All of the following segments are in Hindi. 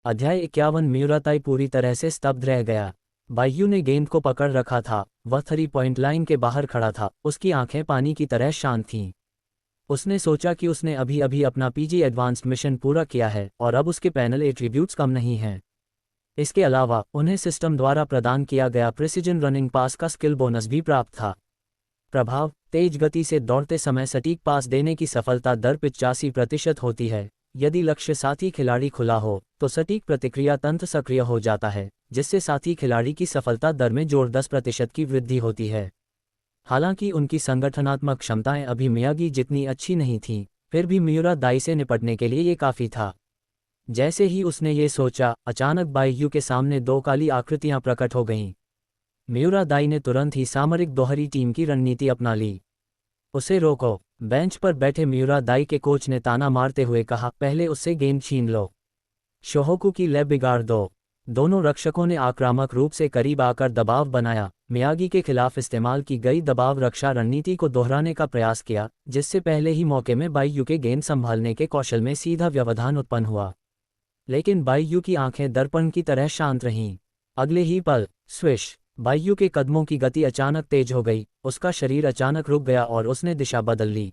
अध्याय 51। म्यूराताई पूरी तरह से स्तब्ध रह गया। बायू ने गेंद को पकड़ रखा था। वह 3 पॉइंट लाइन के बाहर खड़ा था। उसकी आंखें पानी की तरह शांत थीं। उसने सोचा कि उसने अभी अभी अपना पीजी एडवांस्ड मिशन पूरा किया है और अब उसके पैनल एट्रीब्यूट्स कम नहीं हैं। इसके अलावा उन्हें सिस्टम द्वारा प्रदान किया गया प्रिसिजन रनिंग पास का स्किल बोनस भी प्राप्त था। प्रभाव: तेज गति से दौड़ते समय सटीक पास देने की सफलता दर 85% होती है। यदि लक्ष्य साथी खिलाड़ी खुला हो तो सटीक प्रतिक्रिया तंत्र सक्रिय हो जाता है, जिससे साथी खिलाड़ी की सफलता दर में जोड़ 10% की वृद्धि होती है। हालांकि उनकी संगठनात्मक क्षमताएं अभी मियागी जितनी अच्छी नहीं थीं, फिर भी मियूरा दाई से निपटने के लिए ये काफ़ी था। जैसे ही उसने ये सोचा, अचानक बाययू के सामने 2 काली आकृतियां प्रकट हो गईं। मियूरा दाई ने तुरंत ही सामरिक दोहरी टीम की रणनीति अपना ली। उसे रोको, बेंच पर बैठे मियूरा दाई के कोच ने ताना मारते हुए कहा, पहले उससे गेंद छीन लो। शोहोकू की ले बिगाड़ दो। दोनों रक्षकों ने आक्रामक रूप से करीब आकर दबाव बनाया। मियागी के खिलाफ इस्तेमाल की गई दबाव रक्षा रणनीति को दोहराने का प्रयास किया, जिससे पहले ही मौके में बाययू के गेंद संभालने के कौशल में सीधा व्यवधान उत्पन्न हुआ। लेकिन बाययू की आंखें दर्पण की तरह शांत रहीं। अगले ही पल, स्विश! बाययू के कदमों की गति अचानक तेज हो गई। उसका शरीर अचानक रुक गया और उसने दिशा बदल ली।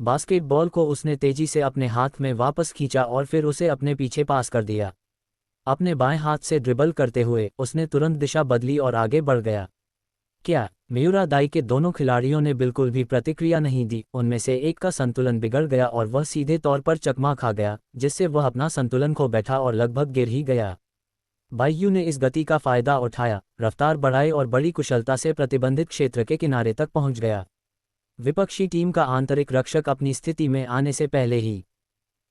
बास्केटबॉल को उसने तेजी से अपने हाथ में वापस खींचा और फिर उसे अपने पीछे पास कर दिया। अपने बाएं हाथ से ड्रिबल करते हुए उसने तुरंत दिशा बदली और आगे बढ़ गया। क्या? मियूरा दाई के दोनों खिलाड़ियों ने बिल्कुल भी प्रतिक्रिया नहीं दी। उनमें से एक का संतुलन बिगड़ गया और वह सीधे तौर पर चकमा खा गया, जिससे वह अपना संतुलन खो बैठा और लगभग गिर ही गया। बाययू ने इस गति का फायदा उठाया, रफ्तार बढ़ाई और बड़ी कुशलता से प्रतिबंधित क्षेत्र के किनारे तक पहुंच गया। विपक्षी टीम का आंतरिक रक्षक अपनी स्थिति में आने से पहले ही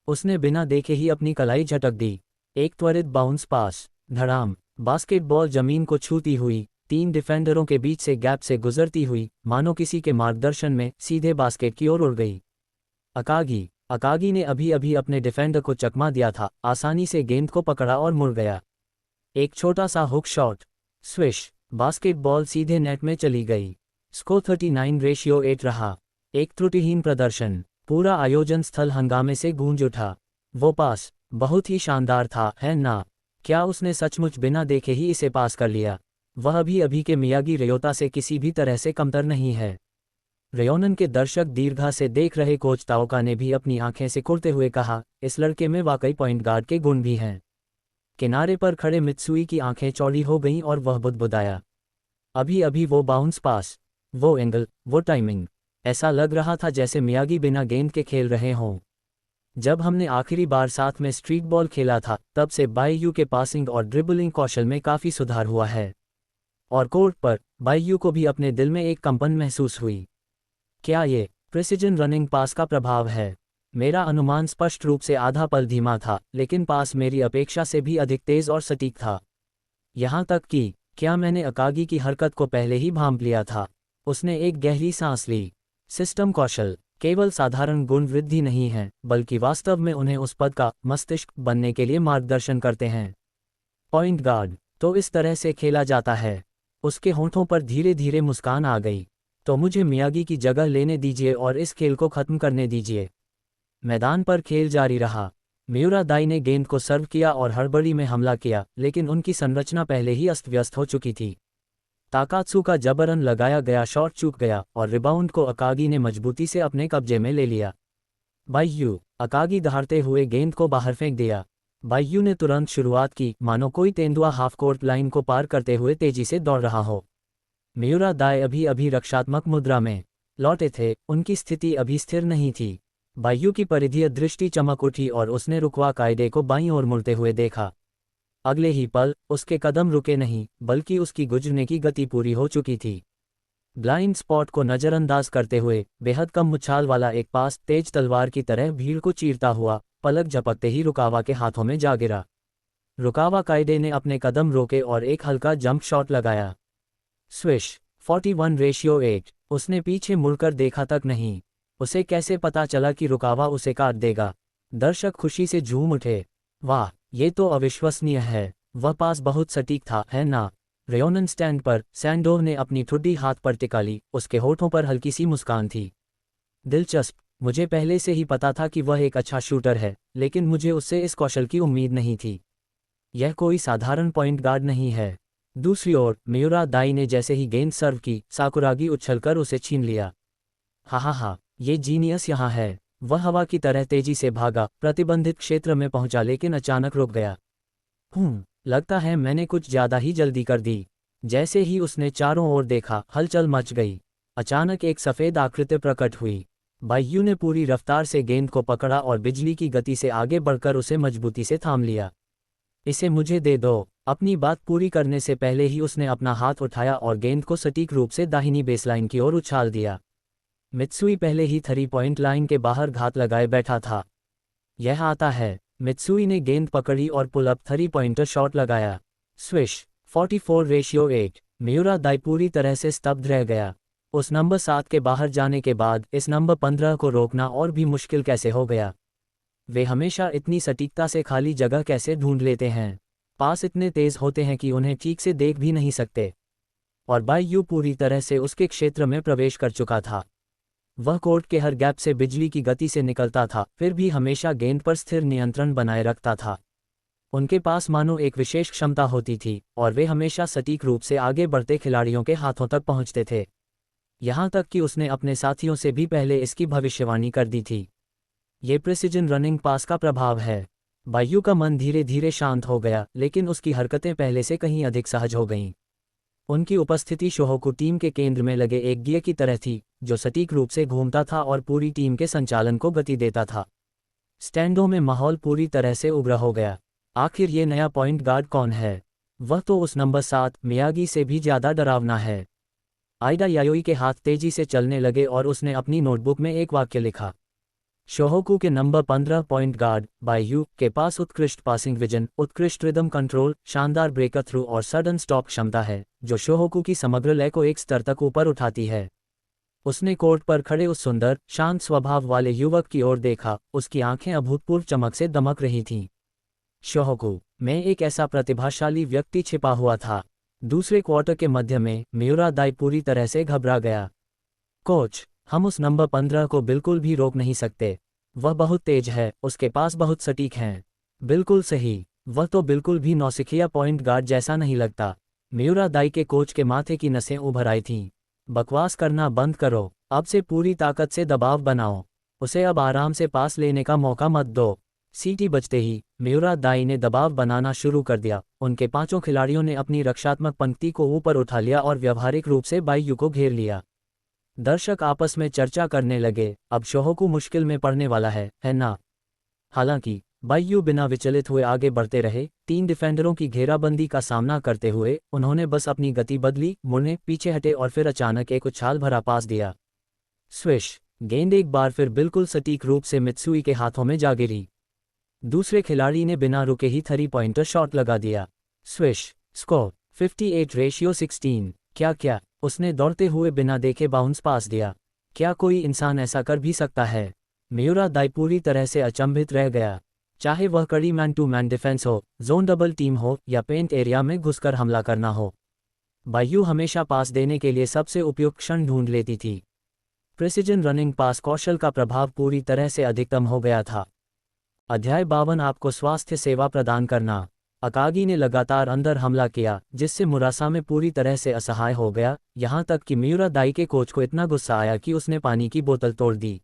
उसने बिना देखे ही अपनी कलाई झटक दी। एक त्वरित बाउंस पास, धड़ाम! बास्केटबॉल जमीन को छूती हुई 3 डिफेंडरों के बीच से गैप से गुजरती हुई, मानो किसी के मार्गदर्शन में, सीधे बास्केट की ओर उड़ गई। अकागी ने अभी अभी अपने डिफेंडर को चकमा दिया था, आसानी से गेंद को पकड़ा और मुड़ गया। एक छोटा सा हुक शॉट, स्विश! बास्केटबॉल सीधे नेट में चली गई। स्कोर 39:8 रहा। एक त्रुटिहीन प्रदर्शन। पूरा आयोजन स्थल हंगामे से गूंज उठा। वो पास बहुत ही शानदार था, है ना? क्या उसने सचमुच बिना देखे ही इसे पास कर लिया? वह अभी अभी के मियागी रेयोता से किसी भी तरह से कमतर नहीं है। रेयोनन के दर्शक दीर्घा से देख रहे कोच ताओका ने भी अपनी आंखें सिकुड़ते हुए कहा, इस लड़के में वाकई पॉइंट गार्ड के गुण भी हैं। किनारे पर खड़े मित्सुई की आंखें चौड़ी हो गईं और वह बुदबुदाया। अभी अभी वो बाउंस पास, वो एंगल, वो टाइमिंग! ऐसा लग रहा था जैसे मियागी बिना गेंद के खेल रहे हों। जब हमने आखिरी बार साथ में स्ट्रीट बॉल खेला था, तब से बाययू के पासिंग और ड्रिबलिंग कौशल में काफ़ी सुधार हुआ है। और कोर्ट पर बाययू को भी अपने दिल में एक कंपन महसूस हुई। क्या ये प्रिसिजन रनिंग पास का प्रभाव है? मेरा अनुमान स्पष्ट रूप से आधा पल धीमा था, लेकिन पास मेरी अपेक्षा से भी अधिक तेज और सटीक था। यहाँ तक कि क्या मैंने अकागी की हरकत को पहले ही भांप लिया था? उसने एक गहरी सांस ली। सिस्टम कौशल केवल साधारण गुण वृद्धि नहीं है, बल्कि वास्तव में उन्हें उस पद का मस्तिष्क बनने के लिए मार्गदर्शन करते हैं। पॉइंट गार्ड तो इस तरह से खेला जाता है। उसके होंठों पर धीरे धीरे मुस्कान आ गई। तो मुझे मियागी की जगह लेने दीजिए और इस खेल को खत्म करने दीजिए। मैदान पर खेल जारी रहा। मियूरा दाई ने गेंद को सर्व किया और हड़बड़ी में हमला किया, लेकिन उनकी संरचना पहले ही अस्त व्यस्त हो चुकी थी। ताकात्सु का जबरन लगाया गया शॉट चूक गया और रिबाउंड को अकागी ने मजबूती से अपने कब्जे में ले लिया। बाययू! अकागी दहाड़ते हुए गेंद को बाहर फेंक दिया। बाययू ने तुरंत शुरुआत की, मानो कोई तेंदुआ हाफ कोर्ट लाइन को पार करते हुए तेजी से दौड़ रहा हो। मियूरा दाई अभी अभी रक्षात्मक मुद्रा में लौटे थे। उनकी स्थिति अभी स्थिर नहीं थी। बाययू की परिधीय दृष्टि चमक उठी और उसने रुकवा कायदे को बाईं ओर मुड़ते हुए देखा। अगले ही पल उसके कदम रुके नहीं, बल्कि उसकी गुजरने की गति पूरी हो चुकी थी। ब्लाइंड स्पॉट को नज़रअंदाज करते हुए बेहद कम उछाल वाला एक पास तेज तलवार की तरह भीड़ को चीरता हुआ पलक झपकते ही रुकावा के हाथों में जा गिरा। रुकावा कायदे ने अपने कदम रोके और एक हल्का जंप शॉट लगाया। स्विश! 41:8। उसने पीछे मुड़कर देखा तक नहीं। उसे कैसे पता चला कि रुकावा उसे काट देगा? दर्शक खुशी से झूम उठे। वाह, ये तो अविश्वसनीय है। वह पास बहुत सटीक था, है ना? रेयोनन स्टैंड पर सैंडोव ने अपनी ठुड्डी हाथ पर टिका ली। उसके होठों पर हल्की सी मुस्कान थी। दिलचस्प! मुझे पहले से ही पता था कि वह एक अच्छा शूटर है, लेकिन मुझे उससे इस कौशल की उम्मीद नहीं थी। यह कोई साधारण पॉइंट गार्ड नहीं है। दूसरी ओर मियुरा दाई ने जैसे ही गेंद सर्व की, साकुरागी उछलकर उसे छीन लिया। हा, ये जीनियस यहाँ है। वह हवा की तरह तेजी से भागा, प्रतिबंधित क्षेत्र में पहुंचा, लेकिन अचानक रुक गया। लगता है मैंने कुछ ज्यादा ही जल्दी कर दी। जैसे ही उसने चारों ओर देखा, हलचल मच गई। अचानक एक सफ़ेद आकृति प्रकट हुई। बायू ने पूरी रफ्तार से गेंद को पकड़ा और बिजली की गति से आगे बढ़कर उसे मजबूती से थाम लिया। इसे मुझे दे दो। अपनी बात पूरी करने से पहले ही उसने अपना हाथ उठाया और गेंद को सटीक रूप से दाहिनी बेसलाइन की ओर उछाल दिया। मित्सुई पहले ही 3 पॉइंट लाइन के बाहर घात लगाए बैठा था। यह आता है। मित्सुई ने गेंद पकड़ी और पुल अप 3 पॉइंटर शॉट लगाया। स्विश 44:8। मियुरा दाई पूरी तरह से स्तब्ध रह गया। उस नंबर 7 के बाहर जाने के बाद इस नंबर 15 को रोकना और भी मुश्किल कैसे हो गया। वे हमेशा इतनी सटीकता से खाली जगह कैसे ढूंढ लेते हैं। पास इतने तेज होते हैं कि उन्हें ठीक से देख भी नहीं सकते। और बायू पूरी तरह से उसके क्षेत्र में प्रवेश कर चुका था। वह कोर्ट के हर गैप से बिजली की गति से निकलता था, फिर भी हमेशा गेंद पर स्थिर नियंत्रण बनाए रखता था। उनके पास मानो एक विशेष क्षमता होती थी और वे हमेशा सटीक रूप से आगे बढ़ते खिलाड़ियों के हाथों तक पहुंचते थे। यहाँ तक कि उसने अपने साथियों से भी पहले इसकी भविष्यवाणी कर दी थी। ये प्रिसिजन रनिंग पास का प्रभाव है। बायू का मन धीरे धीरे शांत हो गया, लेकिन उसकी हरकतें पहले से कहीं अधिक सहज हो गईं। उनकी उपस्थिति शोहोकू टीम के केंद्र में लगे एक गियर की तरह थी, जो सटीक रूप से घूमता था और पूरी टीम के संचालन को गति देता था। स्टैंडों में माहौल पूरी तरह से उग्र हो गया। आखिर ये नया पॉइंट गार्ड कौन है? वह तो उस नंबर 7 मियागी से भी ज्यादा डरावना है। आइडा यायोई के हाथ तेजी से चलने लगे और उसने अपनी नोटबुक में एक वाक्य लिखा। शोहोकू के नंबर 15 पॉइंट गार्ड बायू के पास उत्कृष्ट पासिंग विजन, उत्कृष्ट रिदम कंट्रोल, शानदार ब्रेकर थ्रू और सडन स्टॉप क्षमता है, जो शोहोकू की समग्र लय को एक स्तर तक ऊपर उठाती है। उसने कोर्ट पर खड़े उस सुंदर, शांत स्वभाव वाले युवक की ओर देखा। उसकी आंखें अभूतपूर्व चमक से दमक रही थीं। शोहोकू में एक ऐसा प्रतिभाशाली व्यक्ति छिपा हुआ था। दूसरे क्वार्टर के मध्य में मियुरा दाई पूरी तरह से घबरा गया। कोच, हम उस नंबर 15 को बिल्कुल भी रोक नहीं सकते। वह बहुत तेज है, उसके पास बहुत सटीक हैं। बिल्कुल सही, वह तो बिल्कुल भी नौसिखिया पॉइंट गार्ड जैसा नहीं लगता। मियुरा दाई के कोच के माथे की नसें उभर आई थीं। बकवास करना बंद करो, अब से पूरी ताकत से दबाव बनाओ। उसे अब आराम से पास लेने का मौका मत दो। सीटी बजते ही मियुरा दाई ने दबाव बनाना शुरू कर दिया। उनके 5 खिलाड़ियों ने अपनी रक्षात्मक पंक्ति को ऊपर उठा लिया और व्यावहारिक रूप से बायू को घेर लिया। दर्शक आपस में चर्चा करने लगे, अब शोहोकू मुश्किल में पड़ने वाला है ना? हालांकि बायू बिना विचलित हुए आगे बढ़ते रहे। 3 डिफेंडरों की घेराबंदी का सामना करते हुए उन्होंने बस अपनी गति बदली, मुड़ने, पीछे हटे और फिर अचानक एक उछाल भरा पास दिया। स्विश, गेंद एक बार फिर बिल्कुल सटीक रूप से मित्सुई के हाथों में जा गिरी। दूसरे खिलाड़ी ने बिना रुके ही 3 पॉइंटर शॉट लगा दिया। Swish, score 58:16। क्या उसने दौड़ते हुए बिना देखे बाउंस पास दिया। क्या कोई इंसान ऐसा कर भी सकता है? मियुरा दाई पूरी तरह से अचंभित रह गया। चाहे वह कड़ी मैन टू मैन डिफेंस हो, जोन डबल टीम हो या पेंट एरिया में घुसकर हमला करना हो, बायू हमेशा पास देने के लिए सबसे उपयुक्त क्षण ढूंढ लेती थी। प्रिसिजन रनिंग पास कौशल का प्रभाव पूरी तरह से अधिकतम हो गया था। अध्याय 52 आपको स्वास्थ्य सेवा प्रदान करना। अकागी ने लगातार अंदर हमला किया, जिससे मुरासा में पूरी तरह से असहाय हो गया, यहाँ तक कि मियुरा दाई के कोच को इतना गुस्सा आया कि उसने पानी की बोतल तोड़ दी।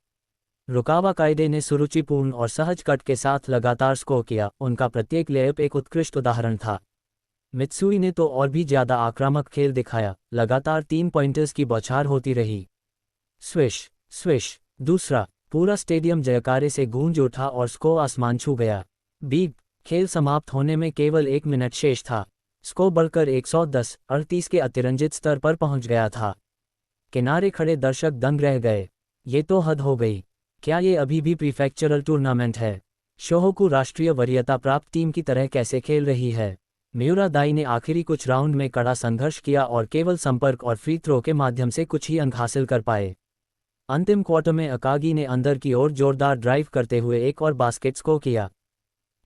रुकावा कायदे ने सुरुचिपूर्ण और सहज कट के साथ लगातार स्कोर किया। उनका प्रत्येक लेअप एक उत्कृष्ट उदाहरण था। मित्सुई ने तो और भी ज्यादा आक्रामक खेल दिखाया। लगातार 3 पॉइंटर्स की बौछार होती रही। स्विश, स्विश, दूसरा। पूरा स्टेडियम जयकारे से गूंज उठा और स्कोर आसमान छू गया। बीप, खेल समाप्त होने में केवल 1 मिनट शेष था। स्कोर बढ़कर 110-38 के अतिरंजित स्तर पर पहुंच गया था। किनारे खड़े दर्शक दंग रह गए। ये तो हद हो गई। क्या ये अभी भी प्रीफेक्चरल टूर्नामेंट है? शोहोकू राष्ट्रीय वरीयता प्राप्त टीम की तरह कैसे खेल रही है? मियुरा दाई ने आखिरी कुछ राउंड में कड़ा संघर्ष किया और केवल संपर्क और फ्री थ्रो के माध्यम से कुछ ही अंक हासिल कर पाए। अंतिम क्वार्टर में अकागी ने अंदर की ओर जोरदार ड्राइव करते हुए एक और बास्केट स्कोर किया।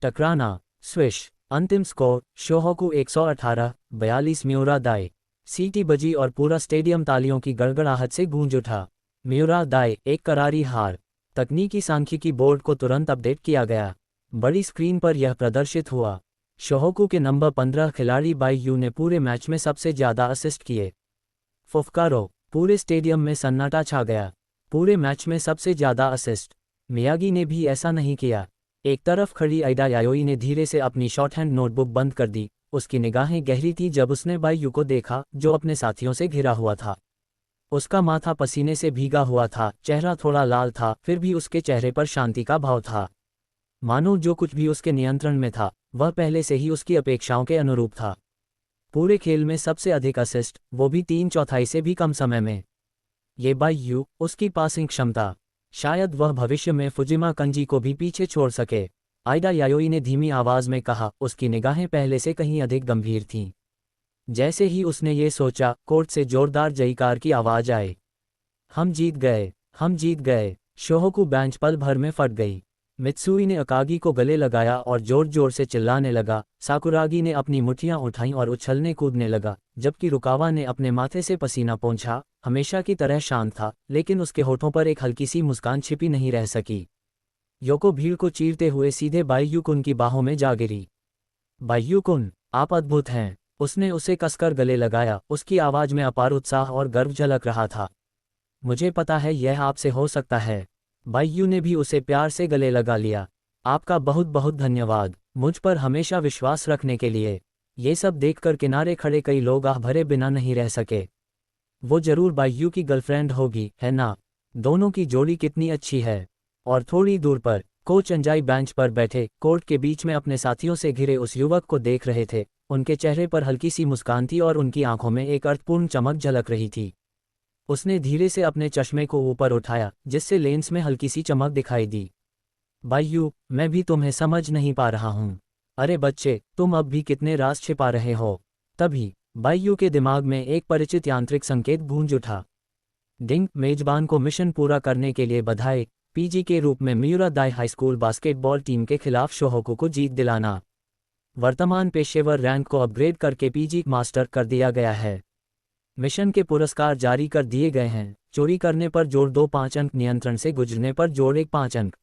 टकराना, स्विश, अंतिम स्कोर शोहोकू 118-42 मियुरा दाई। सीटी बजी और पूरा स्टेडियम तालियों की गड़गड़ाहट से गूंज उठा। मियुरा दाई, एक करारी हार। तकनीकी सांख्यिकी बोर्ड को तुरंत अपडेट किया गया। बड़ी स्क्रीन पर यह प्रदर्शित हुआ। शोहोकू के नंबर 15 खिलाड़ी बाईयू ने पूरे मैच में सबसे ज़्यादा असिस्ट किए। फुफकारो, पूरे स्टेडियम में सन्नाटा छा गया। पूरे मैच में सबसे ज़्यादा असिस्ट। मियागी ने भी ऐसा नहीं किया। एक तरफ खड़ी आइडा यायोई ने धीरे से अपनी शॉर्ट हैंड नोटबुक बंद कर दी। उसकी निगाहें गहरी थी जब उसने बाईयू को देखा, जो अपने साथियों से घिरा हुआ था। उसका माथा पसीने से भीगा हुआ था, चेहरा थोड़ा लाल था, फिर भी उसके चेहरे पर शांति का भाव था। मानो जो कुछ भी उसके नियंत्रण में था, वह पहले से ही उसकी अपेक्षाओं के अनुरूप था। पूरे खेल में सबसे अधिक असिस्ट, वो भी 3/4 से भी कम समय में। ये बाईयू, उसकी पासिंग क्षमता, शायद वह भविष्य में फुजिमा कंजी को भी पीछे छोड़ सके। आइडा यायोई ने धीमी आवाज में कहा, उसकी निगाहें पहले से कहीं अधिक गंभीर थीं। जैसे ही उसने ये सोचा, कोर्ट से जोरदार जयकार की आवाज आई। हम जीत गए, हम जीत गए। शोहोकू बेंच पल भर में फट गई। मित्सुई ने अकागी को गले लगाया और जोर जोर से चिल्लाने लगा। साकुरागी ने अपनी मुट्ठियां उठाईं और उछलने कूदने लगा, जबकि रुकावा ने अपने माथे से पसीना पोंछा। हमेशा की तरह शांत था, लेकिन उसके होठों पर एक हल्की सी मुस्कान छिपी नहीं रह सकी। योको भीड़ को चीरते हुए सीधे बाईयू कुन की बाहों में जा गिरी। बाईयू कुन, आप अद्भुत हैं। उसने उसे कसकर गले लगाया, उसकी आवाज में अपार उत्साह और गर्व झलक रहा था। मुझे पता है यह आपसे हो सकता है। बाईयू ने भी उसे प्यार से गले लगा लिया। आपका बहुत बहुत धन्यवाद, मुझ पर हमेशा विश्वास रखने के लिए। ये सब देखकर किनारे खड़े कई लोग आह भरे बिना नहीं रह सके। वो जरूर बाईयू की गर्लफ्रेंड होगी, है ना? दोनों की जोड़ी कितनी अच्छी है। और थोड़ी दूर पर कोच अंजाई बेंच पर बैठे, कोर्ट के बीच में अपने साथियों से घिरे उस युवक को देख रहे थे। उनके चेहरे पर हल्की सी मुस्कान थी और उनकी आंखों में एक अर्थपूर्ण चमक झलक रही थी। उसने धीरे से अपने चश्मे को ऊपर उठाया, जिससे लेंस में हल्की सी चमक दिखाई दी। बाईयू, मैं भी तुम्हें समझ नहीं पा रहा हूँ। अरे बच्चे, तुम अब भी कितने राज छिपा रहे हो। तभी बाईयू के दिमाग में एक परिचित यांत्रिक संकेत गूंज उठा। डिंग, मेजबान को मिशन पूरा करने के लिए बधाई। पीजी के रूप में Miuradai high school basketball team के खिलाफ शोहोकू को जीत दिलाना। वर्तमान पेशेवर रैंक को अपग्रेड करके पीजी मास्टर कर दिया गया है। मिशन के पुरस्कार जारी कर दिए गए हैं। चोरी करने पर जोड़ 2 5 अंक, नियंत्रण से गुजरने पर जोड़ 1 5 अंक।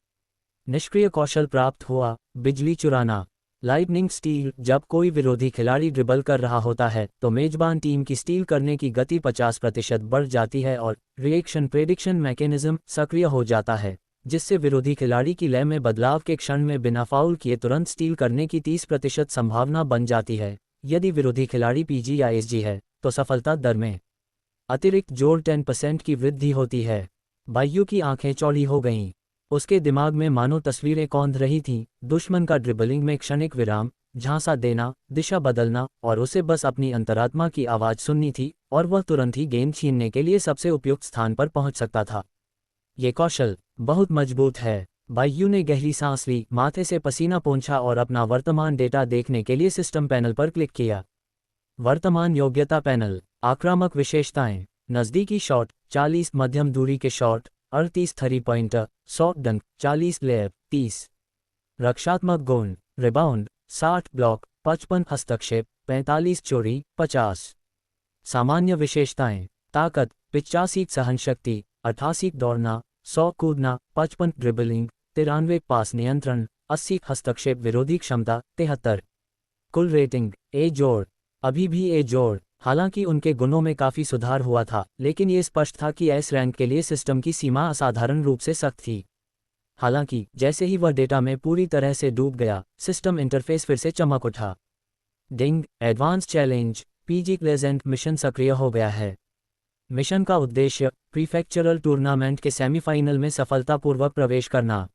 निष्क्रिय कौशल प्राप्त हुआ, बिजली चुराना। लाइटनिंग स्टील, जब कोई विरोधी खिलाड़ी ड्रिबल कर रहा होता है तो मेजबान टीम की स्टील करने की गति 50% बढ़ जाती है और रिएक्शन प्रेडिक्शन मैकेनिज्म सक्रिय हो जाता है, जिससे विरोधी खिलाड़ी की लय में बदलाव के क्षण में बिना फाउल किए तुरंत स्टील करने की 30% संभावना बन जाती है। यदि विरोधी खिलाड़ी पीजी या एसजी है तो सफलता दर में अतिरिक्त जोड़ 10% की वृद्धि होती है। बाईयू की आंखें चौड़ी हो गईं। उसके दिमाग में मानो तस्वीरें कौंध रही थीं। दुश्मन का ड्रिबलिंग में क्षणिक विराम, झांसा देना, दिशा बदलना, और उसे बस अपनी अंतरात्मा की आवाज़ सुननी थी और वह तुरंत ही गेंद छीनने के लिए सबसे उपयुक्त स्थान पर पहुंच सकता था। ये कौशल बहुत मजबूत है। बाईयू ने गहरी सांस ली, माथे से पसीना पोंछा और अपना वर्तमान डेटा देखने के लिए सिस्टम पैनल पर क्लिक किया। वर्तमान योग्यता पैनल, आक्रामक विशेषताएं, नज़दीकी शॉट 40, मध्यम दूरी के शॉट 38, थ्री पॉइंटर 100, डंक 40, लेयर 30, रक्षात्मक गुण, रिबाउंड 60, ब्लॉक 55, हस्तक्षेप 45, चोरी 50। सामान्य विशेषताएं, ताकत 85, सहनशक्ति 88, दौड़ना 100, कूदना 55, ड्रिबलिंग 93, पास नियंत्रण 80, हस्तक्षेप विरोधी क्षमता 73। कुल रेटिंग ए जोड़, अभी भी ए जोड़। हालांकि उनके गुणों में काफ़ी सुधार हुआ था, लेकिन ये स्पष्ट था कि एस रैंक के लिए सिस्टम की सीमा असाधारण रूप से सख्त थी। हालांकि जैसे ही वह डेटा में पूरी तरह से डूब गया, सिस्टम इंटरफेस फिर से चमक उठा। Ding, advance challenge, PG pleasant mission सक्रिय हो गया है। मिशन का उद्देश्य प्रीफेक्चरल टूर्नामेंट के सेमीफाइनल में सफलतापूर्वक प्रवेश करना।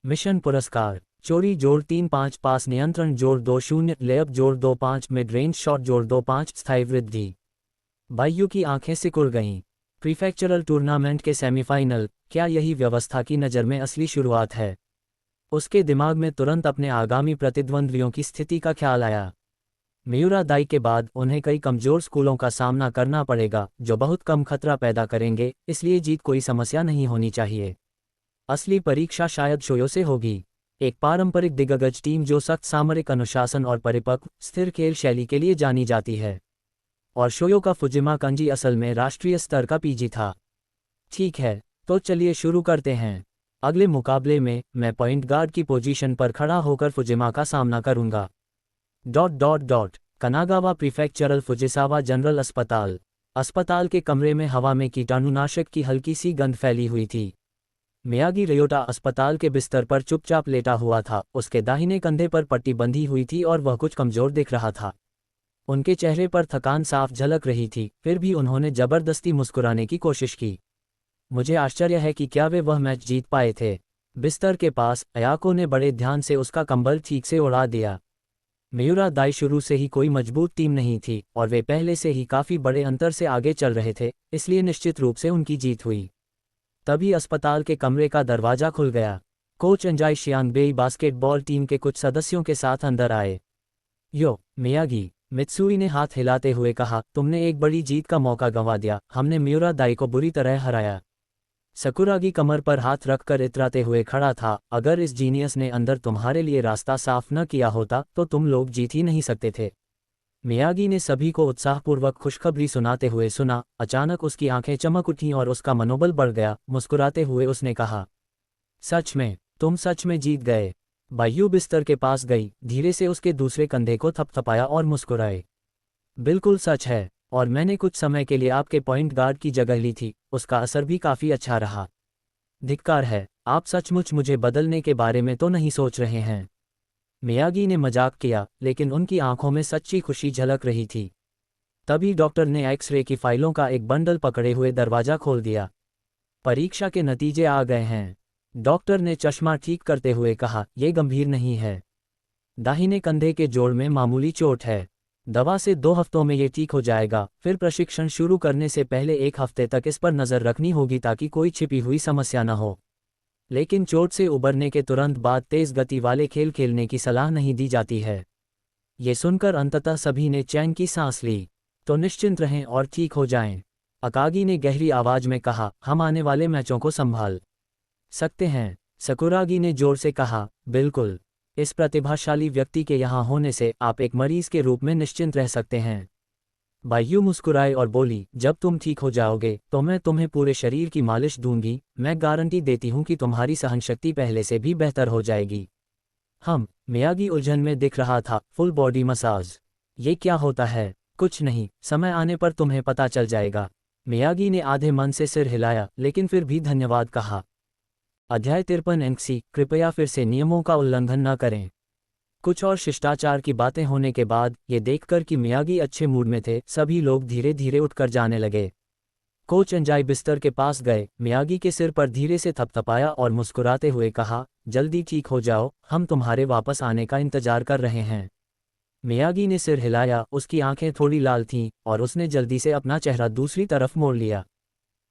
मिशन पुरस्कार, चोरी जोड़ 3 5, पास नियंत्रण जोड़ 2 0, लेअप जोड़ 2 5, मिड रेंज शॉट जोड़ 2 5, स्थायी वृद्धि। बाईयू की आंखें सिकुड़ गईं। प्रीफेक्चरल टूर्नामेंट के सेमीफाइनल, क्या यही व्यवस्था की नज़र में असली शुरुआत है? उसके दिमाग में तुरंत अपने आगामी प्रतिद्वंद्वियों की स्थिति का ख्याल आया। मियुरा दाई के बाद उन्हें कई कमज़ोर स्कूलों का सामना करना पड़ेगा जो बहुत कम खतरा पैदा करेंगे, इसलिए जीत कोई समस्या नहीं होनी चाहिए। असली परीक्षा शायद शोयो से होगी, एक पारंपरिक दिग्गज टीम जो सख्त सामरिक अनुशासन और परिपक्व, स्थिर खेल शैली के लिए जानी जाती है। और शोयो का फुजिमा कंजी असल में राष्ट्रीय स्तर का पीजी था। ठीक है, तो चलिए शुरू करते हैं। अगले मुकाबले में मैं पॉइंट गार्ड की पोजीशन पर खड़ा होकर फुजिमा का सामना करूंगा। कनागावा प्रीफेक्चरल फुजिसावा जनरल अस्पताल। अस्पताल के कमरे में हवा में कीटाणुनाशक की हल्की सी गंध फैली हुई थी। मियागी रियोटा अस्पताल के बिस्तर पर चुपचाप लेटा हुआ था, उसके दाहिने कंधे पर पट्टी बंधी हुई थी और वह कुछ कमजोर दिख रहा था। उनके चेहरे पर थकान साफ झलक रही थी, फिर भी उन्होंने जबरदस्ती मुस्कुराने की कोशिश की। मुझे आश्चर्य है कि क्या वे वह मैच जीत पाए थे। बिस्तर के पास अयाको ने बड़े ध्यान से उसका कंबल ठीक से उड़ा दिया। मियुरा दाई शुरू से ही कोई मजबूत टीम नहीं थी और वे पहले से ही काफ़ी बड़े अंतर से आगे चल रहे थे, इसलिए निश्चित रूप से उनकी जीत हुई। तभी अस्पताल के कमरे का दरवाज़ा खुल गया। कोच अंजाई शियांगबेई बास्केटबॉल टीम के कुछ सदस्यों के साथ अंदर आए। यो मियागी, मित्सुई ने हाथ हिलाते हुए कहा, तुमने एक बड़ी जीत का मौका गंवा दिया। हमने मियुरा दाई को बुरी तरह हराया। सकुरागी कमर पर हाथ रखकर इतराते हुए खड़ा था, अगर इस जीनियस ने अंदर तुम्हारे लिए रास्ता साफ न किया होता तो तुम लोग जीत ही नहीं सकते थे। मियागी ने सभी को उत्साहपूर्वक खुशखबरी सुनाते हुए सुना। अचानक उसकी आंखें चमक उठीं और उसका मनोबल बढ़ गया। मुस्कुराते हुए उसने कहा, सच में, तुम सच में जीत गए। बायू बिस्तर के पास गई, धीरे से उसके दूसरे कंधे को थपथपाया और मुस्कुराए। बिल्कुल सच है, और मैंने कुछ समय के लिए आपके पॉइंट गार्ड की जगह ली थी, उसका असर भी काफ़ी अच्छा रहा। धिक्कार है, आप सचमुच मुझे बदलने के बारे में तो नहीं सोच रहे हैं। मियागी ने मजाक किया, लेकिन उनकी आंखों में सच्ची खुशी झलक रही थी। तभी डॉक्टर ने एक्स-रे की फाइलों का एक बंडल पकड़े हुए दरवाज़ा खोल दिया। परीक्षा के नतीजे आ गए हैं। डॉक्टर ने चश्मा ठीक करते हुए कहा, यह गंभीर नहीं है। दाहिने कंधे के जोड़ में मामूली चोट है। दवा से 2 हफ्तों में ये ठीक हो जाएगा। फिर प्रशिक्षण शुरू करने से पहले 1 हफ्ते तक इस पर नज़र रखनी होगी ताकि कोई छिपी हुई समस्या न हो। लेकिन चोट से उबरने के तुरंत बाद तेज़ गति वाले खेल खेलने की सलाह नहीं दी जाती है। ये सुनकर अंततः सभी ने चैन की सांस ली। तो निश्चिंत रहें और ठीक हो जाएं। अकागी ने गहरी आवाज़ में कहा, हम आने वाले मैचों को संभाल सकते हैं। सकुरागी ने जोर से कहा, बिल्कुल। इस प्रतिभाशाली व्यक्ति के यहाँ होने से आप एक मरीज के रूप में निश्चिंत रह सकते हैं। बायू मुस्कुराए और बोली, जब तुम ठीक हो जाओगे तो मैं तुम्हें पूरे शरीर की मालिश दूंगी। मैं गारंटी देती हूँ कि तुम्हारी सहनशक्ति पहले से भी बेहतर हो जाएगी। मियागी उलझन में दिख रहा था। फुल बॉडी मसाज, ये क्या होता है? कुछ नहीं, समय आने पर तुम्हें पता चल जाएगा। मियागी ने आधे मन से सिर हिलाया, लेकिन फिर भी धन्यवाद कहा। अध्याय 53 एनसी, कृपया फिर से नियमों का उल्लंघन न करें। कुछ और शिष्टाचार की बातें होने के बाद, ये देखकर कि मियागी अच्छे मूड में थे, सभी लोग धीरे धीरे उठकर जाने लगे। कोच अंजाई बिस्तर के पास गए, मियागी के सिर पर धीरे से थपथपाया और मुस्कुराते हुए कहा, जल्दी ठीक हो जाओ, हम तुम्हारे वापस आने का इंतजार कर रहे हैं। मियागी ने सिर हिलाया, उसकी आंखें थोड़ी लाल थीं और उसने जल्दी से अपना चेहरा दूसरी तरफ मोड़ लिया।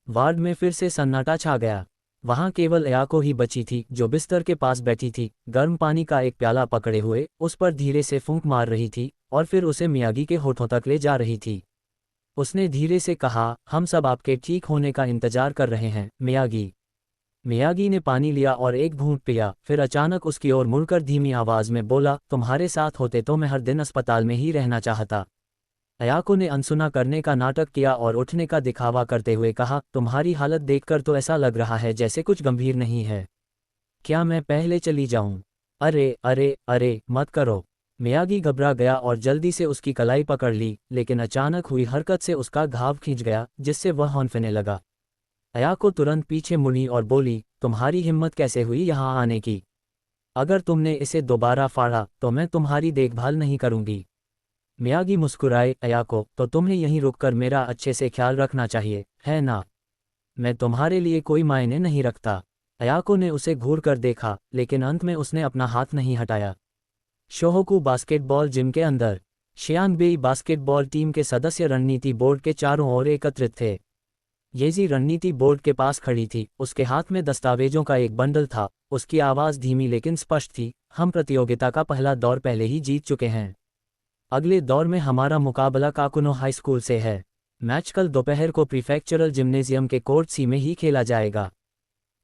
वार्ड में फिर से सन्नाटा छा गया। वहां केवल अयाको ही बची थी, जो बिस्तर के पास बैठी थी, गर्म पानी का एक प्याला पकड़े हुए, उस पर धीरे से फूंक मार रही थी और फिर उसे मियागी के होठों तक ले जा रही थी। उसने धीरे से कहा, हम सब आपके ठीक होने का इंतजार कर रहे हैं, मियागी। मियागी ने पानी लिया और एक घूंट पिया, फिर अचानक उसकी ओर मुड़कर धीमी आवाज में बोला, तुम्हारे साथ होते तो मैं हर दिन अस्पताल में ही रहना चाहता। अयाको ने अनसुना करने का नाटक किया और उठने का दिखावा करते हुए कहा, तुम्हारी हालत देखकर तो ऐसा लग रहा है जैसे कुछ गंभीर नहीं है। क्या मैं पहले चली जाऊं? अरे अरे अरे, मत करो। मियागी घबरा गया और जल्दी से उसकी कलाई पकड़ ली, लेकिन अचानक हुई हरकत से उसका घाव खींच गया, जिससे वह हौंफने लगा। अयाको तुरंत पीछे मुड़ी और बोली, तुम्हारी हिम्मत कैसे हुई यहाँ आने की? अगर तुमने इसे दोबारा फाड़ा तो मैं तुम्हारी देखभाल नहीं करूंगी। मियागी मुस्कुराए, अयाको, तो तुम्हें यहीं रुककर मेरा अच्छे से ख्याल रखना चाहिए, है ना? मैं तुम्हारे लिए कोई मायने नहीं रखता। अयाको ने उसे घूर कर देखा, लेकिन अंत में उसने अपना हाथ नहीं हटाया। शोहोकू बास्केटबॉल जिम के अंदर शियांगबेई बास्केटबॉल टीम के सदस्य रणनीति बोर्ड के चारों ओर एकत्रित थे। येजी रणनीति बोर्ड के पास खड़ी थी, उसके हाथ में दस्तावेजों का एक बंडल था। उसकी आवाज़ धीमी लेकिन स्पष्ट थी, हम प्रतियोगिता का पहला दौर पहले ही जीत चुके हैं। अगले दौर में हमारा मुकाबला काकुनो हाई स्कूल से है। मैच कल दोपहर को प्रीफेक्चरल जिम्नेजियम के कोर्ट सी में ही खेला जाएगा।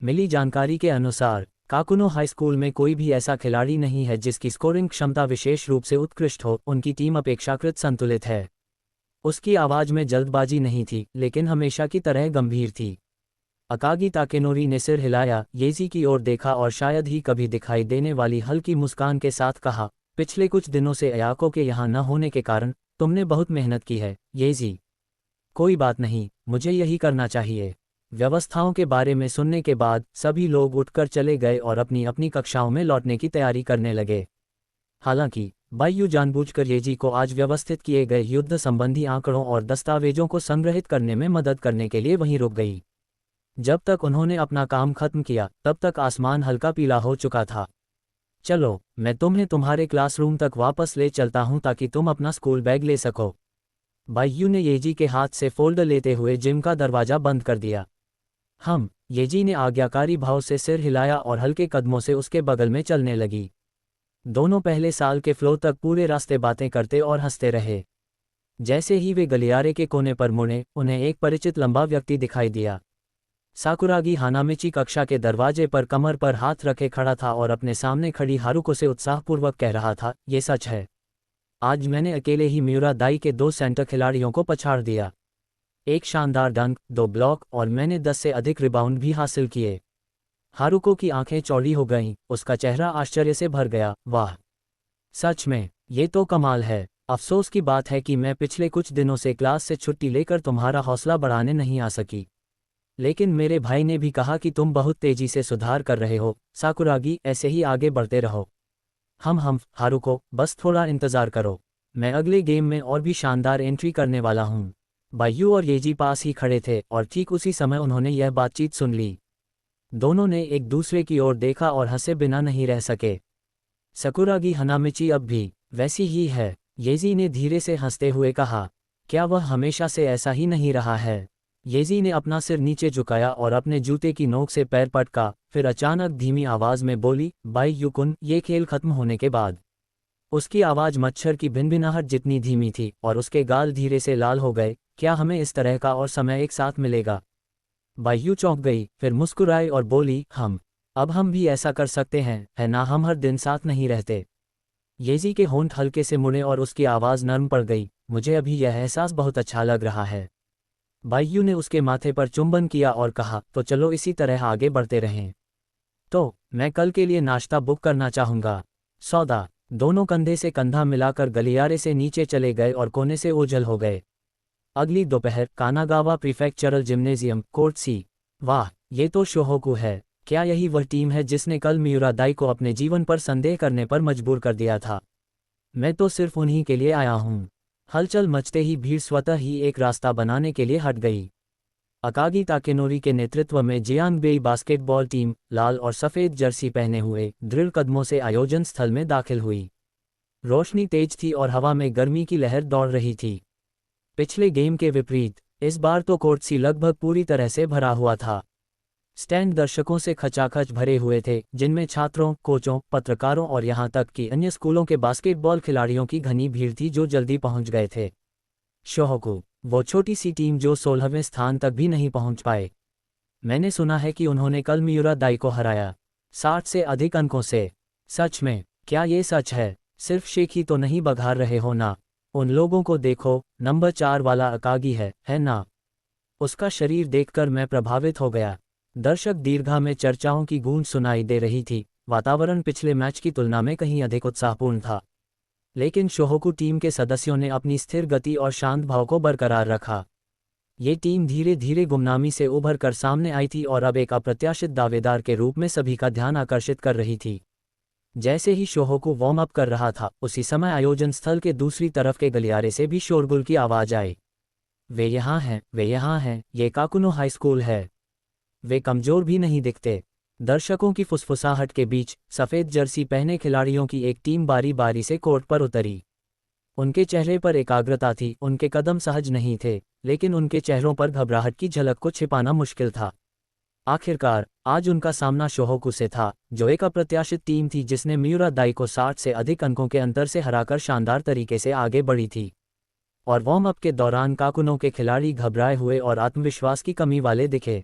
मिली जानकारी के अनुसार काकुनो हाई स्कूल में कोई भी ऐसा खिलाड़ी नहीं है जिसकी स्कोरिंग क्षमता विशेष रूप से उत्कृष्ट हो। उनकी टीम अपेक्षाकृत संतुलित है। उसकी आवाज़ में जल्दबाजी नहीं थी, लेकिन हमेशा की तरह गंभीर थी। अकागी ताकेनोरी ने सिर हिलाया, येजी की ओर देखा और शायद ही कभी दिखाई देने वाली हल्की मुस्कान के साथ कहा, पिछले कुछ दिनों से अयाको के यहाँ न होने के कारण तुमने बहुत मेहनत की है, येजी। कोई बात नहीं, मुझे यही करना चाहिए। व्यवस्थाओं के बारे में सुनने के बाद सभी लोग उठकर चले गए और अपनी अपनी कक्षाओं में लौटने की तैयारी करने लगे। हालांकि बायू जानबूझकर येजी को आज व्यवस्थित किए गए युद्ध संबंधी आंकड़ों और दस्तावेजों को संग्रहित करने में मदद करने के लिए वहीं रुक गई। जब तक उन्होंने अपना काम खत्म किया तब तक आसमान हल्का पीला हो चुका था। चलो, मैं तुम्हें तुम्हारे क्लासरूम तक वापस ले चलता हूं ताकि तुम अपना स्कूल बैग ले सको। बायू ने येजी के हाथ से फोल्डर लेते हुए जिम का दरवाजा बंद कर दिया। येजी ने आज्ञाकारी भाव से सिर हिलाया और हल्के कदमों से उसके बगल में चलने लगी। दोनों पहले साल के फ्लो तक पूरे रास्ते बातें करते और हंसते रहे। जैसे ही वे गलियारे के कोने पर मुड़े, उन्हें एक परिचित लंबा व्यक्ति दिखाई दिया। साकुरागी हानामिची कक्षा के दरवाजे पर कमर पर हाथ रखे खड़ा था और अपने सामने खड़ी हारुको से उत्साहपूर्वक कह रहा था, ये सच है, आज मैंने अकेले ही मियुरा दाई के 2 सेंटर खिलाड़ियों को पछाड़ दिया। एक शानदार डंक, 2 ब्लॉक और मैंने 10 से अधिक रिबाउंड भी हासिल किए। हारुको की आंखें चौड़ी हो गईं, उसका चेहरा आश्चर्य से भर गया। वाह, सच में, ये तो कमाल है। अफसोस की बात है कि मैं पिछले कुछ दिनों से क्लास से छुट्टी लेकर तुम्हारा हौसला बढ़ाने नहीं आ सकी। लेकिन मेरे भाई ने भी कहा कि तुम बहुत तेजी से सुधार कर रहे हो। साकुरागी, ऐसे ही आगे बढ़ते रहो। हारुको, बस थोड़ा इंतज़ार करो, मैं अगले गेम में और भी शानदार एंट्री करने वाला हूँ। बायू और येजी पास ही खड़े थे और ठीक उसी समय उन्होंने यह बातचीत सुन ली। दोनों ने एक दूसरे की ओर देखा और हंसे बिना नहीं रह सके। साकुरागी हानामिची अब भी वैसी ही है, येजी ने धीरे से हंसते हुए कहा। क्या वह हमेशा से ऐसा ही नहीं रहा है? येजी ने अपना सिर नीचे झुकाया और अपने जूते की नोक से पैर पटका, फिर अचानक धीमी आवाज में बोली, बायू-कुन, ये खेल खत्म होने के बाद। उसकी आवाज मच्छर की भिनभिनाहट जितनी धीमी थी और उसके गाल धीरे से लाल हो गए। क्या हमें इस तरह का और समय एक साथ मिलेगा? बायू चौंक गई, फिर मुस्कुराई और बोली, अब हम भी ऐसा कर सकते हैं, है ना? हम हर दिन साथ नहीं रहते। येजी के होंठ हल्के से मुड़े और उसकी आवाज़ नरम पड़ गई। मुझे अभी यह एहसास बहुत अच्छा लग रहा है। बायू ने उसके माथे पर चुंबन किया और कहा, तो चलो इसी तरह आगे बढ़ते रहें। तो मैं कल के लिए नाश्ता बुक करना चाहूँगा। सौदा। दोनों कंधे से कंधा मिलाकर गलियारे से नीचे चले गए और कोने से ओझल हो गए। अगली दोपहर कानागावा प्रीफेक्चरल जिम्नेजियम, कोर्ट सी। वाह, ये तो शोहोकू है। क्या यही वह टीम है जिसने कल मियुरा दाई को अपने जीवन पर संदेह करने पर मजबूर कर दिया था? मैं तो सिर्फ उन्हीं के लिए आया हूँ। हलचल मचते ही भीड़ स्वतः ही एक रास्ता बनाने के लिए हट गई। अकागी ताकेनोरी के नेतृत्व में जियांगबेई बास्केटबॉल टीम लाल और सफ़ेद जर्सी पहने हुए दृढ़ कदमों से आयोजन स्थल में दाखिल हुई। रोशनी तेज थी और हवा में गर्मी की लहर दौड़ रही थी। पिछले गेम के विपरीत इस बार तो कोर्ट सी लगभग पूरी तरह से भरा हुआ था। स्टैंड दर्शकों से खचाखच भरे हुए थे, जिनमें छात्रों, कोचों, पत्रकारों और यहां तक कि अन्य स्कूलों के बास्केटबॉल खिलाड़ियों की घनी भीड़ थी जो जल्दी पहुंच गए थे। शोहोकू, वो छोटी सी टीम जो 16वें स्थान तक भी नहीं पहुंच पाए। मैंने सुना है कि उन्होंने कल मियुरा दाई को हराया 60 से अधिक अंकों से। सच में? क्या ये सच है? सिर्फ शेख ही तो नहीं बघार रहे हो ना? उन लोगों को देखो, नंबर 4 वाला अकागी है ना? उसका शरीर देखकर मैं प्रभावित हो गया। दर्शक दीर्घा में चर्चाओं की गूंज सुनाई दे रही थी। वातावरण पिछले मैच की तुलना में कहीं अधिक उत्साहपूर्ण था। लेकिन शोहोकू टीम के सदस्यों ने अपनी स्थिर गति और शांत भाव को बरकरार रखा। ये टीम धीरे धीरे गुमनामी से उभर कर सामने आई थी और अब एक अप्रत्याशित दावेदार के रूप में सभी का ध्यान आकर्षित कर रही थी। जैसे ही शोहोकू वार्म अप कर रहा था, उसी समय आयोजन स्थल के दूसरी तरफ के गलियारे से भी शोरगुल की आवाज आई। वे यहाँ हैं, ये काकुनो हाई स्कूल है। वे कमजोर भी नहीं दिखते। दर्शकों की फुसफुसाहट के बीच सफ़ेद जर्सी पहने खिलाड़ियों की एक टीम बारी बारी से कोर्ट पर उतरी। उनके चेहरे पर एकाग्रता थी, उनके कदम सहज नहीं थे, लेकिन उनके चेहरों पर घबराहट की झलक को छिपाना मुश्किल था। आखिरकार आज उनका सामना शोहोकू से था, जो एक अप्रत्याशित टीम थी जिसने मियुरा दाई को 60 से अधिक अंकों के अंतर से हराकर शानदार तरीके से आगे बढ़ी थी। और वार्म अप के दौरान काकुनो के खिलाड़ी घबराए हुए और आत्मविश्वास की कमी वाले दिखे।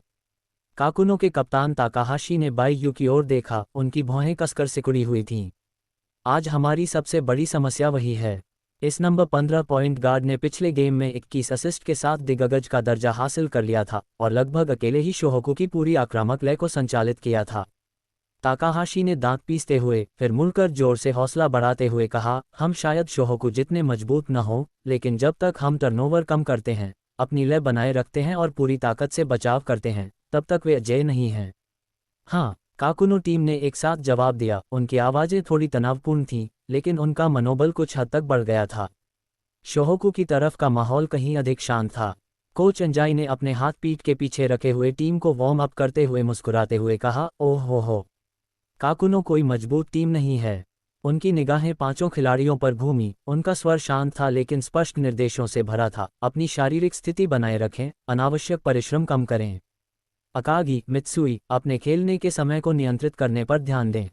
काकुनो के कप्तान ताकाहाशी ने बायू की ओर देखा, उनकी भौहें कसकर सिकुड़ी हुई थीं। आज हमारी सबसे बड़ी समस्या वही है। इस नंबर 15 पॉइंट गार्ड ने पिछले गेम में 21 असिस्ट के साथ दिग्गज का दर्जा हासिल कर लिया था और लगभग अकेले ही शोहोकू की पूरी आक्रामक लय को संचालित किया था। ताकाहाशी ने दांत पीसते हुए फिर मुड़कर जोर से हौसला बढ़ाते हुए कहा, हम शायद शोहोकू जितने मजबूत न हो, लेकिन जब तक हम टर्नओवर कम करते हैं, अपनी लय बनाए रखते हैं और पूरी ताकत से बचाव करते हैं, तब तक वे अजेय नहीं हैं। हाँ, काकुनो टीम ने एक साथ जवाब दिया। उनकी आवाज़ें थोड़ी तनावपूर्ण थीं, लेकिन उनका मनोबल कुछ हद तक बढ़ गया था। शोहोकू की तरफ का माहौल कहीं अधिक शांत था। कोच अंजाई ने अपने हाथ पीठ के पीछे रखे हुए टीम को वार्म अप करते हुए मुस्कुराते हुए कहा, ओह हो, काकुनो कोई मजबूत टीम नहीं है। उनकी निगाहें पांचों खिलाड़ियों पर घूमी। उनका स्वर शांत था लेकिन स्पष्ट निर्देशों से भरा था। अपनी शारीरिक स्थिति बनाए रखें, अनावश्यक परिश्रम कम करें। अकागी, मित्सुई, अपने खेलने के समय को नियंत्रित करने पर ध्यान दें।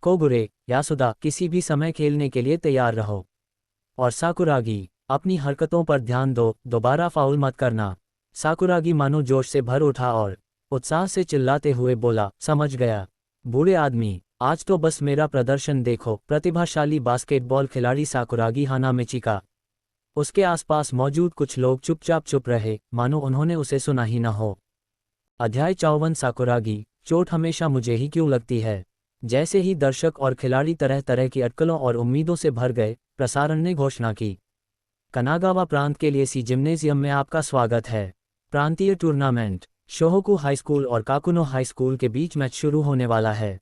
कोगुरे, यासुदा, किसी भी समय खेलने के लिए तैयार रहो। और साकुरागी, अपनी हरकतों पर ध्यान दो, दोबारा फाउल मत करना। साकुरागी मानो जोश से भर उठा और उत्साह से चिल्लाते हुए बोला, समझ गया बूढ़े आदमी, आज तो बस मेरा प्रदर्शन देखो। प्रतिभाशाली बास्केटबॉल खिलाड़ी साकुरागी हानामिची का। उसके आसपास मौजूद कुछ लोग चुपचाप चुप रहे, मानो उन्होंने उसे सुना ही न हो। अध्याय 54 साकुरागी, चोट हमेशा मुझे ही क्यों लगती है। जैसे ही दर्शक और खिलाड़ी तरह तरह की अटकलों और उम्मीदों से भर गए, प्रसारण ने घोषणा की, कनागावा प्रांत के लिए सी जिम्नेजियम में आपका स्वागत है। प्रांतीय टूर्नामेंट, शोहोकू हाई स्कूल और काकुनो हाई स्कूल के बीच मैच शुरू होने वाला है।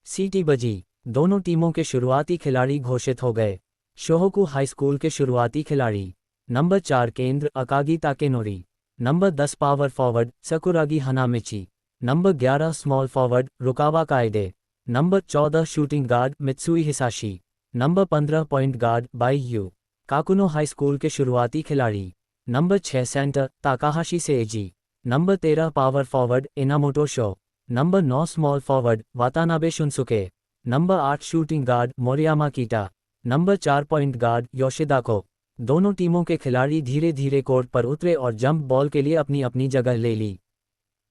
सीटी बजी, दोनों टीमों के शुरुआती खिलाड़ी घोषित हो गए। शोहोकू हाई स्कूल के शुरुआती खिलाड़ी, नंबर 4 केंद्र Akagi Takenori, number 10 power forward Sakuragi Hanamichi, number 11 small forward Rukawa Kaede, number 14 shooting guard Mitsui Hisashi, number 15 point guard बाईयू। काकुनो हाई स्कूल के शुरुआती खिलाड़ी, number 6 center Takahashi Seiji, number 13 power forward Inamoto Sho, number 9 small forward Watanabe Shunsuke, number 8 shooting guard Moriyama Keita, number 4 point guard योशिदाको। दोनों टीमों के खिलाड़ी धीरे धीरे कोर्ट पर उतरे और जंप बॉल के लिए अपनी अपनी जगह ले ली।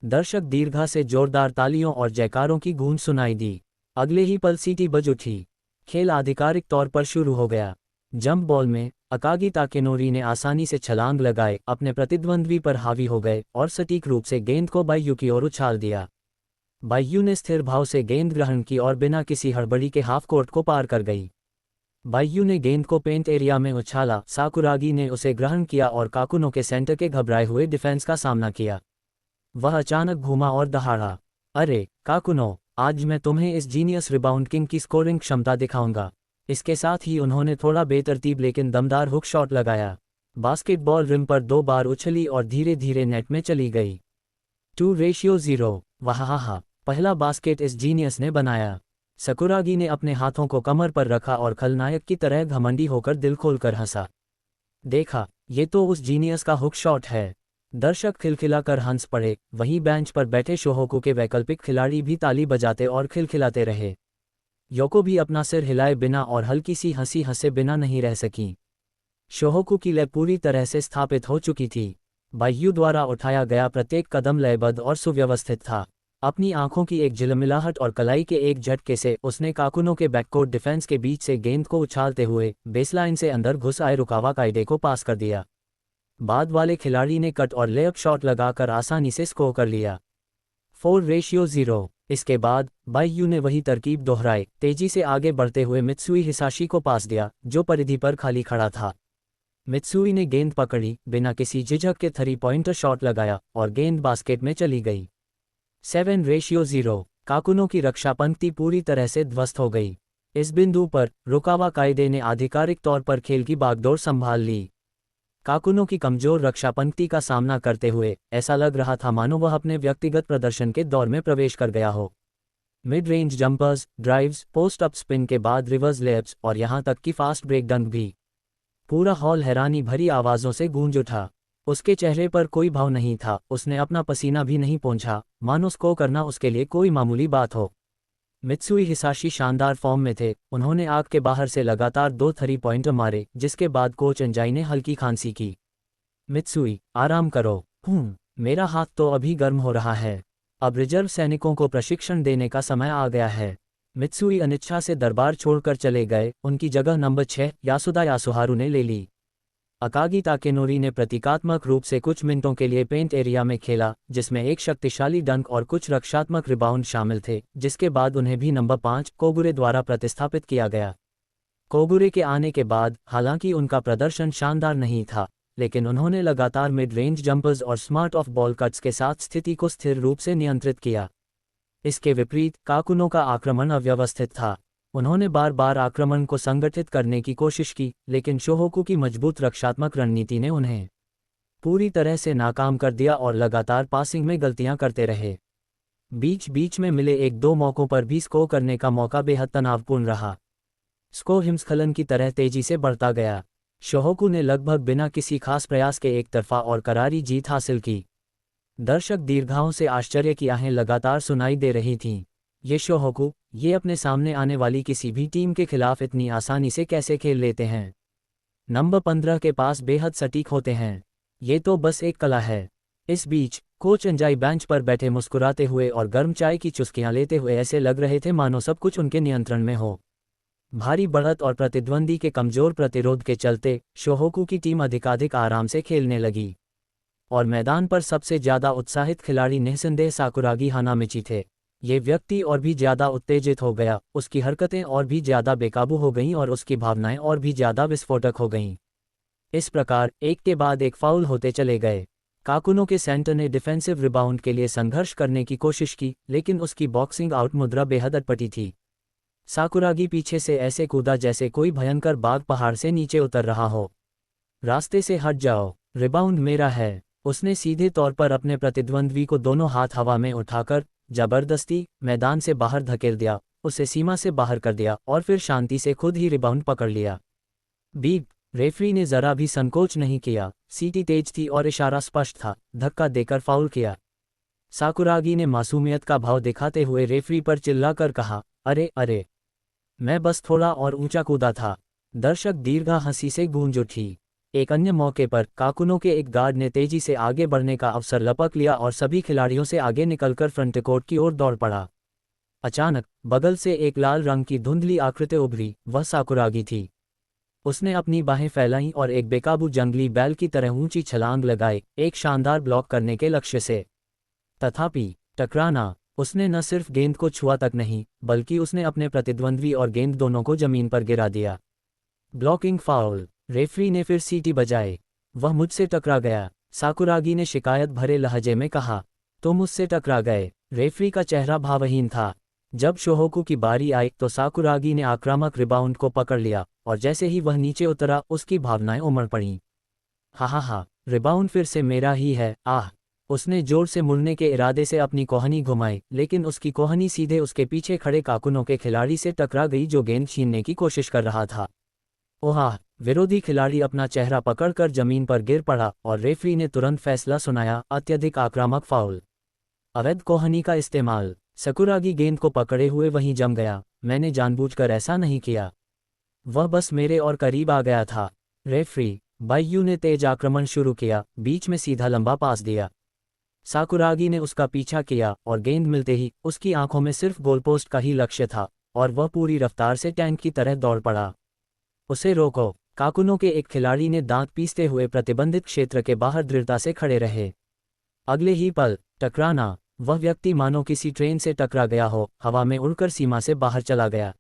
दर्शक दीर्घा से जोरदार तालियों और जयकारों की गूंज सुनाई दी। अगले ही पल सीटी बज उठी। खेल आधिकारिक तौर पर शुरू हो गया। जंप बॉल में अकागी ताकेनोरी ने आसानी से छलांग लगाए, अपने प्रतिद्वंद्वी पर हावी हो गए और सटीक रूप से गेंद को बाईयू की ओर उछाल दिया। बाईयू ने स्थिर भाव से गेंद ग्रहण की और बिना किसी हड़बड़ी के हाफ कोर्ट को पार कर गई। बाईयू ने गेंद को पेंट एरिया में उछाला, साकुरागी ने उसे ग्रहण किया और काकुनो के सेंटर के घबराए हुए डिफेंस का सामना किया। वह अचानक घूमा और दहाड़ा, अरे काकुनो, आज मैं तुम्हें इस जीनियस रिबाउंड किंग की स्कोरिंग क्षमता दिखाऊंगा। इसके साथ ही उन्होंने थोड़ा बेतरतीब लेकिन दमदार हुक शॉट लगाया। बास्केटबॉल रिम पर 2 बार उछली और धीरे धीरे नेट में चली गई। 2:0। वाह, पहला बास्केट इस जीनियस ने बनाया। सकुरागी ने अपने हाथों को कमर पर रखा और खलनायक की तरह घमंडी होकर दिल खोलकर हंसा। देखा, ये तो उस जीनियस का हुक शॉट है। दर्शक खिलखिलाकर हंस पड़े। वहीं बेंच पर बैठे शोहोकू के वैकल्पिक खिलाड़ी भी ताली बजाते और खिलखिलाते रहे। योको भी अपना सिर हिलाए बिना और हल्की सी हंसी हंसे बिना नहीं रह सकी। शोहोकू की लय पूरी तरह से स्थापित हो चुकी थी। बाईयू द्वारा उठाया गया प्रत्येक कदम लयबद्ध और सुव्यवस्थित था। अपनी आंखों की एक झिलमिलाहट और कलाई के एक झटके से उसने काकुनो के बैककोर्ट डिफेंस के बीच से गेंद को उछालते हुए बेसलाइन से अंदर घुस आए रुकावा कायदे को पास कर दिया। बाद वाले खिलाड़ी ने कट और लेअप शॉट लगाकर आसानी से स्कोर कर लिया। 4:0। इसके बाद बाईयू ने वही तरकीब दोहराई, तेजी से आगे बढ़ते हुए मित्सुई हिसाशी को पास दिया, जो परिधि पर खाली खड़ा था। मित्सुई ने गेंद पकड़ी, बिना किसी झिझक के 3 पॉइंटर शॉट लगाया और गेंद बास्केट में चली गई। 7:0। काकुनो की रक्षा पंक्ति पूरी तरह से ध्वस्त हो गई। इस बिंदु पर रुकावा कायदे ने आधिकारिक तौर पर खेल की बागडोर संभाल ली। काकुनो की कमजोर रक्षा पंक्ति का सामना करते हुए ऐसा लग रहा था मानो वह अपने व्यक्तिगत प्रदर्शन के दौर में प्रवेश कर गया हो। Mid range jumpers, drives, post up spin के बाद रिवर्स लेअप्स और यहां तक कि फास्ट ब्रेक डंक भी। पूरा हॉल हैरानी भरी आवाजों से गूंज उठा। उसके चेहरे पर कोई भाव नहीं था। उसने अपना पसीना भी नहीं पोंछा, मानो स्कोर करना उसके लिए कोई मामूली बात हो। मित्सुई हिसाशी शानदार फॉर्म में थे। उन्होंने आग के बाहर से लगातार 2 3 पॉइंटर मारे, जिसके बाद कोच अंजाई ने हल्की खांसी की। मित्सुई, आराम करो। मेरा हाथ तो अभी गर्म हो रहा है। अब रिजर्व सैनिकों को प्रशिक्षण देने का समय आ गया है। मित्सुई अनिच्छा से दरबार छोड़कर चले गए। उनकी जगह नंबर 6 यासुदा यासुहारू ने ले ली। अकागी ताकेनोरी ने प्रतीकात्मक रूप से कुछ मिनटों के लिए पेंट एरिया में खेला, जिसमें एक शक्तिशाली डंक और कुछ रक्षात्मक रिबाउंड शामिल थे, जिसके बाद उन्हें भी नंबर 5 कोगुरे द्वारा प्रतिस्थापित किया गया। कोगुरे के आने के बाद हालांकि उनका प्रदर्शन शानदार नहीं था, लेकिन उन्होंने लगातार मिड रेंज जंपर्स और स्मार्ट ऑफ बॉल कट्स के साथ स्थिति को स्थिर रूप से नियंत्रित किया। इसके विपरीत काकुनो का आक्रमण अव्यवस्थित था। उन्होंने बार बार आक्रमण को संगठित करने की कोशिश की, लेकिन शोहोकू की मजबूत रक्षात्मक रणनीति ने उन्हें पूरी तरह से नाकाम कर दिया और लगातार पासिंग में गलतियां करते रहे। बीच बीच में मिले एक दो मौकों पर भी स्कोर करने का मौका बेहद तनावपूर्ण रहा। स्कोर हिमस्खलन की तरह तेजी से बढ़ता गया। शोहोकू ने लगभग बिना किसी खास प्रयास के एक तरफा और करारी जीत हासिल की। दर्शक दीर्घाओं से आश्चर्य की आहें लगातार सुनाई दे रही थीं। ये शोहोकू, ये अपने सामने आने वाली किसी भी टीम के खिलाफ इतनी आसानी से कैसे खेल लेते हैं। नंबर 15 के पास बेहद सटीक होते हैं। ये तो बस एक कला है। इस बीच कोच अंजाई बेंच पर बैठे मुस्कुराते हुए और गर्म चाय की चुस्कियां लेते हुए ऐसे लग रहे थे मानो सब कुछ उनके नियंत्रण में हो। भारी बढ़त और प्रतिद्वंदी के कमजोर प्रतिरोध के चलते शोहोकू की टीम अधिकाधिक आराम से खेलने लगी और मैदान पर सबसे ज्यादा उत्साहित खिलाड़ी निस्संदेह साकुरागी हानामिची थे। ये व्यक्ति और भी ज्यादा उत्तेजित हो गया, उसकी हरकतें और भी ज्यादा बेकाबू हो गईं और उसकी भावनाएं और भी ज्यादा विस्फोटक हो गईं। इस प्रकार एक के बाद एक फाउल होते चले गए। काकुनो के सेंटर ने डिफेंसिव रिबाउंड के लिए संघर्ष करने की कोशिश की, लेकिन उसकी बॉक्सिंग आउट मुद्रा बेहद अटपटी थी। साकुरागी पीछे से ऐसे कूदा जैसे कोई भयंकर बाघ पहाड़ से नीचे उतर रहा हो। रास्ते से हट जाओ, रिबाउंड मेरा है। उसने सीधे तौर पर अपने प्रतिद्वंद्वी को दोनों हाथ हवा में उठाकर जबरदस्ती मैदान से बाहर धकेल दिया, उसे सीमा से बाहर कर दिया और फिर शांति से खुद ही रिबाउंड पकड़ लिया। बीप, रेफरी ने जरा भी संकोच नहीं किया। सीटी तेज थी और इशारा स्पष्ट था, धक्का देकर फाउल किया। साकुरागी ने मासूमियत का भाव दिखाते हुए रेफरी पर चिल्लाकर कहा, अरे अरे, मैं बस थोड़ा और ऊंचा कूदा था। दर्शक दीर्घा हंसी से गूंज उठी। एक अन्य मौके पर काकुनो के एक गार्ड ने तेजी से आगे बढ़ने का अवसर लपक लिया और सभी खिलाड़ियों से आगे निकलकर फ्रंट कोर्ट की ओर दौड़ पड़ा। अचानक बगल से एक लाल रंग की धुंधली आकृति उभरी, वह साकुरागी थी। उसने अपनी बाहें फैलाईं और एक बेकाबू जंगली बैल की तरह ऊंची छलांग लगाई, एक शानदार ब्लॉक करने के लक्ष्य से। तथापि टकराना, उसने न सिर्फ गेंद को छुआ तक नहीं, बल्कि उसने अपने प्रतिद्वंद्वी और गेंद दोनों को जमीन पर गिरा दिया। Blocking foul. रेफरी ने फिर सीटी बजाई। वह मुझसे टकरा गया, साकुरागी ने शिकायत भरे लहजे में कहा। तो मुझसे टकरा गए। रेफरी का चेहरा भावहीन था। जब शोहोकू की बारी आई तो साकुरागी ने आक्रामक रिबाउंड को पकड़ लिया और जैसे ही वह नीचे उतरा उसकी भावनाएं उमड़ पड़ीं। हा, रिबाउंड फिर से मेरा ही है, आह। उसने जोर से मुड़ने के इरादे से अपनी कोहनी घुमाई, लेकिन उसकी कोहनी सीधे उसके पीछे खड़े काकुनो के खिलाड़ी से टकरा गई जो गेंद छीनने की कोशिश कर रहा था। ओह! विरोधी खिलाड़ी अपना चेहरा पकड़कर जमीन पर गिर पड़ा और रेफरी ने तुरंत फैसला सुनाया, अत्यधिक आक्रामक फाउल। अवैध कोहनी का इस्तेमाल। साकुरागी गेंद को पकड़े हुए वहीं जम गया। मैंने जानबूझकर ऐसा नहीं किया। वह बस मेरे और करीब आ गया था। रेफरी। बायू ने तेज आक्रमण शुरू किया, बीच में सीधा लंबा पास दिया। साकुरागी ने उसका पीछा किया और गेंद मिलते ही उसकी आंखों में सिर्फ गोलपोस्ट का ही लक्ष्य था और वह पूरी रफ्तार से टैंक की तरह दौड़ पड़ा। उसे रोको। काकुनो के एक खिलाड़ी ने दांत पीसते हुए प्रतिबंधित क्षेत्र के बाहर दृढ़ता से खड़े रहे। अगले ही पल टकराना, वह व्यक्ति मानो किसी ट्रेन से टकरा गया हो, हवा में उड़कर सीमा से बाहर चला गया।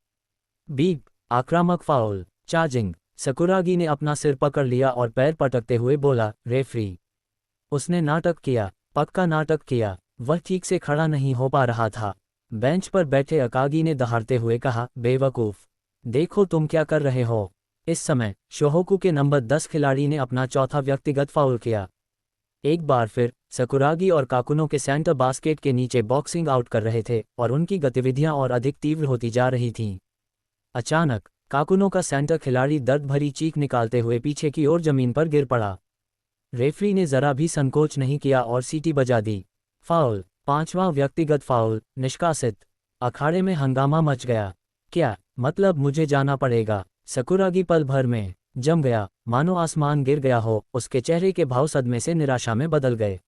बीप, आक्रामक फाउल। चार्जिंग। साकुरागी ने अपना सिर पकड़ लिया और पैर पटकते हुए बोला, रेफरी। उसने नाटक किया, पक्का नाटक किया। वह ठीक से खड़ा नहीं हो पा रहा था। बेंच पर बैठे अकागी ने दहाड़ते हुए कहा, बेवकूफ, देखो तुम क्या कर रहे हो। इस समय शोहोकू के नंबर 10 खिलाड़ी ने अपना चौथा व्यक्तिगत फाउल किया। एक बार फिर साकुरागी और काकुनो के सेंटर बास्केट के नीचे बॉक्सिंग आउट कर रहे थे और उनकी गतिविधियां और अधिक तीव्र होती जा रही थीं। अचानक काकुनो का सेंटर खिलाड़ी दर्द भरी चीख निकालते हुए पीछे की ओर जमीन पर गिर पड़ा। रेफरी ने जरा भी संकोच नहीं किया और सीटी बजा दी। फाउल। 5वां व्यक्तिगत फाउल निष्कासित। अखाड़े में हंगामा मच गया। क्या मतलब मुझे जाना पड़ेगा। साकुरागी पल भर में जम गया, मानो आसमान गिर गया हो। उसके चेहरे के भाव सदमे से निराशा में बदल गए।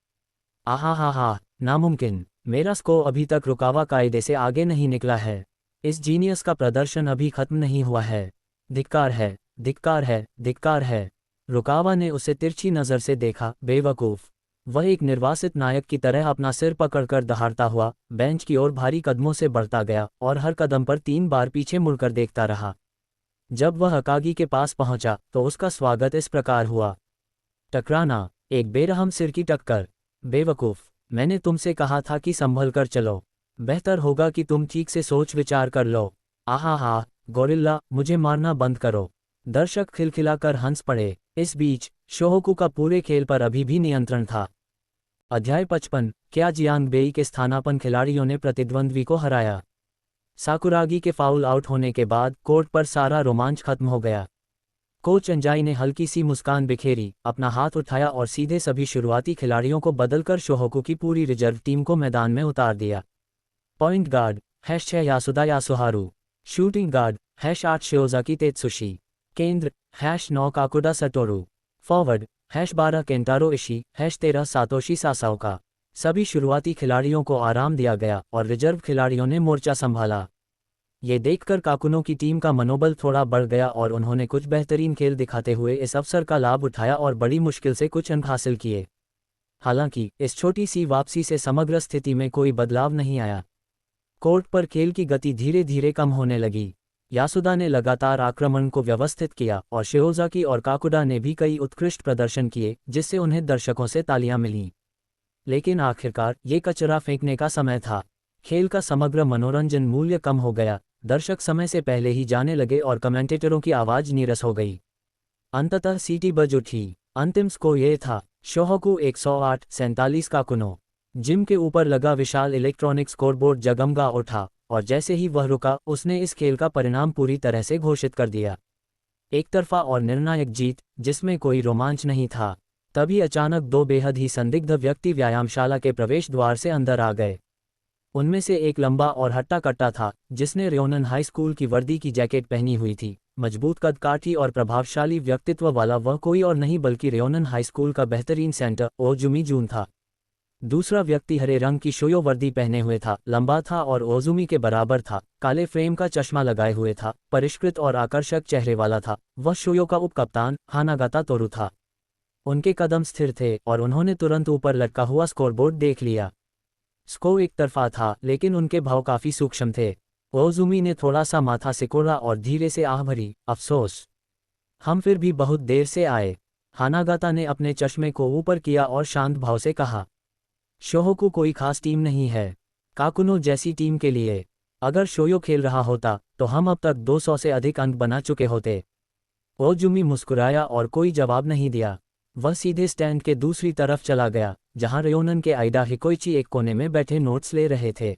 आहा, नामुमकिन। मेरा स्कोर अभी तक रुकावा कायदे से आगे नहीं निकला है। इस जीनियस का प्रदर्शन अभी खत्म नहीं हुआ है। धिक्कार है, धिक्कार है, धिक्कार है। रुकावा ने उसे तिरछी नज़र से देखा। बेवकूफ़। वह एक निर्वासित नायक की तरह अपना सिर पकड़कर दहाड़ता हुआ बेंच की ओर भारी कदमों से बढ़ता गया और हर कदम पर 3 बार पीछे मुड़कर देखता रहा। जब वह अकागी के पास पहुंचा तो उसका स्वागत इस प्रकार हुआ। टकराना, एक बेरहम सिर की टक्कर। बेवकूफ़, मैंने तुमसे कहा था कि संभल कर चलो। बेहतर होगा कि तुम ठीक से सोच विचार कर लो। आहा हा, गोरिल्ला, मुझे मारना बंद करो। दर्शक खिलखिलाकर हंस पड़े। इस बीच शोहोकू का पूरे खेल पर अभी भी नियंत्रण था। अध्याय 55। क्या जियांग बेई के स्थानापन्न खिलाड़ियों ने प्रतिद्वंद्वी को हराया। साकुरागी के फाउल आउट होने के बाद कोर्ट पर सारा रोमांच खत्म हो गया। कोच अंजाई ने हल्की सी मुस्कान बिखेरी, अपना हाथ उठाया और सीधे सभी शुरुआती खिलाड़ियों को बदलकर शोहोकू की पूरी रिजर्व टीम को मैदान में उतार दिया। Point guard #6 Yasuda Yasuharu. Shooting guard #8 Shiozaki Tetsushi. केंद्र #9 Kakuda Satoru. Forward #12 Kentaro Ishii. #13 Satoshi Sasaoka. सभी शुरुआती खिलाड़ियों को आराम दिया गया और रिजर्व खिलाड़ियों ने मोर्चा संभाला। ये देखकर काकुनो की टीम का मनोबल थोड़ा बढ़ गया और उन्होंने कुछ बेहतरीन खेल दिखाते हुए इस अवसर का लाभ उठाया और बड़ी मुश्किल से कुछ अंक हासिल किए। हालांकि इस छोटी सी वापसी से समग्र स्थिति में कोई बदलाव नहीं आया। कोर्ट पर खेल की गति धीरे धीरे कम होने लगी। यासुदा ने लगातार आक्रमण को व्यवस्थित किया और शिओजाकी और काकुडा ने भी कई उत्कृष्ट प्रदर्शन किए, जिससे उन्हें दर्शकों से तालियां मिलीं। लेकिन आखिरकार ये कचरा फेंकने का समय था। खेल का समग्र मनोरंजन मूल्य कम हो गया। दर्शक समय से पहले ही जाने लगे और कमेंटेटरों की आवाज़ नीरस हो गई। अंततः सीटी बज उठी। अंतिम स्कोर ये था: शोहोकू 108, 47 काकुनो। जिम के ऊपर लगा विशाल इलेक्ट्रॉनिक स्कोरबोर्ड जगमगा उठा और जैसे ही वह रुका, उसने इस खेल का परिणाम पूरी तरह से घोषित कर दिया। एक तरफा और निर्णायक जीत, जिसमें कोई रोमांच नहीं था। तभी अचानक 2 बेहद ही संदिग्ध व्यक्ति व्यायामशाला के प्रवेश द्वार से अंदर आ गए। उनमें से एक लंबा और हट्टा-कट्टा था, जिसने रियोनन हाई स्कूल की वर्दी की जैकेट पहनी हुई थी। मजबूत कद काठी और प्रभावशाली व्यक्तित्व वाला वह कोई और नहीं बल्कि रियोनन हाई स्कूल का बेहतरीन सेंटर ओजुमी जून था। दूसरा व्यक्ति हरे रंग की शोयो वर्दी पहने हुए था, लंबा था और ओजुमी के बराबर था, काले फ्रेम का चश्मा लगाए हुए था, परिष्कृत और आकर्षक चेहरे वाला था। वह शोयो का उपकप्तान हानागाता तोरू था। उनके कदम स्थिर थे और उन्होंने तुरंत ऊपर लटका हुआ स्कोरबोर्ड देख लिया। स्कोर एक तरफा था, लेकिन उनके भाव काफी सूक्ष्म थे। ओजुमी ने थोड़ा सा माथा सिकोड़ा और धीरे से आह भरी, अफसोस, हम फिर भी बहुत देर से आए। हानागाता ने अपने चश्मे को ऊपर किया और शांत भाव से कहा, शोहोकू कोई खास टीम नहीं है। काकुनो जैसी टीम के लिए अगर शोयो खेल रहा होता तो हम अब तक 200 से अधिक अंक बना चुके होते। ओजुमी मुस्कुराया और कोई जवाब नहीं दिया। वह सीधे स्टैंड के दूसरी तरफ चला गया, जहां रियोनन के आइडा हिकोइची एक कोने में बैठे नोट्स ले रहे थे।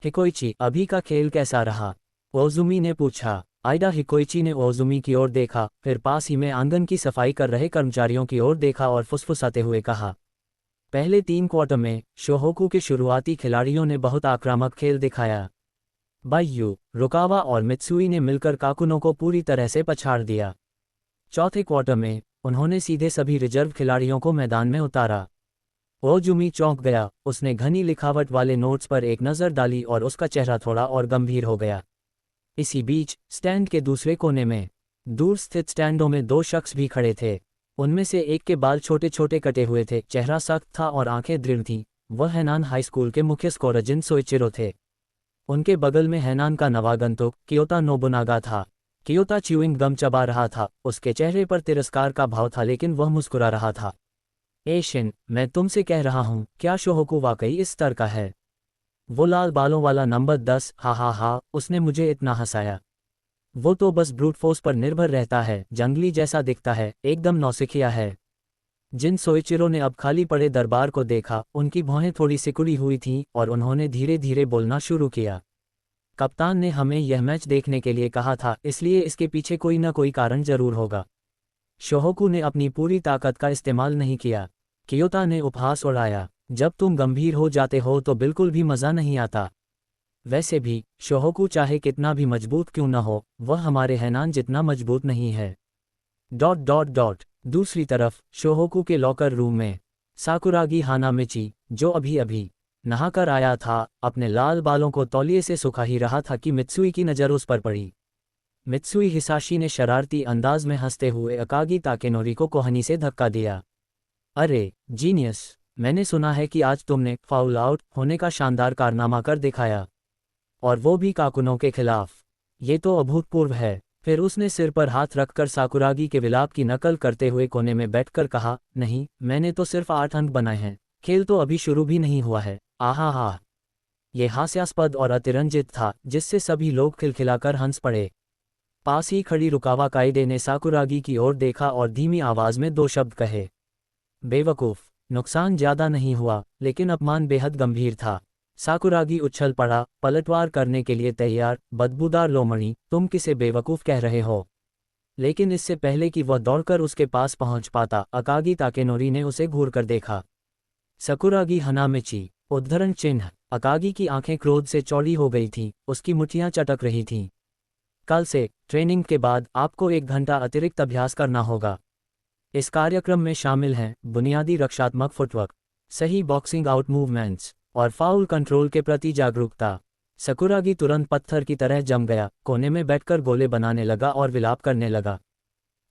हिकोइची, अभी का खेल कैसा रहा? ओजुमी ने पूछा। आइडा हिकोइची ने ओजुमी की ओर देखा, फिर पास ही में आंगन की सफाई कर रहे कर्मचारियों की ओर देखा और फुसफुसाते हुए कहा, पहले 3 क्वार्टर में शोहोकू के शुरुआती खिलाड़ियों ने बहुत आक्रामक खेल दिखाया। बाइयू, रुकावा और मित्सुई ने मिलकर काकुनो को पूरी तरह से पछाड़ दिया। चौथे क्वार्टर में उन्होंने सीधे सभी रिजर्व खिलाड़ियों को मैदान में उतारा। ओजुमी चौंक गया। उसने घनी लिखावट वाले नोट्स पर एक नज़र डाली और उसका चेहरा थोड़ा और गंभीर हो गया। इसी बीच स्टैंड के दूसरे कोने में दूर स्थित स्टैंडों में 2 शख्स भी खड़े थे। उनमें से एक के बाल छोटे छोटे कटे हुए थे, चेहरा सख्त था और आंखें दृढ़ थीं। वह हैनान हाई स्कूल के मुख्य स्कोरर जिन सोइचिरो थे। उनके बगल में हैनान का नवागंतुक कियोता नोबुनागा था। कियोता च्यूइंग गम चबा रहा था। उसके चेहरे पर तिरस्कार का भाव था, लेकिन वह मुस्कुरा रहा था। एशिन, मैं तुमसे कह रहा हूं, क्या शोहोकू वाकई इस स्तर का है? वो लाल बालों वाला नंबर 10, हा हा हा, उसने मुझे इतना हंसाया। वो तो बस ब्रूट फोर्स पर निर्भर रहता है, जंगली जैसा दिखता है, एकदम नौसिखिया है। जिन सोइचिरो ने अब खाली पड़े दरबार को देखा, उनकी भौहें थोड़ी सिकुड़ी हुई थीं और उन्होंने धीरे धीरे बोलना शुरू किया। कप्तान ने हमें यह मैच देखने के लिए कहा था, इसलिए इसके पीछे कोई न कोई कारण जरूर होगा। शोहोकू ने अपनी पूरी ताकत का इस्तेमाल नहीं किया। कियोता ने उपहास उड़ाया। जब तुम गंभीर हो जाते हो तो बिल्कुल भी मज़ा नहीं आता। वैसे भी शोहोकू चाहे कितना भी मजबूत क्यों न हो, वह हमारे हैनान जितना मजबूत नहीं है। ... दूसरी तरफ शोहोकू के लॉकर रूम में साकुरागी हानामिची, जो अभी अभी नहाकर आया था, अपने लाल बालों को तौलिए से सुखा ही रहा था कि मित्सुई की नज़र उस पर पड़ी। मित्सुई हिसाशी ने शरारती अंदाज में हंसते हुए अकागी ताकेनोरी को कोहनी से धक्का दिया। अरे जीनियस, मैंने सुना है कि आज तुमने फाउल आउट होने का शानदार कारनामा कर दिखाया, और वो भी काकुनो के खिलाफ। ये तो अभूतपूर्व है। फिर उसने सिर पर हाथ रखकर साकुरागी के विलाप की नकल करते हुए कोने में बैठकर कहा, नहीं, मैंने तो सिर्फ 8 अंक बनाए हैं, खेल तो अभी शुरू भी नहीं हुआ है। आहा हा। ये हास्यास्पद और अतिरंजित था, जिससे सभी लोग खिलखिलाकर हंस पड़े। पास ही खड़ी रुकावा काइडे ने साकुरागी की ओर देखा और धीमी आवाज में 2 शब्द कहे, बेवकूफ। नुकसान ज्यादा नहीं हुआ, लेकिन अपमान बेहद गंभीर था। साकुरागी उछल पड़ा, पलटवार करने के लिए तैयार। बदबूदार लोमड़ी, तुम किसे बेवकूफ कह रहे हो? लेकिन इससे पहले कि वह दौड़कर उसके पास पहुंच पाता, अकागी ताकेनोरी ने उसे घूर कर देखा। साकुरागी हनामिची, उद्धरण चिन्ह। अकागी की आंखें क्रोध से चौड़ी हो गई थीं, उसकी मुठ्ठियां चटक रही थीं। कल से ट्रेनिंग के बाद आपको 1 घंटा अतिरिक्त अभ्यास करना होगा। इस कार्यक्रम में शामिल हैं बुनियादी रक्षात्मक फुटवर्क, सही बॉक्सिंग आउट मूवमेंट्स और फाउल कंट्रोल के प्रति जागरूकता। साकुरागी तुरंत पत्थर की तरह जम गया, कोने में बैठकर गोले बनाने लगा और विलाप करने लगा।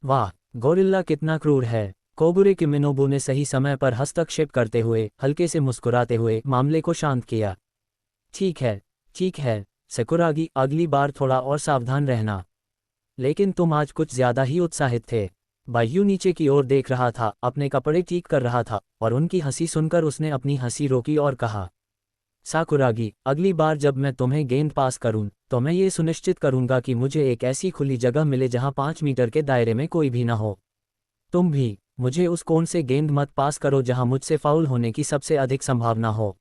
वाह, गोरिल्ला कितना क्रूर है। कोबुरे किमिनोबु ने सही समय पर हस्तक्षेप करते हुए हल्के से मुस्कुराते हुए मामले को शांत किया। ठीक है साकुरागी, अगली बार थोड़ा और सावधान रहना। लेकिन तुम आज कुछ ज्यादा ही उत्साहित थे। बायू नीचे की ओर देख रहा था, अपने कपड़े ठीक कर रहा था, और उनकी हंसी सुनकर उसने अपनी हंसी रोकी और कहा, साकुरागी, अगली बार जब मैं तुम्हें गेंद पास करूं, तो मैं ये सुनिश्चित करूंगा कि मुझे एक ऐसी खुली जगह मिले जहां 5 मीटर के दायरे में कोई भी न हो। तुम भी मुझे उस कोण से गेंद मत पास करो जहां मुझसे फाउल होने की सबसे अधिक संभावना हो।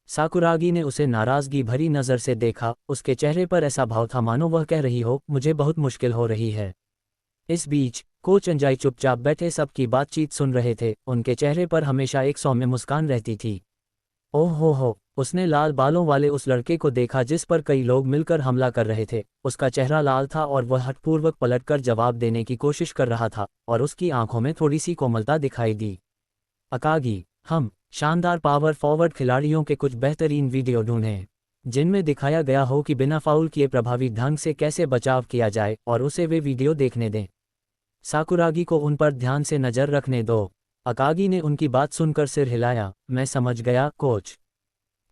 साकुरागी ने उसे नाराजगी भरी नज़र से देखा, उसके चेहरे पर ऐसा भाव था मानो वह कह रही हो, मुझे बहुत मुश्किल हो रही है। इस बीच कोच अंजाई चुपचाप बैठे सबकी बातचीत सुन रहे थे, उनके चेहरे पर हमेशा एक सौम्य मुस्कान रहती थी। ओह हो, उसने लाल बालों वाले उस लड़के को देखा जिस पर कई लोग मिलकर हमला कर रहे थे। उसका चेहरा लाल था और वह हठपूर्वक पलटकर जवाब देने की कोशिश कर रहा था, और उसकी आंखों में थोड़ी सी कोमलता दिखाई दी। अकागी, हम शानदार पावर फॉरवर्ड खिलाड़ियों के कुछ बेहतरीन वीडियो ढूंढें, जिनमें दिखाया गया हो कि बिना फाउल किए प्रभावी ढंग से कैसे बचाव किया जाए, और उसे वे वीडियो देखने दें। साकुरागी को उन पर ध्यान से नज़र रखने दो। अकागी ने उनकी बात सुनकर सिर हिलाया। मैं समझ गया कोच।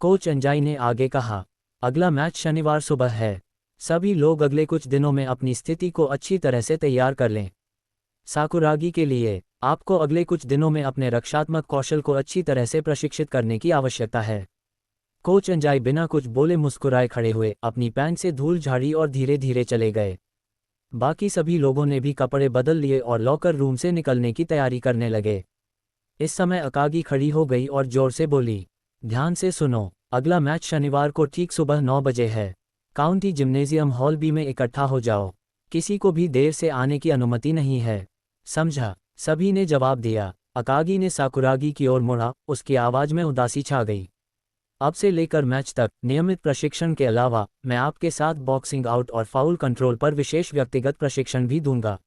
कोच अंजाई ने आगे कहा, अगला मैच शनिवार सुबह है। सभी लोग अगले कुछ दिनों में अपनी स्थिति को अच्छी तरह से तैयार कर लें। साकुरागी के लिए आपको अगले कुछ दिनों में अपने रक्षात्मक कौशल को अच्छी तरह से प्रशिक्षित करने की आवश्यकता है। कोच अंजाई बिना कुछ बोले मुस्कुराए खड़े हुए, अपनी पैंट से धूल झाड़ी और धीरे धीरे चले गए। बाकी सभी लोगों ने भी कपड़े बदल लिए और लॉकर रूम से निकलने की तैयारी करने लगे। इस समय अकागी खड़ी हो गई और जोर से बोली, ध्यान से सुनो, अगला मैच शनिवार को ठीक सुबह 9 बजे है। काउंटी जिम्नेजियम हॉल बी में इकट्ठा हो जाओ। किसी को भी देर से आने की अनुमति नहीं है, समझा? सभी ने जवाब दिया। अकागी ने साकुरागी की ओर मुड़ा, उसकी आवाज़ में उदासी छा गई। अब से लेकर मैच तक नियमित प्रशिक्षण के अलावा मैं आपके साथ बॉक्सिंग आउट और फाउल कंट्रोल पर विशेष व्यक्तिगत प्रशिक्षण भी दूंगा।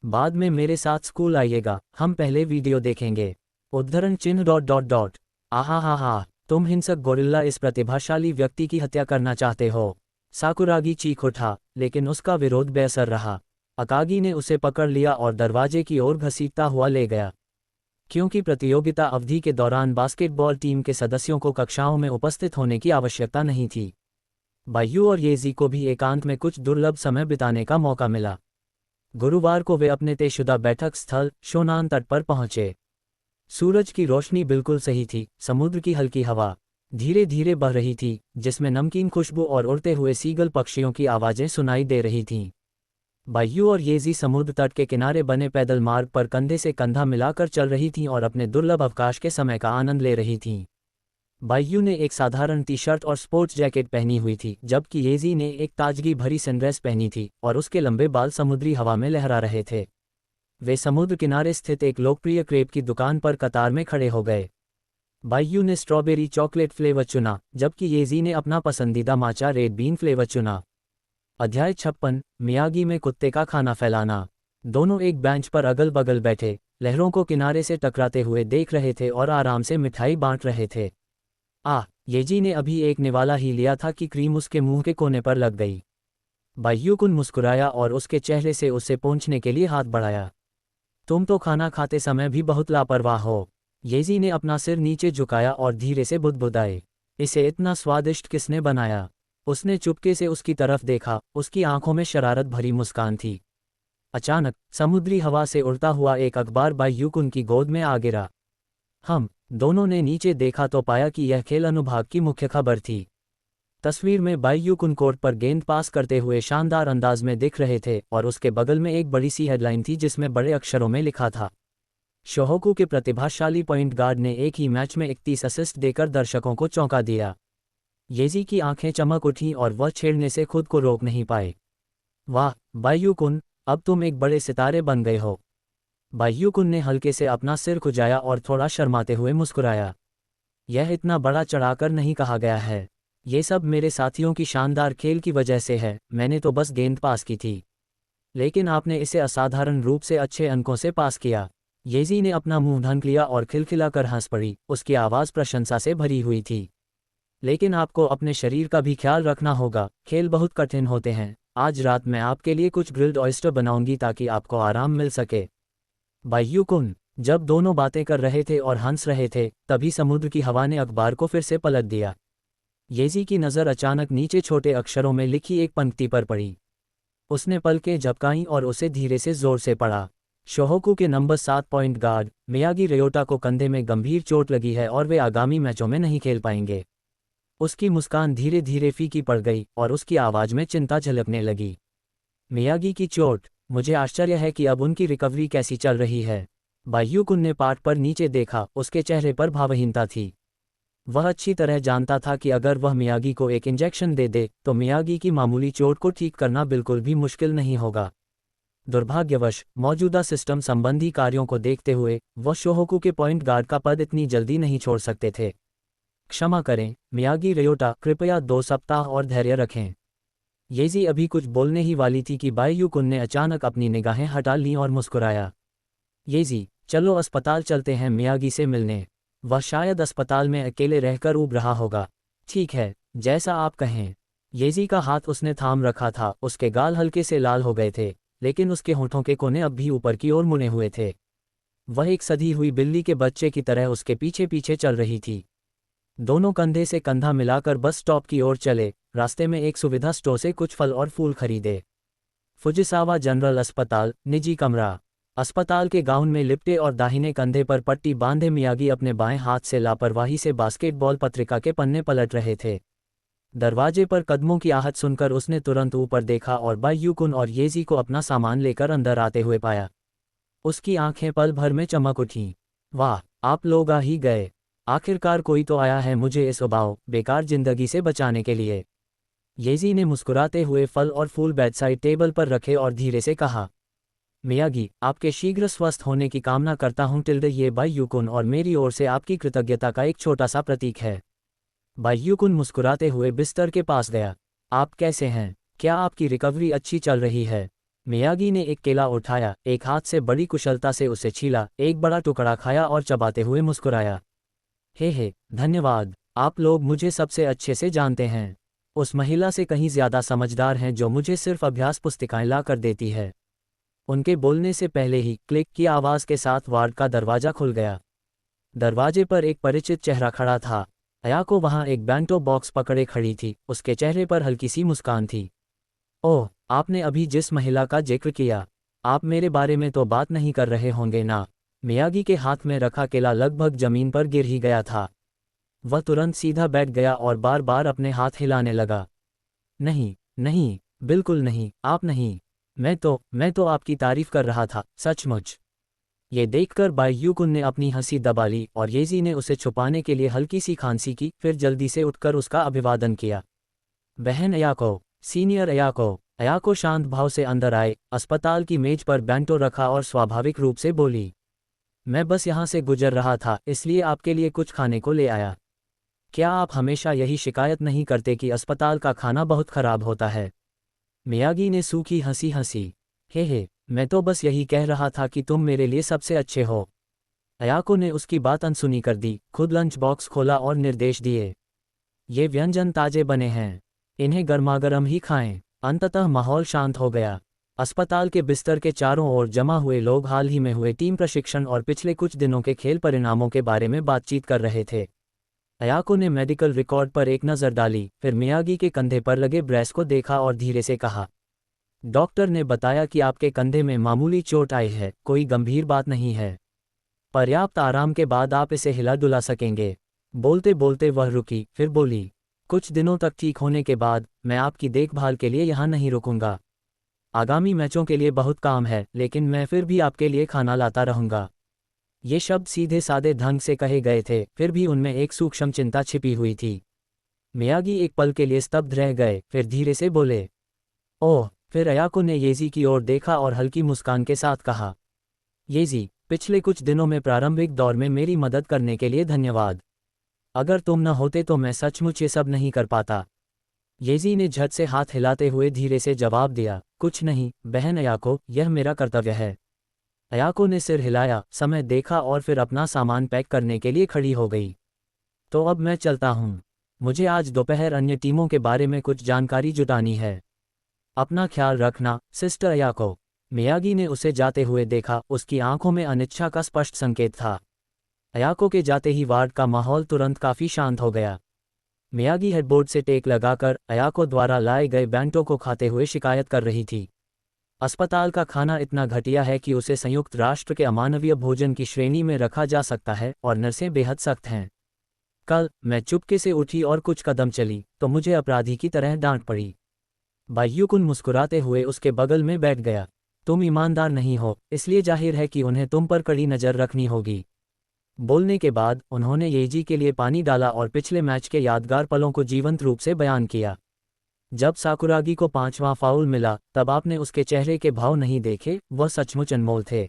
बाद में मेरे साथ स्कूल आइएगा, हम पहले वीडियो देखेंगे। उद्धरण चिन्ह ... आहा, तुम हिंसक गोरिल्ला इस प्रतिभाशाली व्यक्ति की हत्या करना चाहते हो। साकुरागी चीख उठा, लेकिन उसका विरोध बेअसर रहा। अकागी ने उसे पकड़ लिया और दरवाजे की ओर घसीटता हुआ ले गया। क्योंकि प्रतियोगिता अवधि के दौरान बास्केटबॉल टीम के सदस्यों को कक्षाओं में उपस्थित होने की आवश्यकता नहीं थी, बायू और येजी को भी एकांत में कुछ दुर्लभ समय बिताने का मौका मिला। गुरुवार को वे अपने तयशुदा बैठक स्थल शोनान तट पर पहुंचे। सूरज की रोशनी बिल्कुल सही थी, समुद्र की हल्की हवा धीरे धीरे बह रही थी, जिसमें नमकीन खुशबू और उड़ते हुए सीगल पक्षियों की आवाज़ें सुनाई दे रही थीं। बायू और येजी समुद्र तट के किनारे बने पैदल मार्ग पर कंधे से कंधा मिलाकर चल रही थीं और अपने दुर्लभ अवकाश के समय का आनंद ले रही थीं। बायू ने एक साधारण टी शर्ट और स्पोर्ट्स जैकेट पहनी हुई थी, जबकि येजी ने एक ताजगी भरी सनड्रेस पहनी थी और उसके लंबे बाल समुद्री हवा में लहरा रहे थे। वे समुद्र किनारे स्थित एक लोकप्रिय क्रेप की दुकान पर कतार में खड़े हो गए। बायू ने स्ट्रॉबेरी चॉकलेट फ्लेवर चुना, जबकि येजी ने अपना पसंदीदा माचा रेड बीन फ्लेवर चुना। अध्याय 56, मियागी में कुत्ते का खाना फैलाना। दोनों एक बेंच पर अगल बगल बैठे, लहरों को किनारे से टकराते हुए देख रहे थे और आराम से मिठाई बांट रहे थे। येजी ने अभी एक निवाला ही लिया था कि क्रीम उसके मुंह के कोने पर लग गई। बाइयुकुन मुस्कुराया और उसके चेहरे से उसे पोंछने के लिए हाथ बढ़ाया। तुम तो खाना खाते समय भी बहुत लापरवाह हो। येजी ने अपना सिर नीचे झुकाया और धीरे से बुदबुदाए, इसे इतना स्वादिष्ट किसने बनाया? उसने चुपके से उसकी तरफ देखा, उसकी आंखों में शरारत भरी मुस्कान थी। अचानक समुद्री हवा से उड़ता हुआ एक अखबार बाइयुकुन की गोद में आ गिरा। हम दोनों ने नीचे देखा तो पाया कि यह खेल अनुभाग की मुख्य खबर थी। तस्वीर में बाइयुकुन कोर्ट पर गेंद पास करते हुए शानदार अंदाज में दिख रहे थे और उसके बगल में एक बड़ी सी हेडलाइन थी जिसमें बड़े अक्षरों में लिखा था, शोहोकू के प्रतिभाशाली पॉइंट गार्ड ने एक ही मैच में 31 असिस्ट देकर दर्शकों को चौंका दिया। येजी की आंखें चमक उठीं और वह छेड़ने से खुद को रोक नहीं पाए। वाह बाइयुकुन, अब तुम एक बड़े सितारे बन गए हो। बाइयुकुन ने हल्के से अपना सिर खुजाया और थोड़ा शर्माते हुए मुस्कुराया। यह इतना बड़ा चढ़ाकर नहीं कहा गया है। ये सब मेरे साथियों की शानदार खेल की वजह से है, मैंने तो बस गेंद पास की थी। लेकिन आपने इसे असाधारण रूप से अच्छे अंकों से पास किया। येजी ने अपना मुंह ढक लिया और खिलखिलाकर हंस पड़ी, उसकी आवाज़ प्रशंसा से भरी हुई थी। लेकिन आपको अपने शरीर का भी ख्याल रखना होगा, खेल बहुत कठिन होते हैं। आज रात मैं आपके लिए कुछ ग्रिल्ड ऑयस्टर बनाऊंगी ताकि आपको आराम मिल सके। बाइयुकुन जब दोनों बातें कर रहे थे और हंस रहे थे, तभी समुद्र की हवा ने अखबार को फिर से पलट दिया। येजी की नज़र अचानक नीचे छोटे अक्षरों में लिखी एक पंक्ति पर पड़ी। उसने पलकें झपकाईं और उसे धीरे से जोर से पढ़ा, शोहोकू के नंबर 7 पॉइंट गार्ड मियागी रेयोटा को कंधे में गंभीर चोट लगी है और वे आगामी मैचों में नहीं खेल पाएंगे। उसकी मुस्कान धीरे धीरे फीकी पड़ गई और उसकी आवाज़ में चिंता झलकने लगी। मियागी की चोट, मुझे आश्चर्य है कि अब उनकी रिकवरी कैसी चल रही है। बाइयुकुन ने पाठ पर नीचे देखा, उसके चेहरे पर भावहीनता थी। वह अच्छी तरह जानता था कि अगर वह मियागी को एक इंजेक्शन दे दे तो मियागी की मामूली चोट को ठीक करना बिल्कुल भी मुश्किल नहीं होगा। दुर्भाग्यवश मौजूदा सिस्टम संबंधी कार्यों को देखते हुए वह शोहोकू के पॉइंट गार्ड का पद इतनी जल्दी नहीं छोड़ सकते थे। क्षमा करें मियागी रेयोटा, कृपया 2 सप्ताह और धैर्य रखें। येजी अभी कुछ बोलने ही वाली थी कि बाइयुकुन ने अचानक अपनी निगाहें हटा लीं और मुस्कुराया। येजी, चलो अस्पताल चलते हैं मियागी से मिलने। वह शायद अस्पताल में अकेले रहकर ऊब रहा होगा। ठीक है, जैसा आप कहें। येजी का हाथ उसने थाम रखा था, उसके गाल हल्के से लाल हो गए थे, लेकिन उसके होठों के कोने अब भी ऊपर की ओर मुड़े हुए थे। वह एक सधी हुई बिल्ली के बच्चे की तरह उसके पीछे पीछे चल रही थी। दोनों कंधे से कंधा मिलाकर बस स्टॉप की ओर चले, रास्ते में एक सुविधा स्टोर से कुछ फल और फूल खरीदे। फुजिसावा जनरल अस्पताल, निजी कमरा। अस्पताल के गाउन में लिपटे और दाहिने कंधे पर पट्टी बांधे मियागी अपने बाएं हाथ से लापरवाही से बास्केटबॉल पत्रिका के पन्ने पलट रहे थे। दरवाजे पर कदमों की आहट सुनकर उसने तुरंत ऊपर देखा और बाइयुकुन और येजी को अपना सामान लेकर अंदर आते हुए पाया। उसकी आंखें पल भर में चमक उठीं। वाह, आप लोग आ ही गए। आखिरकार कोई तो आया है मुझे इस उबाऊ बेकार जिंदगी से बचाने के लिए। येजी ने मुस्कुराते हुए फल और फूल बेडसाइड टेबल पर रखे और धीरे से कहा, मियागी, आपके शीघ्र स्वस्थ होने की कामना करता हूँ। ये बाइयुकुन और मेरी ओर से आपकी कृतज्ञता का एक छोटा सा प्रतीक है। बाइयुकुन मुस्कुराते हुए बिस्तर के पास गया। आप कैसे हैं? क्या आपकी रिकवरी अच्छी चल रही है? मियागी ने एक केला उठाया, एक हाथ से बड़ी कुशलता से उसे छीला, एक बड़ा टुकड़ा खाया और चबाते हुए मुस्कुराया। हे, धन्यवाद। आप लोग मुझे सबसे अच्छे से जानते हैं। उस महिला से कहीं ज्यादा समझदार हैं जो मुझे सिर्फ अभ्यास पुस्तिकाएं ला कर देती है। उनके बोलने से पहले ही क्लिक की आवाज़ के साथ वार्ड का दरवाज़ा खुल गया। दरवाजे पर एक परिचित चेहरा खड़ा था। अयाको वहाँ एक बैंटो बॉक्स पकड़े खड़ी थी, उसके चेहरे पर हल्की सी मुस्कान थी। ओह, आपने अभी जिस महिला का जिक्र किया, आप मेरे बारे में तो बात नहीं कर रहे होंगे ना? मियागी के हाथ में रखा केला लगभग जमीन पर गिर ही गया था। वह तुरंत सीधा बैठ गया और बार बार अपने हाथ हिलाने लगा। नहीं नहीं, बिल्कुल नहीं, आप नहीं। मैं तो आपकी तारीफ कर रहा था, सचमुच। ये देखकर बाइयुकुन ने अपनी हंसी दबा ली और येजी ने उसे छुपाने के लिए हल्की सी खांसी की, फिर जल्दी से उठकर उसका अभिवादन किया। बहन अयाको, सीनियर अयाको। अयाको शांत भाव से अंदर आए, अस्पताल की मेज पर बैंटो रखा और स्वाभाविक रूप से बोली, मैं बस यहाँ से गुजर रहा था, इसलिए आपके लिए कुछ खाने को ले आया। क्या आप हमेशा यही शिकायत नहीं करते कि अस्पताल का खाना बहुत खराब होता है? मियागी ने सूखी हंसी हंसी। हे, मैं तो बस यही कह रहा था कि तुम मेरे लिए सबसे अच्छे हो। अयाको ने उसकी बात अनसुनी कर दी, खुद लंच बॉक्स खोला और निर्देश दिए, ये व्यंजन ताजे बने हैं, इन्हें गर्मागर्म ही खाएं। अंततः माहौल शांत हो गया। अस्पताल के बिस्तर के चारों ओर जमा हुए लोग हाल ही में हुए टीम प्रशिक्षण और पिछले कुछ दिनों के खेल परिणामों के बारे में बातचीत कर रहे थे। अयाको ने मेडिकल रिकॉर्ड पर एक नज़र डाली, फिर मियागी के कंधे पर लगे ब्रेस को देखा और धीरे से कहा, डॉक्टर ने बताया कि आपके कंधे में मामूली चोट आई है, कोई गंभीर बात नहीं है। पर्याप्त आराम के बाद आप इसे हिला डुला सकेंगे। बोलते बोलते वह रुकी, फिर बोली, कुछ दिनों तक ठीक होने के बाद मैं आपकी देखभाल के लिए यहाँ नहीं रुकूंगा। आगामी मैचों के लिए बहुत काम है, लेकिन मैं फिर भी आपके लिए खाना लाता रहूंगा। ये शब्द सीधे सादे ढंग से कहे गए थे, फिर भी उनमें एक सूक्ष्म चिंता छिपी हुई थी। मियागी एक पल के लिए स्तब्ध रह गए, फिर धीरे से बोले, ओह। फिर अयाको ने येजी की ओर देखा और हल्की मुस्कान के साथ कहा, येजी, पिछले कुछ दिनों में प्रारंभिक दौर में मेरी मदद करने के लिए धन्यवाद। अगर तुम न होते तो मैं सचमुच ये सब नहीं कर पाता। येजी ने झट से हाथ हिलाते हुए धीरे से जवाब दिया, कुछ नहीं बहन अयाको, यह मेरा कर्तव्य है। अयाको ने सिर हिलाया, समय देखा और फिर अपना सामान पैक करने के लिए खड़ी हो गई। तो अब मैं चलता हूँ। मुझे आज दोपहर अन्य टीमों के बारे में कुछ जानकारी जुटानी है। अपना ख्याल रखना, सिस्टर अयाको। मियागी ने उसे जाते हुए देखा, उसकी आंखों में अनिच्छा का स्पष्ट संकेत था। अयाको के जाते ही वार्ड का माहौल तुरंत काफी शांत हो गया। मियागी हेडबोर्ड से टेक लगाकर अयाको द्वारा लाए गए बैंटो को खाते हुए शिकायत कर रही थी। अस्पताल का खाना इतना घटिया है कि उसे संयुक्त राष्ट्र के अमानवीय भोजन की श्रेणी में रखा जा सकता है और नर्सें बेहद सख्त हैं। कल मैं चुपके से उठी और कुछ कदम चली तो मुझे अपराधी की तरह डांट पड़ी। बाइयुकुन मुस्कुराते हुए उसके बगल में बैठ गया। तुम ईमानदार नहीं हो, इसलिए जाहिर है कि उन्हें तुम पर कड़ी नज़र रखनी होगी। बोलने के बाद उन्होंने येजी के लिए पानी डाला और पिछले मैच के यादगार पलों को जीवंत रूप से बयान किया। जब साकुरागी को 5वां फाउल मिला तब आपने उसके चेहरे के भाव नहीं देखे, वह सचमुच अनमोल थे।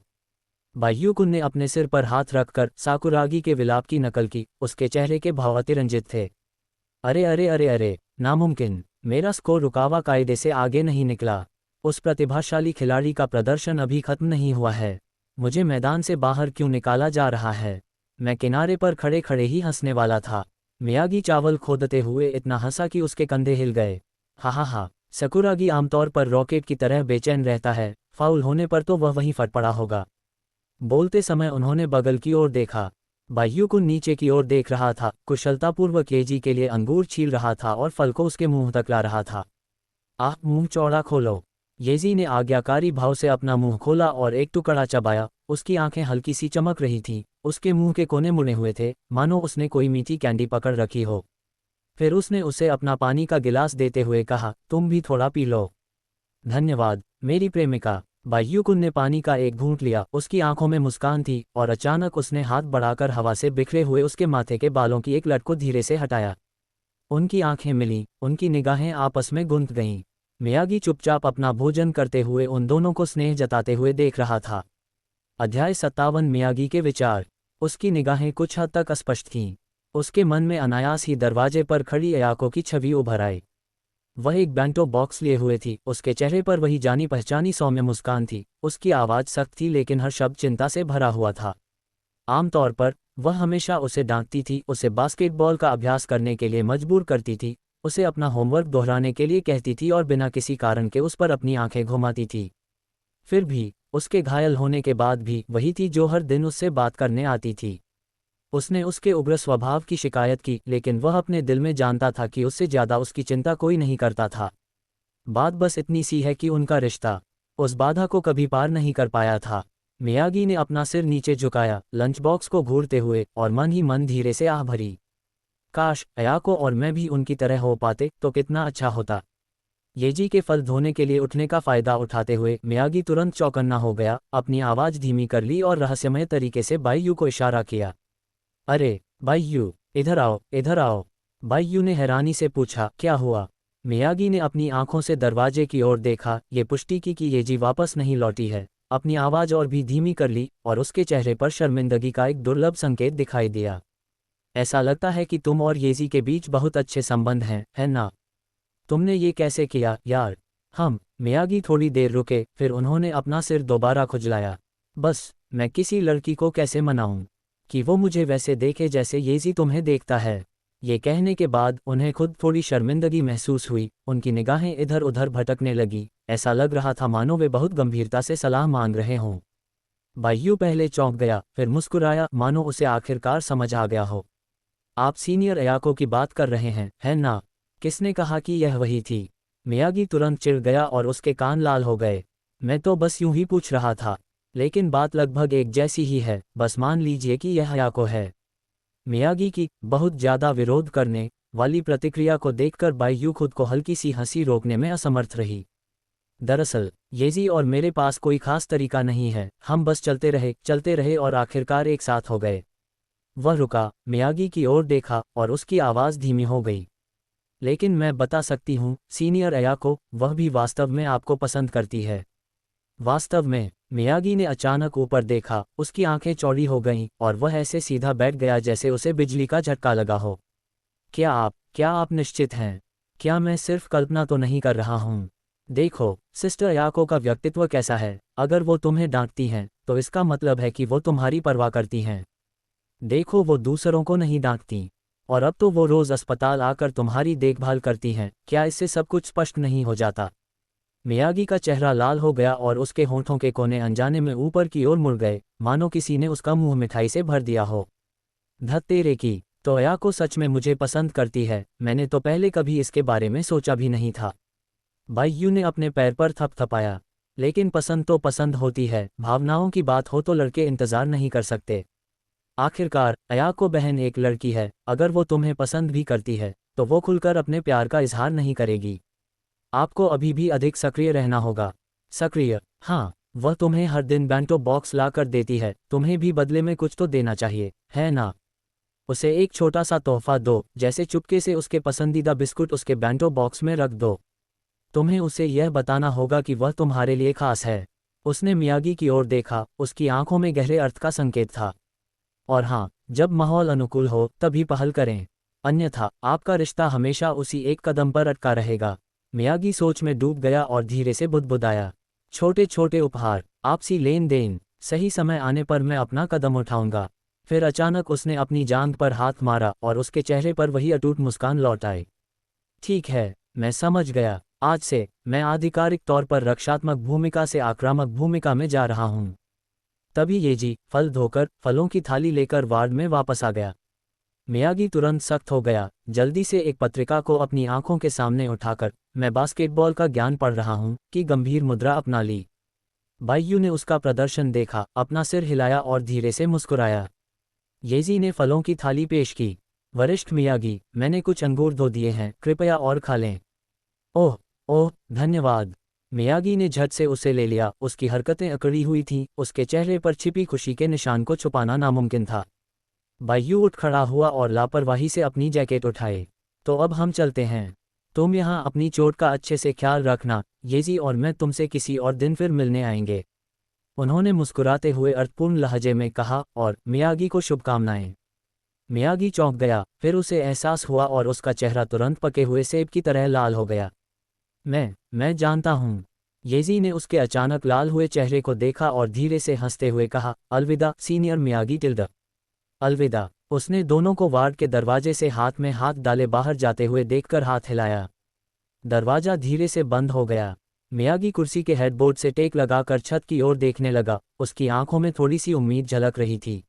बाइयुकुन ने अपने सिर पर हाथ रखकर साकुरागी के विलाप की नकल की, उसके चेहरे के भाव अतिरंजित थे। अरे अरे अरे अरे, नामुमकिन, मेरा स्कोर रुकावा कायदे से आगे नहीं निकला। उस प्रतिभाशाली खिलाड़ी का प्रदर्शन अभी खत्म नहीं हुआ है। मुझे मैदान से बाहर क्यों निकाला जा रहा है? मैं किनारे पर खड़े खड़े ही हंसने वाला था। मियागी चावल खोदते हुए इतना हंसा कि उसके कंधे हिल गए। हा हा हा, साकुरागी आमतौर पर रॉकेट की तरह बेचैन रहता है, फाउल होने पर तो वह वहीं फट पड़ा होगा। बोलते समय उन्होंने बगल की ओर देखा। बाइयुकुन नीचे की ओर देख रहा था, कुशलतापूर्वक येजी के लिए अंगूर छील रहा था और फल को उसके मुंह तक ला रहा था। आह, मुंह चौड़ा खोलो। येजी ने आज्ञाकारी भाव से अपना मुंह खोला और एक टुकड़ा चबाया। उसकी आंखें हल्की सी चमक रही थीं, उसके मुंह के कोने मुड़े हुए थे, मानो उसने कोई मीठी कैंडी पकड़ रखी हो। फिर उसने उसे अपना पानी का गिलास देते हुए कहा, तुम भी थोड़ा पी लो। धन्यवाद, मेरी प्रेमिका। बाइयुकुन ने पानी का एक घूंट लिया, उसकी आंखों में मुस्कान थी और अचानक उसने हाथ बढ़ाकर हवा से बिखरे हुए उसके माथे के बालों की एक लट को धीरे से हटाया। उनकी आंखें मिलीं, उनकी निगाहें आपस में गुंथ गईं। मियागी चुपचाप अपना भोजन करते हुए उन दोनों को स्नेह जताते हुए देख रहा था। अध्याय 57 मियागी के विचार। उसकी निगाहें कुछ हद तक अस्पष्ट थीं। उसके मन में अनायास ही दरवाजे पर खड़ी अयाको की छवि उभर आई। वह एक बैंटो बॉक्स लिए हुए थी, उसके चेहरे पर वही जानी पहचानी सौम्य मुस्कान थी। उसकी आवाज़ सख्त थी लेकिन हर शब्द चिंता से भरा हुआ था। आमतौर पर वह हमेशा उसे डांटती थी, उसे बास्केटबॉल का अभ्यास करने के लिए मजबूर करती थी, उसे अपना होमवर्क दोहराने के लिए कहती थी और बिना किसी कारण के उस पर अपनी आंखें घुमाती थी। फिर भी उसके घायल होने के बाद भी वही थी जो हर दिन उससे बात करने आती थी। उसने उसके उग्र स्वभाव की शिकायत की, लेकिन वह अपने दिल में जानता था कि उससे ज़्यादा उसकी चिंता कोई नहीं करता था। बात बस इतनी सी है कि उनका रिश्ता उस बाधा को कभी पार नहीं कर पाया था। मियागी ने अपना सिर नीचे झुकाया, लंच बॉक्स को घूरते हुए, और मन ही मन धीरे से आह भरी। काश अयाको और मैं भी उनकी तरह हो पाते तो कितना अच्छा होता। येजी के फल धोने के लिए उठने का फ़ायदा उठाते हुए मियागी तुरंत चौकन्ना हो गया, अपनी आवाज़ धीमी कर ली और रहस्यमय तरीके से बाइयू को इशारा किया। अरे बाइयू, इधर आओ इधर आओ। बाइयू ने हैरानी से पूछा, क्या हुआ? मियागी ने अपनी आंखों से दरवाजे की ओर देखा, ये पुष्टि की कि येजी वापस नहीं लौटी है। अपनी आवाज़ और भी धीमी कर ली और उसके चेहरे पर शर्मिंदगी का एक दुर्लभ संकेत दिखाई दिया। ऐसा लगता है कि तुम और येजी के बीच बहुत अच्छे संबंध हैं, है ना? तुमने ये कैसे किया यार? मियागी थोड़ी देर रुके, फिर उन्होंने अपना सिर दोबारा खुजलाया। बस, मैं किसी लड़की को कैसे मनाऊं कि वो मुझे वैसे देखे जैसे येजी तुम्हें देखता है? ये कहने के बाद उन्हें खुद थोड़ी शर्मिंदगी महसूस हुई, उनकी निगाहें इधर उधर भटकने लगी, ऐसा लग रहा था मानो वे बहुत गंभीरता से सलाह मांग रहे हों। बायू पहले चौंक गया, फिर मुस्कुराया, मानो उसे आखिरकार समझ आ गया हो। आप सीनियर अयाको की बात कर रहे हैं, है ना? किसने कहा कि यह वही थी? मियागी तुरंत चिढ़ गया और उसके कान लाल हो गए। मैं तो बस यूं ही पूछ रहा था। लेकिन बात लगभग एक जैसी ही है, बस मान लीजिए कि यह अयाको है। मियागी की बहुत ज्यादा विरोध करने वाली प्रतिक्रिया को देखकर बायू खुद को हल्की सी हंसी रोकने में असमर्थ रही। दरअसल येजी और मेरे पास कोई खास तरीका नहीं है, हम बस चलते रहे और आखिरकार एक साथ हो गए। वह रुका, मियागी की ओर देखा और उसकी आवाज़ धीमी हो गई। लेकिन मैं बता सकती हूँ सीनियर अयाको, वह भी वास्तव में आपको पसंद करती है। वास्तव में? मियागी ने अचानक ऊपर देखा, उसकी आंखें चौड़ी हो गईं और वह ऐसे सीधा बैठ गया जैसे उसे बिजली का झटका लगा हो। क्या आप निश्चित हैं? क्या मैं सिर्फ कल्पना तो नहीं कर रहा हूँ? देखो, सिस्टर अयाको का व्यक्तित्व कैसा है, अगर वो तुम्हें डांटती हैं तो इसका मतलब है कि वो तुम्हारी परवाह करती हैं। देखो, वो दूसरों को नहीं डांटती। और अब तो वो रोज़ अस्पताल आकर तुम्हारी देखभाल करती हैं, क्या इससे सब कुछ स्पष्ट नहीं हो जाता? मियागी का चेहरा लाल हो गया और उसके होंठों के कोने अनजाने में ऊपर की ओर मुड़ गए, मानो किसी ने उसका मुंह मिठाई से भर दिया हो। धत तेरे की, तो अयाको सच में मुझे पसंद करती है, मैंने तो पहले कभी इसके बारे में सोचा भी नहीं था। बायू ने अपने पैर पर थपथपाया। लेकिन पसंद तो पसंद होती है, भावनाओं की बात हो तो लड़के इंतजार नहीं कर सकते। आखिरकार अयाको बहन एक लड़की है, अगर वो तुम्हें पसंद भी करती है तो वो खुलकर अपने प्यार का इजहार नहीं करेगी। आपको अभी भी अधिक सक्रिय रहना होगा। सक्रिय? हाँ, वह तुम्हें हर दिन बेंटो बॉक्स ला कर देती है, तुम्हें भी बदले में कुछ तो देना चाहिए, है ना? उसे एक छोटा सा तोहफा दो, जैसे चुपके से उसके पसंदीदा बिस्कुट उसके बेंटो बॉक्स में रख दो। तुम्हें उसे यह बताना होगा कि वह तुम्हारे लिए खास है। उसने मियागी की ओर देखा, उसकी आंखों में गहरे अर्थ का संकेत था। और हाँ, जब माहौल अनुकूल हो तभी पहल करें, अन्यथा आपका रिश्ता हमेशा उसी एक कदम पर अटका रहेगा। मियागी सोच में डूब गया और धीरे से बुदबुदाया। छोटे छोटे उपहार, आपसी लेन देन, सही समय आने पर मैं अपना कदम उठाऊंगा। फिर अचानक उसने अपनी जांघ पर हाथ मारा और उसके चेहरे पर वही अटूट मुस्कान लौट आई। ठीक है, मैं समझ गया, आज से मैं आधिकारिक तौर पर रक्षात्मक भूमिका से आक्रामक भूमिका में जा रहा हूँ। तभी येजी फल धोकर फलों की थाली लेकर वार्ड में वापस आ गया। मियागी तुरंत सख्त हो गया, जल्दी से एक पत्रिका को अपनी आंखों के सामने उठाकर, मैं बास्केटबॉल का ज्ञान पढ़ रहा हूँ, की गंभीर मुद्रा अपना ली। बायू ने उसका प्रदर्शन देखा, अपना सिर हिलाया और धीरे से मुस्कुराया। येजी ने फलों की थाली पेश की। वरिष्ठ मियागी, मैंने कुछ अंगूर धो दिए हैं, कृपया और खा लें। ओह ओह, धन्यवाद। मियागी ने झट से उसे ले लिया, उसकी हरकतें अकड़ी हुई थीं, उसके चेहरे पर छिपी खुशी के निशान को छुपाना नामुमकिन था। बायू उठ खड़ा हुआ और लापरवाही से अपनी जैकेट उठाए। तो अब हम चलते हैं। तुम यहाँ अपनी चोट का अच्छे से ख्याल रखना, येजी और मैं तुमसे किसी और दिन फिर मिलने आएंगे। उन्होंने मुस्कुराते हुए अर्थपूर्ण लहजे में कहा, और मियागी को शुभकामनाएं। मियागी चौंक गया, फिर उसे एहसास हुआ और उसका चेहरा तुरंत पके हुए सेब की तरह लाल हो गया। मैं जानता हूँ। येजी ने उसके अचानक लाल हुए चेहरे को देखा और धीरे से हंसते हुए कहा, अलविदा सीनियर मियागी टिल्डा। अलविदा। उसने दोनों को वार्ड के दरवाजे से हाथ में हाथ डाले बाहर जाते हुए देखकर हाथ हिलाया। दरवाजा धीरे से बंद हो गया। मियागी कुर्सी के हेडबोर्ड से टेक लगाकर छत की ओर देखने लगा, उसकी आंखों में थोड़ी सी उम्मीद झलक रही थी।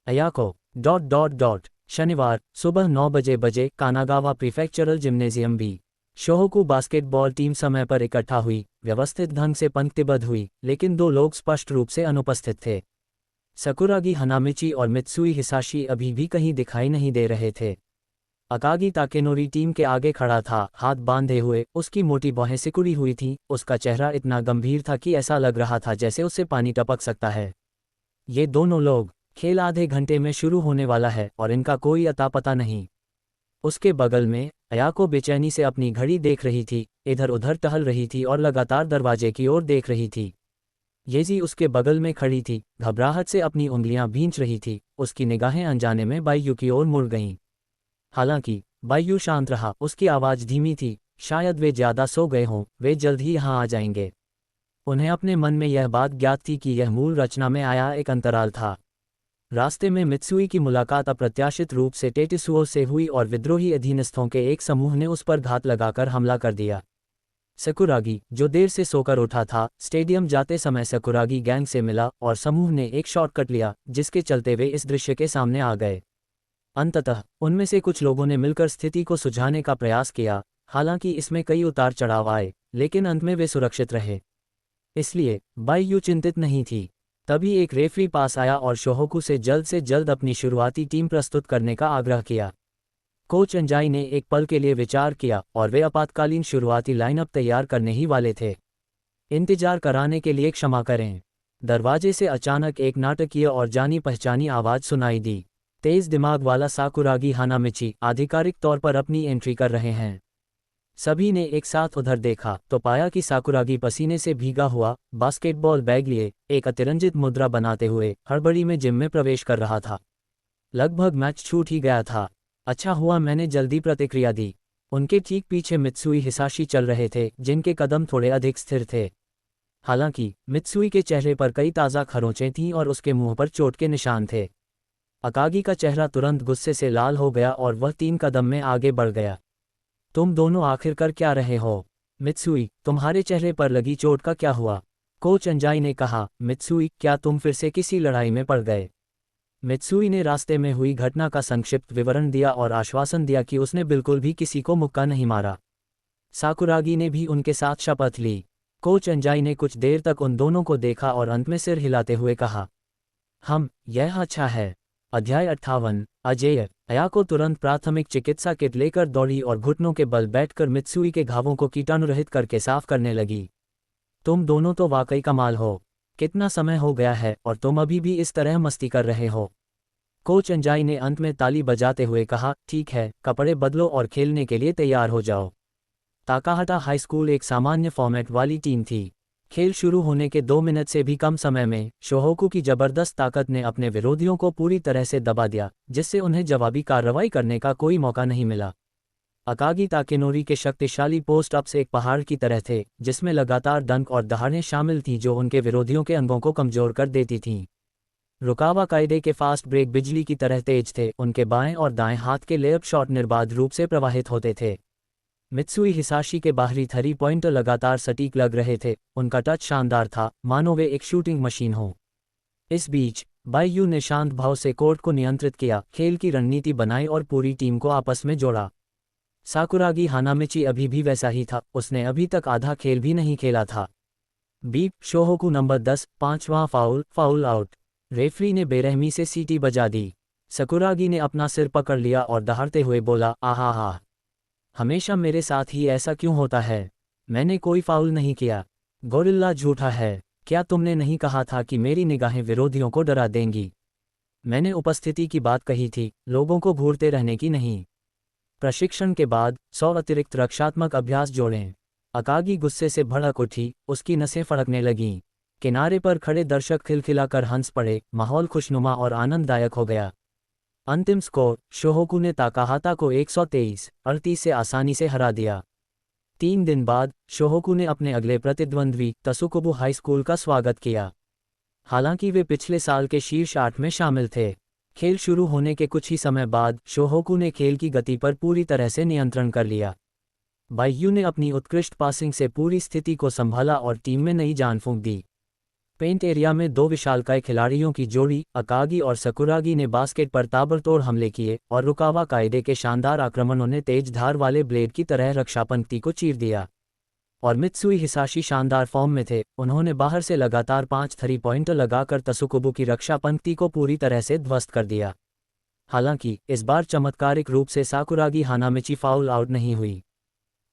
अयाको शनिवार सुबह 9 बजे Kanagawa prefectural gymnasium B. Shohoku basketball team समय पर इकट्ठा हुई, व्यवस्थित ढंग से पंक्तिबद्ध हुई, लेकिन दो लोग स्पष्ट रूप से अनुपस्थित थे। सकुरागी हनामिची और मित्सुई हिसाशी अभी भी कहीं दिखाई नहीं दे रहे थे। अकागी ताकेनोरी टीम के आगे खड़ा था, हाथ बांधे हुए, उसकी मोटी बाहें सिकुड़ी हुई थीं, उसका चेहरा इतना गंभीर था कि ऐसा लग रहा था जैसे उससे पानी टपक सकता है। ये दोनों लोग, खेल आधे घंटे में शुरू होने वाला है और इनका कोई अता पता नहीं। उसके बगल में अयाको बेचैनी से अपनी घड़ी देख रही थी, इधर उधर टहल रही थी और लगातार दरवाजे की ओर देख रही थी। येजी उसके बगल में खड़ी थी, घबराहट से अपनी उंगलियां भींच रही थी, उसकी निगाहें अनजाने में बायू की ओर मुड़ गईं। हालांकि बायू शांत रहा, उसकी आवाज़ धीमी थी, शायद वे ज्यादा सो गए हों, वे जल्द ही यहाँ आ जाएंगे। उन्हें अपने मन में यह बात ज्ञात थी कि यह मूल रचना में आया एक अंतराल था। रास्ते में मित्सुई की मुलाकात अप्रत्याशित रूप से टेटिसुओ से हुई और विद्रोही अधीनस्थों के एक समूह ने उस पर घात लगाकर हमला कर दिया। सकुरागी, जो देर से सोकर उठा था, स्टेडियम जाते समय सकुरागी गैंग से मिला और समूह ने एक शॉर्टकट लिया, जिसके चलते वे इस दृश्य के सामने आ गए। अंततः उनमें से कुछ लोगों ने मिलकर स्थिति को सुलझाने का प्रयास किया। हालांकि इसमें कई उतार चढ़ाव आए, लेकिन अंत में वे सुरक्षित रहे। इसलिए बाईयू चिंतित नहीं थी। तभी एक रेफरी पास आया और शोहोकू से जल्द अपनी शुरुआती टीम प्रस्तुत करने का आग्रह किया। कोच अंजाई ने एक पल के लिए विचार किया और वे आपातकालीन शुरुआती लाइनअप तैयार करने ही वाले थे। इंतजार कराने के लिए क्षमा करें। दरवाजे से अचानक एक नाटकीय और जानी पहचानी आवाज़ सुनाई दी। तेज दिमाग वाला साकुरागी हानामिची आधिकारिक तौर पर अपनी एंट्री कर रहे हैं। सभी ने एक साथ उधर देखा तो पाया कि साकुरागी पसीने से भीगा हुआ, बास्केटबॉल बैग लिए, एक अतिरंजित मुद्रा बनाते हुए हड़बड़ी में जिम में प्रवेश कर रहा था। लगभग मैच छूट ही गया था। अच्छा हुआ मैंने जल्दी प्रतिक्रिया दी। उनके ठीक पीछे मित्सुई हिसाशी चल रहे थे, जिनके कदम थोड़े अधिक स्थिर थे। हालांकि मित्सुई के चेहरे पर कई ताज़ा खरोंचें थीं और उसके मुंह पर चोट के निशान थे। अकागी का चेहरा तुरंत गुस्से से लाल हो गया और वह 3 कदम में आगे बढ़ गया। तुम दोनों आखिर कर क्या रहे हो? मित्सुई, तुम्हारे चेहरे पर लगी चोट का क्या हुआ? कोच अंजाई ने कहा। मित्सुई, क्या तुम फिर से किसी लड़ाई में पड़ गए? मित्सुई ने रास्ते में हुई घटना का संक्षिप्त विवरण दिया और आश्वासन दिया कि उसने बिल्कुल भी किसी को मुक्का नहीं मारा। साकुरागी ने भी उनके साथ शपथ ली। कोच अंजाई ने कुछ देर तक उन दोनों को देखा और अंत में सिर हिलाते हुए कहा, यह अच्छा है। अध्याय 58। अजेय। अयाको तुरंत प्राथमिक चिकित्सा किट लेकर दौड़ी और घुटनों के बल बैठकर मित्सुई के घावों को कीटाणुरहित करके साफ करने लगी। तुम दोनों तो वाकई कमाल हो। कितना समय हो गया है और तुम अभी भी इस तरह मस्ती कर रहे हो। कोच अंजाई ने अंत में ताली बजाते हुए कहा, ठीक है, कपड़े बदलो और खेलने के लिए तैयार हो जाओ। ताकाहाटा हाई स्कूल एक सामान्य फॉर्मेट वाली टीम थी। खेल शुरू होने के 2 मिनट से भी कम समय में शोहोकू की जबरदस्त ताकत ने अपने विरोधियों को पूरी तरह से दबा दिया, जिससे उन्हें जवाबी कार्रवाई करने का कोई मौका नहीं मिला। अकागी ताकेनोरी के शक्तिशाली पोस्ट अप्स एक पहाड़ की तरह थे, जिसमें लगातार दंक और दहाड़ें शामिल थीं जो उनके विरोधियों के अंगों को कमजोर कर देती थीं। रुकावा कायदे के फास्ट ब्रेक बिजली की तरह तेज थे। उनके बाएं और दाएं हाथ के लेअप शॉट निर्बाध रूप से प्रवाहित होते थे। मित्सुई हिसाशी के बाहरी 3 पॉइंटर लगातार सटीक लग रहे थे। उनका टच शानदार था, मानो वे एक शूटिंग मशीन हो। इस बीच बाईयू ने शांत भाव से कोर्ट को नियंत्रित किया, खेल की रणनीति बनाई और पूरी टीम को आपस में जोड़ा। साकुरागी हानामिची अभी भी वैसा ही था। उसने अभी तक आधा खेल भी नहीं खेला था। बीप। शोहोकू नंबर 10, 5वां फाउल आउट। रेफरी ने बेरहमी से सीटी बजा दी। साकुरागी ने अपना सिर पकड़ लिया और दहाड़ते हुए बोला, आहा, हमेशा मेरे साथ ही ऐसा क्यों होता है? मैंने कोई फाउल नहीं किया। गोरिल्ला झूठा है। क्या तुमने नहीं कहा था कि मेरी निगाहें विरोधियों को डरा देंगी? मैंने उपस्थिति की बात कही थी, लोगों को घूरते रहने की नहीं। प्रशिक्षण के बाद 100 अतिरिक्त रक्षात्मक अभ्यास जोड़ें। अकागी गुस्से से भड़क उठी, उसकी नसें फड़कने लगीं। किनारे पर खड़े दर्शक खिलखिलाकर हंस पड़े। माहौल खुशनुमा और आनंददायक हो गया। अंतिम स्कोर, शोहोकू ने ताकाहाता को 123-38 से आसानी से हरा दिया। 3 दिन बाद शोहोकू ने अपने अगले प्रतिद्वंद्वी तसुकुबु हाई स्कूल का स्वागत किया। हालांकि वे पिछले साल के शीर्ष 8 में शामिल थे। खेल शुरू होने के कुछ ही समय बाद शोहोकू ने खेल की गति पर पूरी तरह से नियंत्रण कर लिया। बाईयू ने अपनी उत्कृष्ट पासिंग से पूरी स्थिति को संभाला और टीम में नई जान फूंक दी। पेंट एरिया में 2 विशालकाय खिलाड़ियों की जोड़ी अकागी और सकुरागी ने बास्केट पर ताबड़तोड़ हमले किए और रुकावा कायदे के शानदार आक्रमणों ने तेज धार वाले ब्लेड की तरह रक्षा पंक्ति को चीर दिया। और मित्सुई हिसाशी शानदार फॉर्म में थे। उन्होंने बाहर से लगातार 5 3 पॉइंटर लगाकर तसुकुबु की रक्षा पंक्ति को पूरी तरह से ध्वस्त कर दिया। हालांकि इस बार चमत्कारिक रूप से साकुरागी हानामिची फाउल आउट नहीं हुई।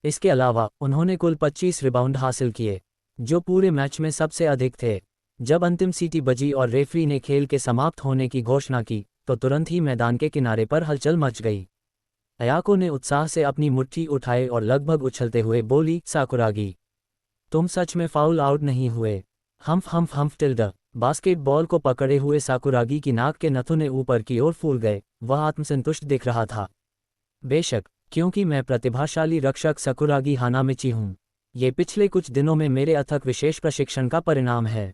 इसके अलावा उन्होंने कुल 25 रिबाउंड हासिल किए, जो पूरे मैच में सबसे अधिक थे। जब अंतिम सीटी बजी और रेफरी ने खेल के समाप्त होने की घोषणा की, तो तुरंत ही मैदान के किनारे पर हलचल मच गई। अयाको ने उत्साह से अपनी मुट्ठी उठाई और लगभग उछलते हुए बोली, साकुरागी, तुम सच में फाउल आउट नहीं हुए। हम्फ टिल्ड। बास्केटबॉल को पकड़े हुए साकुरागी की नाक के नथुने ऊपर की ओर फूल गए। वह आत्मसंतुष्ट दिख रहा था। बेशक, क्योंकि मैं प्रतिभाशाली रक्षक साकुरागी हानामिची हूँ। ये पिछले कुछ दिनों में मेरे अथक विशेष प्रशिक्षण का परिणाम है।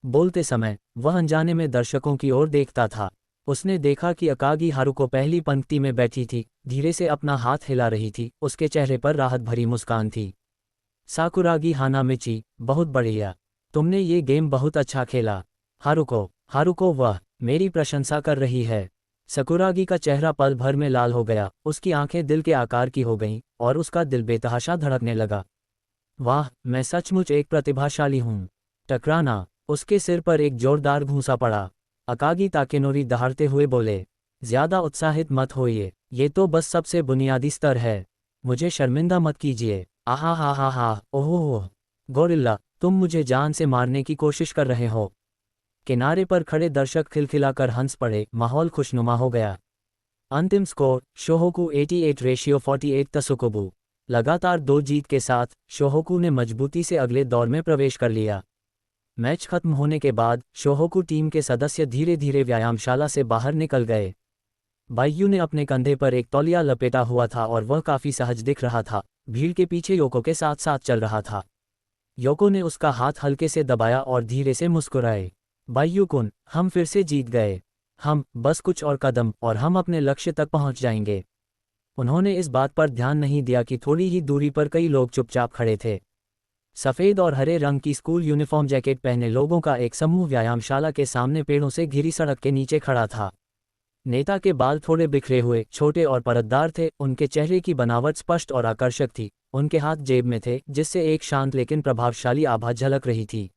बोलते समय वह अनजाने में दर्शकों की ओर देखता था। उसने देखा कि अकागी हारुको पहली पंक्ति में बैठी थी, धीरे से अपना हाथ हिला रही थी, उसके चेहरे पर राहत भरी मुस्कान थी। साकुरागी हानामिची, बहुत बढ़िया, तुमने ये गेम बहुत अच्छा खेला। हारुको वह मेरी प्रशंसा कर रही है। सकुरागी का चेहरा पल भर में लाल हो गया, उसकी आंखें दिल के आकार की हो गईं और उसका दिल बेतहाशा धड़कने लगा। वाह, मैं सचमुच एक प्रतिभाशाली हूँ। टकराना, उसके सिर पर एक जोरदार घूंसा पड़ा। अकागी ताकेनोरी दहाड़ते हुए बोले, ज्यादा उत्साहित मत होइए, ये तो बस सबसे बुनियादी स्तर है। मुझे शर्मिंदा मत कीजिए। आहा हा हा हा, ओह गोरिल्ला, तुम मुझे जान से मारने की कोशिश कर रहे हो। किनारे पर खड़े दर्शक खिलखिलाकर हंस पड़े, माहौल खुशनुमा हो गया। अंतिम स्कोर शोहोकू 88-48 तसुकोबू। लगातार 2 जीत के साथ शोहोकू ने मजबूती से अगले दौर में प्रवेश कर लिया। मैच खत्म होने के बाद शोहोकू टीम के सदस्य धीरे धीरे व्यायामशाला से बाहर निकल गए। बाइयू ने अपने कंधे पर एक तौलिया लपेटा हुआ था और वह काफी सहज दिख रहा था, भीड़ के पीछे योको के साथ साथ चल रहा था। योको ने उसका हाथ हल्के से दबाया और धीरे से मुस्कुराए। बाइयू कुन, हम फिर से जीत गए। हम बस कुछ और कदम और हम अपने लक्ष्य तक पहुंच जाएंगे। उन्होंने इस बात पर ध्यान नहीं दिया कि थोड़ी ही दूरी पर कई लोग चुपचाप खड़े थे। सफ़ेद और हरे रंग की स्कूल यूनिफॉर्म जैकेट पहने लोगों का एक समूह व्यायामशाला के सामने पेड़ों से घिरी सड़क के नीचे खड़ा था। नेता के बाल थोड़े बिखरे हुए, छोटे और परतदार थे, उनके चेहरे की बनावट स्पष्ट और आकर्षक थी, उनके हाथ जेब में थे, जिससे एक शांत लेकिन प्रभावशाली आभा झलक रही थी।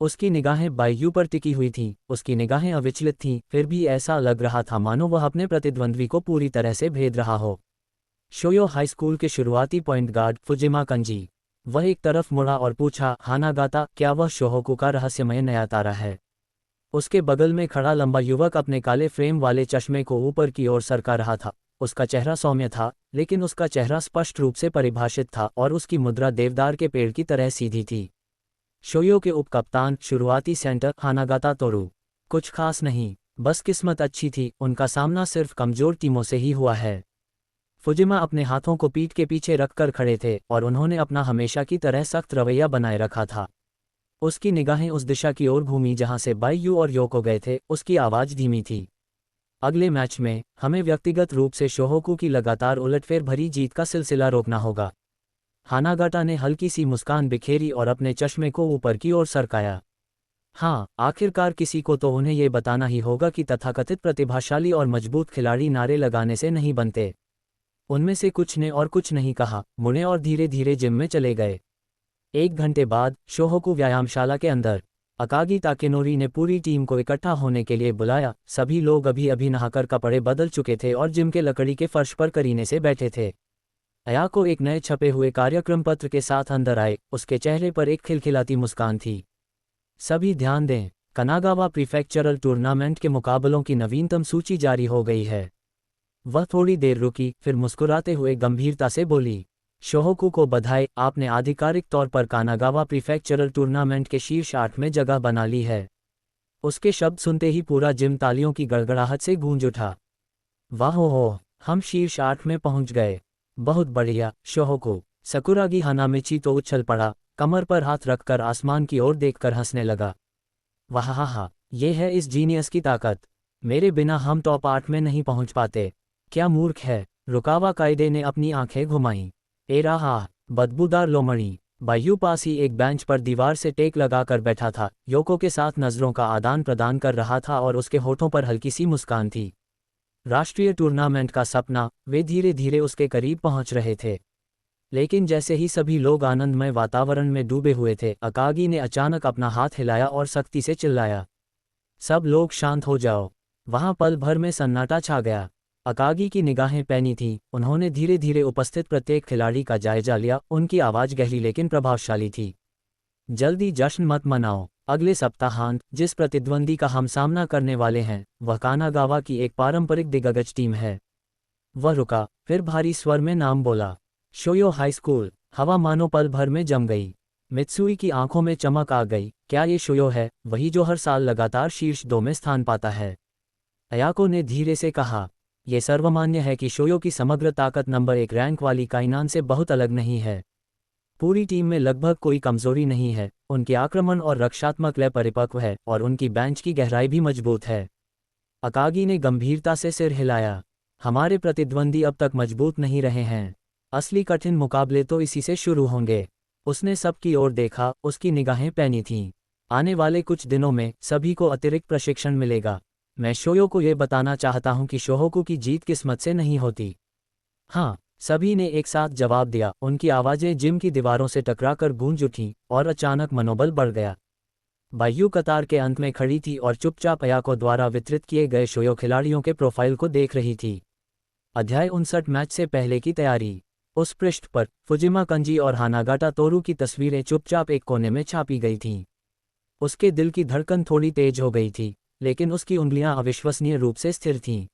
उसकी निगाहें बाइयू पर टिकी हुई थीं, उसकी निगाहें अविचलित थीं, फिर भी ऐसा लग रहा था मानो वह अपने प्रतिद्वंद्वी को पूरी तरह से भेद रहा हो। शोयो हाई स्कूल के शुरुआती पॉइंट गार्ड फुजिमा कंजी। वह एक तरफ मुड़ा और पूछा, हानागाता, क्या वह शोहोकू का रहस्यमय नया तारा है? उसके बगल में खड़ा लंबा युवक अपने काले फ्रेम वाले चश्मे को ऊपर की ओर सरका रहा था। उसका चेहरा सौम्य था, लेकिन उसका चेहरा स्पष्ट रूप से परिभाषित था और उसकी मुद्रा देवदार के पेड़ की तरह सीधी थी। शोयो के उपकप्तान, शुरुआती सेंटर हानागाता तोरू। कुछ खास नहीं, बस किस्मत अच्छी थी, उनका सामना सिर्फ कमजोर टीमों से ही हुआ है। फुजिमा अपने हाथों को पीठ के पीछे रखकर खड़े थे और उन्होंने अपना हमेशा की तरह सख्त रवैया बनाए रखा था। उसकी निगाहें उस दिशा की ओर घूमी जहां से बाइयू और योको गए थे, उसकी आवाज़ धीमी थी। अगले मैच में हमें व्यक्तिगत रूप से शोहोकू की लगातार उलटफेर भरी जीत का सिलसिला रोकना होगा। हानागाटा ने हल्की सी मुस्कान बिखेरी और अपने चश्मे को ऊपर की ओर सरकाया। हाँ, आखिरकार किसी को तो उन्हें ये बताना ही होगा कि तथाकथित प्रतिभाशाली और मजबूत खिलाड़ी नारे लगाने से नहीं बनते। उनमें से कुछ ने और कुछ नहीं कहा, मुड़े और धीरे धीरे जिम में चले गए। 1 घंटे बाद शोहोकू व्यायामशाला के अंदर अकागी ताकेनोरी ने पूरी टीम को इकट्ठा होने के लिए बुलाया। सभी लोग अभी अभी नहाकर कपड़े बदल चुके थे और जिम के लकड़ी के फर्श पर करीने से बैठे थे। अयाको एक नए छपे हुए कार्यक्रम पत्र के साथ अंदर आए, उसके चेहरे पर एक खिलखिलाती मुस्कान थी। सभी ध्यान दें, कनागावा प्रीफेक्चरल टूर्नामेंट के मुकाबलों की नवीनतम सूची जारी हो गई है। वह थोड़ी देर रुकी, फिर मुस्कुराते हुए गंभीरता से बोली, शोहोकू को बधाई, आपने आधिकारिक तौर पर कानागावा प्रीफेक्चरल टूर्नामेंट के शीर्ष 8 में जगह बना ली है। उसके शब्द सुनते ही पूरा जिम तालियों की गड़गड़ाहट से गूंज उठा। वाह हो, हम शीर्ष 8 में पहुंच गए। बहुत बढ़िया शोहोकू। सकुरागी हानामिची तो उछल पड़ा, कमर पर हाथ रखकर आसमान की ओर देखकर हंसने लगा। वाह हा हा, ये है इस जीनियस की ताकत। मेरे बिना हम टॉप 8 में नहीं पहुंच पाते। क्या मूर्ख है। रुकावा कायदे ने अपनी आंखें घुमाईं। ए रहा, बदबूदार लोमड़ी। बायू पास ही एक बेंच पर दीवार से टेक लगाकर बैठा था, योको के साथ नजरों का आदान प्रदान कर रहा था और उसके होठों पर हल्की सी मुस्कान थी। राष्ट्रीय टूर्नामेंट का सपना, वे धीरे धीरे उसके करीब पहुंच रहे थे। लेकिन जैसे ही सभी लोग आनंदमय वातावरण में डूबे हुए थे, अकागी ने अचानक अपना हाथ हिलाया और सख्ती से चिल्लाया, सब लोग शांत हो जाओ। वहां पल भर में सन्नाटा छा गया। अकागी की निगाहें पैनी थीं, उन्होंने धीरे धीरे उपस्थित प्रत्येक खिलाड़ी का जायजा लिया, उनकी आवाज़ गहरी लेकिन प्रभावशाली थी। जल्दी जश्न मत मनाओ, अगले सप्ताहांत जिस प्रतिद्वंदी का हम सामना करने वाले हैं, वह कानागावा की एक पारंपरिक दिग्गज टीम है। वह रुका, फिर भारी स्वर में नाम बोला, शोयो हाई स्कूल। हवा मानो पल भर में जम गई। मित्सुई की आंखों में चमक आ गई, क्या ये शोयो है, वही जो हर साल लगातार शीर्ष 2 में स्थान पाता है? अयाको ने धीरे से कहा, यह सर्वमान्य है कि शोयो की समग्र ताकत नंबर 1 रैंक वाली काइनान से बहुत अलग नहीं है। पूरी टीम में लगभग कोई कमजोरी नहीं है, उनकी आक्रमण और रक्षात्मक लय परिपक्व है और उनकी बेंच की गहराई भी मजबूत है। अकागी ने गंभीरता से सिर हिलाया। हमारे प्रतिद्वंदी अब तक मजबूत नहीं रहे हैं। असली कठिन मुकाबले तो इसी से शुरू होंगे। उसने सबकी ओर देखा, उसकी निगाहें पैनी थीं। आने वाले कुछ दिनों में सभी को अतिरिक्त प्रशिक्षण मिलेगा। मैं शोयो को ये बताना चाहता हूँ कि शोहोकू की जीत किस्मत से नहीं होती। हाँ, सभी ने एक साथ जवाब दिया। उनकी आवाज़ें जिम की दीवारों से टकराकर गूंज उठीं और अचानक मनोबल बढ़ गया। बायू कतार के अंत में खड़ी थी और चुपचाप अयाको द्वारा वितरित किए गए शोयो खिलाड़ियों के प्रोफाइल को देख रही थी। अध्याय 59 मैच से पहले की तैयारी। उस पृष्ठ पर फुजिमा कंजी और हानागाटा तोरू की तस्वीरें चुपचाप एक कोने में छापी गई थीं। उसके दिल की धड़कन थोड़ी तेज हो गई थी, लेकिन उसकी उंगलियां अविश्वसनीय रूप से स्थिर थीं।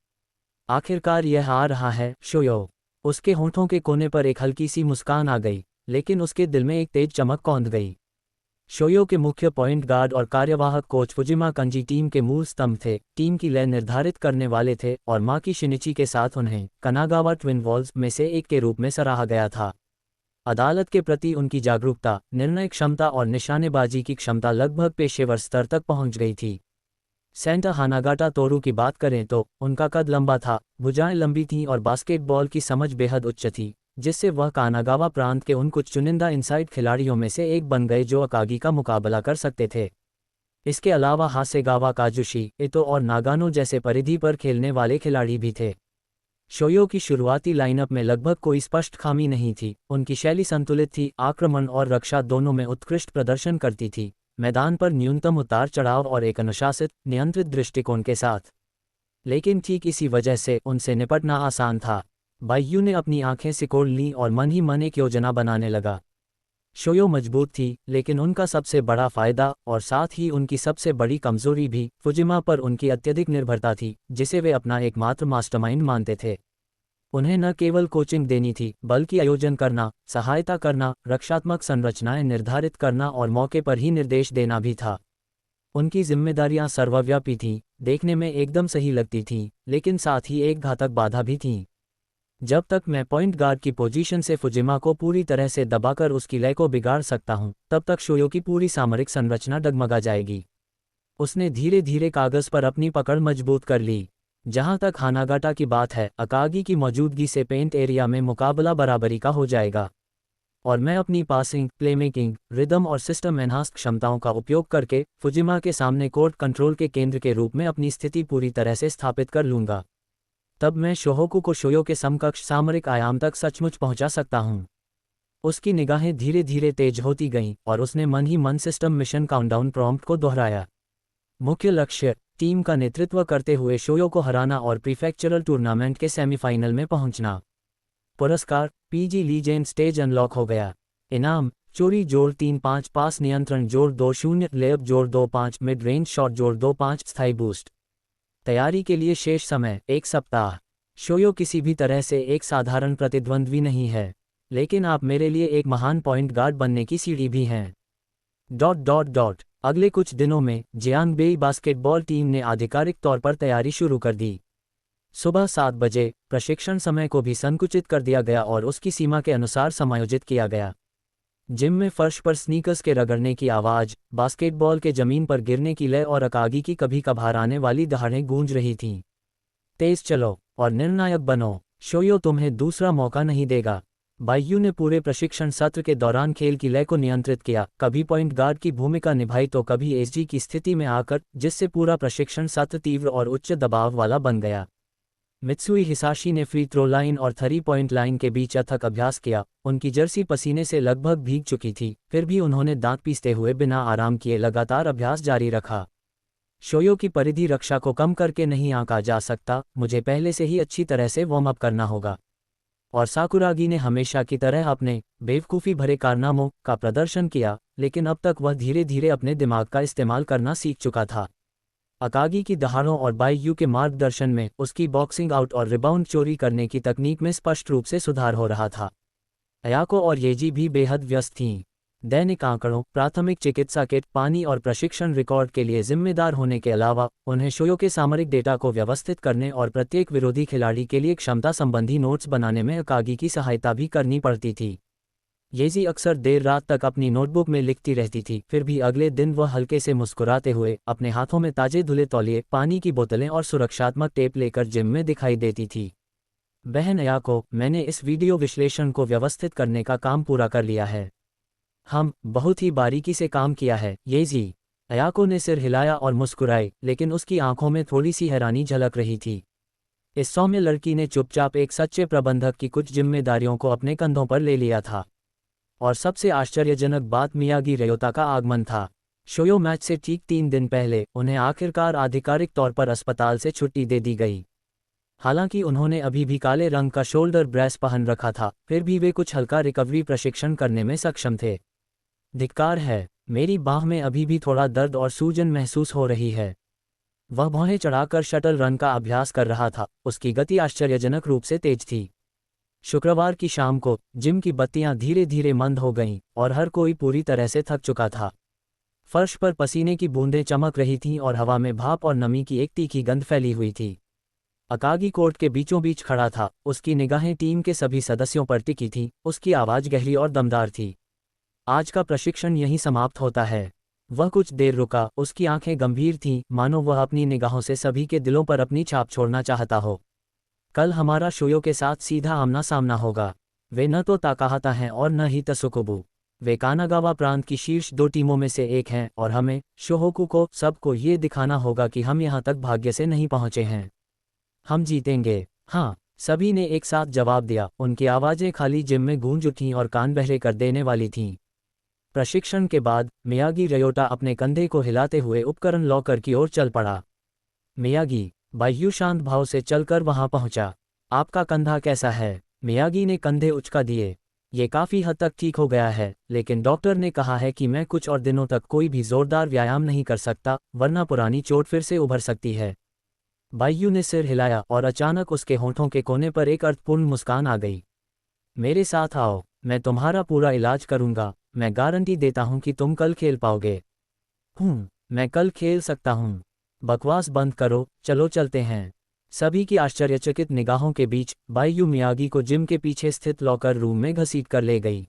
आखिरकार यह आ रहा है, शोयो। उसके होंठों के कोने पर एक हल्की सी मुस्कान आ गई, लेकिन उसके दिल में एक तेज चमक कौंध गई। शोयो के मुख्य पॉइंट गार्ड और कार्यवाहक कोच फुजिमा कंजी टीम के मूल स्तंभ थे, टीम की लय निर्धारित करने वाले थे और माकी शिनिची के साथ उन्हें कनागावा ट्विन वॉल्स में से एक के रूप में सराहा गया था। अदालत के प्रति उनकी जागरूकता, निर्णय क्षमता और निशानेबाजी की क्षमता लगभग पेशेवर स्तर तक पहुंच गई थी। सेंटा हानागाटा तोरू की बात करें तो उनका कद लंबा था, भुजाएं लंबी थीं और बास्केटबॉल की समझ बेहद उच्च थी, जिससे वह कानागावा प्रांत के उन कुछ चुनिंदा इनसाइड खिलाड़ियों में से एक बन गए जो अकागी का मुकाबला कर सकते थे। इसके अलावा हासेगावा काजुशी, इतो और नागानो जैसे परिधि पर खेलने वाले खिलाड़ी भी थे। शोयो की शुरुआती लाइनअप में लगभग कोई स्पष्ट खामी नहीं थी। उनकी शैली संतुलित थी, आक्रमण और रक्षा दोनों में उत्कृष्ट प्रदर्शन करती थी, मैदान पर न्यूनतम उतार चढ़ाव और एक अनुशासित, नियंत्रित दृष्टिकोण के साथ। लेकिन ठीक इसी वजह से उनसे निपटना आसान था। बायू ने अपनी आंखें सिकोड़ लीं और मन ही मन एक योजना बनाने लगा। शोयो मजबूत थी, लेकिन उनका सबसे बड़ा फायदा और साथ ही उनकी सबसे बड़ी कमजोरी भी फुजिमा पर उनकी अत्यधिक निर्भरता थी, जिसे वे अपना एकमात्र मास्टरमाइंड मानते थे। उन्हें न केवल कोचिंग देनी थी, बल्कि आयोजन करना, सहायता करना, रक्षात्मक संरचनाएं निर्धारित करना और मौके पर ही निर्देश देना भी था। उनकी जिम्मेदारियां सर्वव्यापी थीं, देखने में एकदम सही लगती थीं, लेकिन साथ ही एक घातक बाधा भी थीं। जब तक मैं पॉइंट गार्ड की पोजीशन से फुजिमा को पूरी तरह से दबाकर उसकी लय को बिगाड़ सकता हूं, तब तक शोयो की पूरी सामरिक संरचना डगमगा जाएगी। उसने धीरे धीरे कागज पर अपनी पकड़ मजबूत कर ली। जहां तक हानागाटा की बात है, अकागी की मौजूदगी से पेंट एरिया में मुकाबला बराबरी का हो जाएगा और मैं अपनी पासिंग, प्लेमेकिंग, रिदम और सिस्टम एनहांस्ड क्षमताओं का उपयोग करके फुजिमा के सामने कोर्ट कंट्रोल के केंद्र के रूप में अपनी स्थिति पूरी तरह से स्थापित कर लूंगा। तब मैं शोहोकू को शोयो के समकक्ष सामरिक आयाम तक सचमुच पहुंचा सकता हूं। उसकी निगाहें धीरे धीरे तेज होती गईं और उसने मन ही मन सिस्टम मिशन काउंटडाउन प्रॉम्प्ट को दोहराया। मुख्य लक्ष्य, टीम का नेतृत्व करते हुए शोयो को हराना और प्रीफेक्चरल टूर्नामेंट के सेमीफाइनल में पहुंचना। पुरस्कार, पीजी लीजेंड स्टेज अनलॉक हो गया। इनाम, चोरी जोड़ 3-5, पास नियंत्रण जोड़ 2-0, लेअप जोड़ 2-5, मिड रेंज शॉट जोड़ 2-5, स्थायी बूस्ट। तैयारी के लिए शेष समय 1 सप्ताह। शोयो किसी भी तरह से एक साधारण प्रतिद्वंद्वी नहीं है, लेकिन आप मेरे लिए एक महान पॉइंट गार्ड बनने की सीढ़ी भी हैं। अगले कुछ दिनों में जियांगबेई बास्केटबॉल टीम ने आधिकारिक तौर पर तैयारी शुरू कर दी। सुबह 7 बजे प्रशिक्षण समय को भी संकुचित कर दिया गया और उसकी सीमा के अनुसार समायोजित किया गया। जिम में फर्श पर स्नीकर्स के रगड़ने की आवाज़, बास्केटबॉल के जमीन पर गिरने की लय और अकागी की कभी कभार आने वाली दहाड़ें गूंज रही थीं। तेज चलो और निर्णायक बनो, शोयो तुम्हें दूसरा मौका नहीं देगा। बायू ने पूरे प्रशिक्षण सत्र के दौरान खेल की लय को नियंत्रित किया, कभी पॉइंट गार्ड की भूमिका निभाई तो कभी एसजी की स्थिति में आकर, जिससे पूरा प्रशिक्षण सत्र तीव्र और उच्च दबाव वाला बन गया। मित्सुई हिसाशी ने फ्री थ्रो लाइन और 3 पॉइंट लाइन के बीच अथक अभ्यास किया। उनकी जर्सी पसीने से लगभग भीग चुकी थी, फिर भी उन्होंने दांत पीसते हुए बिना आराम किए लगातार अभ्यास जारी रखा। शोयो की परिधि रक्षा को कम करके नहीं आंका जा सकता, मुझे पहले से ही अच्छी तरह से वार्म अप करना होगा। और साकुरागी ने हमेशा की तरह अपने बेवकूफ़ी भरे कारनामों का प्रदर्शन किया, लेकिन अब तक वह धीरे धीरे अपने दिमाग का इस्तेमाल करना सीख चुका था। अकागी की दहाड़ों और बाययू के मार्गदर्शन में उसकी बॉक्सिंग आउट और रिबाउंड चोरी करने की तकनीक में स्पष्ट रूप से सुधार हो रहा था। अयाको और येजी भी बेहद व्यस्त थीं। दैनिक आंकड़ों, प्राथमिक चिकित्सा किट, पानी और प्रशिक्षण रिकॉर्ड के लिए जिम्मेदार होने के अलावा उन्हें शोयो के सामरिक डेटा को व्यवस्थित करने और प्रत्येक विरोधी खिलाड़ी के लिए क्षमता संबंधी नोट्स बनाने में अकागी की सहायता भी करनी पड़ती थी। येजी अक्सर देर रात तक अपनी नोटबुक में लिखती रहती थी, फिर भी अगले दिन वह हल्के से मुस्कुराते हुए अपने हाथों में ताजे धुले तौलिए, पानी की बोतलें और सुरक्षात्मक टेप लेकर जिम में दिखाई देती थी। बहन अयाको, मैंने इस वीडियो विश्लेषण को व्यवस्थित करने का काम पूरा कर लिया है। हम बहुत ही बारीकी से काम किया है, येजी। अयाको ने सिर हिलाया और मुस्कुराई, लेकिन उसकी आंखों में थोड़ी सी हैरानी झलक रही थी। इस सौम्य लड़की ने चुपचाप एक सच्चे प्रबंधक की कुछ जिम्मेदारियों को अपने कंधों पर ले लिया था। और सबसे आश्चर्यजनक बात मियागी रयोता का आगमन था। शोयो मैच से ठीक 3 दिन पहले उन्हें आखिरकार आधिकारिक तौर पर अस्पताल से छुट्टी दे दी गई। हालांकि उन्होंने अभी भी काले रंग का शोल्डर ब्रेस पहन रखा था, फिर भी वे कुछ हल्का रिकवरी प्रशिक्षण करने में सक्षम थे। धिक्कार है, मेरी बाह में अभी भी थोड़ा दर्द और सूजन महसूस हो रही है। वह भौहें चढ़ाकर शटल रन का अभ्यास कर रहा था, उसकी गति आश्चर्यजनक रूप से तेज थी। शुक्रवार की शाम को जिम की बत्तियां धीरे धीरे मंद हो गईं और हर कोई पूरी तरह से थक चुका था। फर्श पर पसीने की बूंदें चमक रही थीं और हवा में भाप और नमी की एक तीखी गंध फैली हुई थी। अकागी कोर्ट के बीचों बीच खड़ा था, उसकी निगाहें टीम के सभी सदस्यों पर टिकी थीं, उसकी आवाज़ गहरी और दमदार थी। आज का प्रशिक्षण यहीं समाप्त होता है। वह कुछ देर रुका, उसकी आंखें गंभीर थीं, मानो वह अपनी निगाहों से सभी के दिलों पर अपनी छाप छोड़ना चाहता हो। कल हमारा शोयो के साथ सीधा आमना सामना होगा। वे न तो ताकाहाता हैं और न ही तसुकुबु। वे कानागावा प्रांत की शीर्ष 2 टीमों में से एक हैं और हमें, शोहोकु को, सबको ये दिखाना होगा कि हम यहाँ तक भाग्य से नहीं पहुँचे हैं। हम जीतेंगे। हाँ, सभी ने एक साथ जवाब दिया। उनकी आवाज़ें खाली जिम में गूंज उठीं और कान बहरे कर देने वाली थीं। प्रशिक्षण के बाद मियागी रयोटा अपने कंधे को हिलाते हुए उपकरण लॉकर की ओर चल पड़ा। मियागी, बायू शांत भाव से चलकर वहां पहुंचा। आपका कंधा कैसा है? मियागी ने कंधे उचका दिए। ये काफ़ी हद तक ठीक हो गया है, लेकिन डॉक्टर ने कहा है कि मैं कुछ और दिनों तक कोई भी जोरदार व्यायाम नहीं कर सकता, वरना पुरानी चोट फिर से उभर सकती है। बायू ने सिर हिलाया और अचानक उसके होंठों के कोने पर एक अर्थपूर्ण मुस्कान आ गई। मेरे साथ आओ, मैं तुम्हारा पूरा इलाज करूंगा। मैं गारंटी देता हूं कि तुम कल खेल पाओगे। मैं कल खेल सकता हूं। बकवास बंद करो, चलो चलते हैं। सभी की आश्चर्यचकित निगाहों के बीच बायू मियागी को जिम के पीछे स्थित लॉकर रूम में घसीट कर ले गई।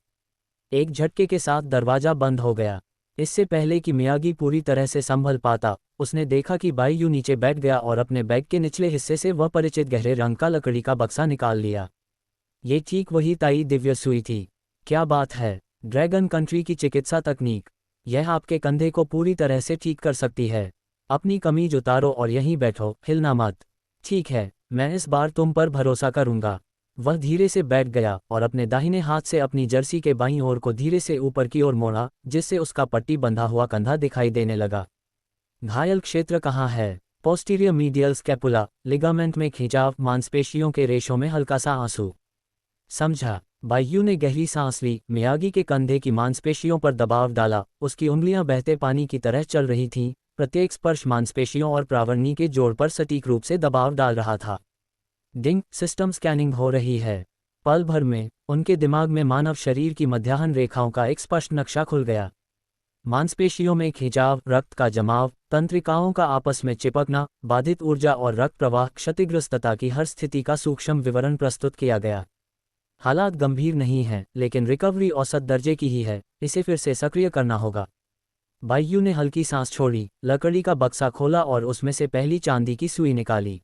एक झटके के साथ दरवाजा बंद हो गया। इससे पहले कि मियागी पूरी तरह से संभल पाता, उसने देखा कि बायू नीचे बैठ गया और अपने बैग के निचले हिस्से से वह परिचित गहरे रंग का लकड़ी का बक्सा निकाल लिया। ये ठीक वही ताई दिव्य सुई थी। क्या बात है, ड्रैगन कंट्री की चिकित्सा तकनीक। यह आपके कंधे को पूरी तरह से ठीक कर सकती है। अपनी कमीज उतारो और यहीं बैठो, हिलना मत। ठीक है, मैं इस बार तुम पर भरोसा करूंगा। वह धीरे से बैठ गया और अपने दाहिने हाथ से अपनी जर्सी के बाईं ओर को धीरे से ऊपर की ओर मोड़ा, जिससे उसका पट्टी बंधा हुआ कंधा दिखाई देने लगा। घायल क्षेत्र कहाँ है? पोस्टीरियर मीडियल स्कैपुला, लिगामेंट में खिंचाव, मांसपेशियों के रेशों में हल्का सा आंसू। समझा। बायू ने गहरी सांस ली, मियागी के कंधे की मांसपेशियों पर दबाव डाला। उसकी उंगलियां बहते पानी की तरह चल रही थीं, प्रत्येक स्पर्श मांसपेशियों और प्रावरणी के जोड़ पर सटीक रूप से दबाव डाल रहा था। डिंग, सिस्टम स्कैनिंग हो रही है। पल भर में उनके दिमाग में मानव शरीर की मध्याह्न रेखाओं का एक स्पष्ट नक्शा खुल गया। मांसपेशियों में खिंचाव, रक्त का जमाव, तंत्रिकाओं का आपस में चिपकना, बाधित ऊर्जा और रक्त प्रवाह, क्षतिग्रस्तता की हर स्थिति का सूक्ष्म विवरण प्रस्तुत किया गया। हालात गंभीर नहीं हैं, लेकिन रिकवरी औसत दर्जे की ही है। इसे फिर से सक्रिय करना होगा। बायू ने हल्की सांस छोड़ी, लकड़ी का बक्सा खोला और उसमें से पहली चांदी की सुई निकाली।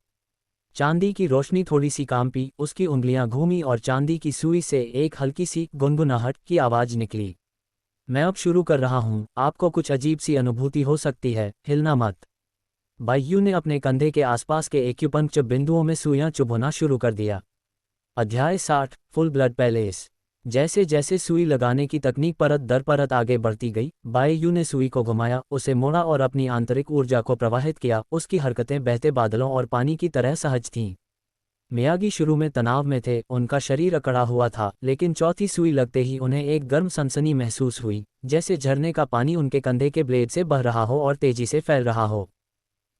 चांदी की रोशनी थोड़ी सी कांपी, उसकी उंगलियां घूमी और चांदी की सुई से एक हल्की सी गुनगुनाहट की आवाज निकली। मैं अब शुरू कर रहा हूं, आपको कुछ अजीब सी अनुभूति हो सकती है, हिलना मत। बायू ने अपने कंधे के आसपास के एक्यूपंक्चर बिंदुओं में सुइयां चुभोना शुरू कर दिया। अध्याय 60, फुल ब्लड पैलेस। जैसे जैसे सुई लगाने की तकनीक परत दर परत आगे बढ़ती गई, बायू ने सुई को घुमाया, उसे मोड़ा और अपनी आंतरिक ऊर्जा को प्रवाहित किया। उसकी हरकतें बहते बादलों और पानी की तरह सहज थीं। मियागी शुरू में तनाव में थे, उनका शरीर अकड़ा हुआ था, लेकिन चौथी सुई लगते ही उन्हें एक गर्म सनसनी महसूस हुई, जैसे झरने का पानी उनके कंधे के ब्लेड से बह रहा हो और तेजी से फैल रहा हो।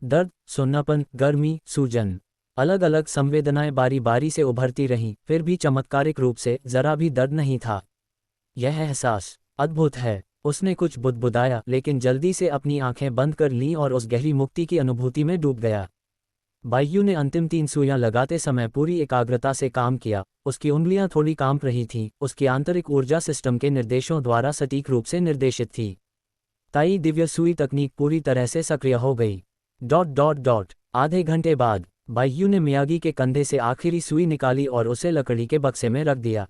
दर्द, सुन्नापन, गर्मी, सूजन, अलग अलग संवेदनाएं बारी बारी से उभरती रहीं, फिर भी चमत्कारिक रूप से जरा भी दर्द नहीं था। यह एहसास अद्भुत है। उसने कुछ बुदबुदाया, लेकिन जल्दी से अपनी आंखें बंद कर लीं और उस गहरी मुक्ति की अनुभूति में डूब गया। बायू ने अंतिम 3 सुइयां लगाते समय पूरी एकाग्रता से काम किया, उसकी उंगलियां थोड़ी कांप रही थीं, उसकी आंतरिक ऊर्जा सिस्टम के निर्देशों द्वारा सटीक रूप से निर्देशित थी। ताई दिव्य सुई तकनीक पूरी तरह से सक्रिय हो गई। आधे घंटे बाद बायू ने मियागी के कंधे से आखिरी सुई निकाली और उसे लकड़ी के बक्से में रख दिया।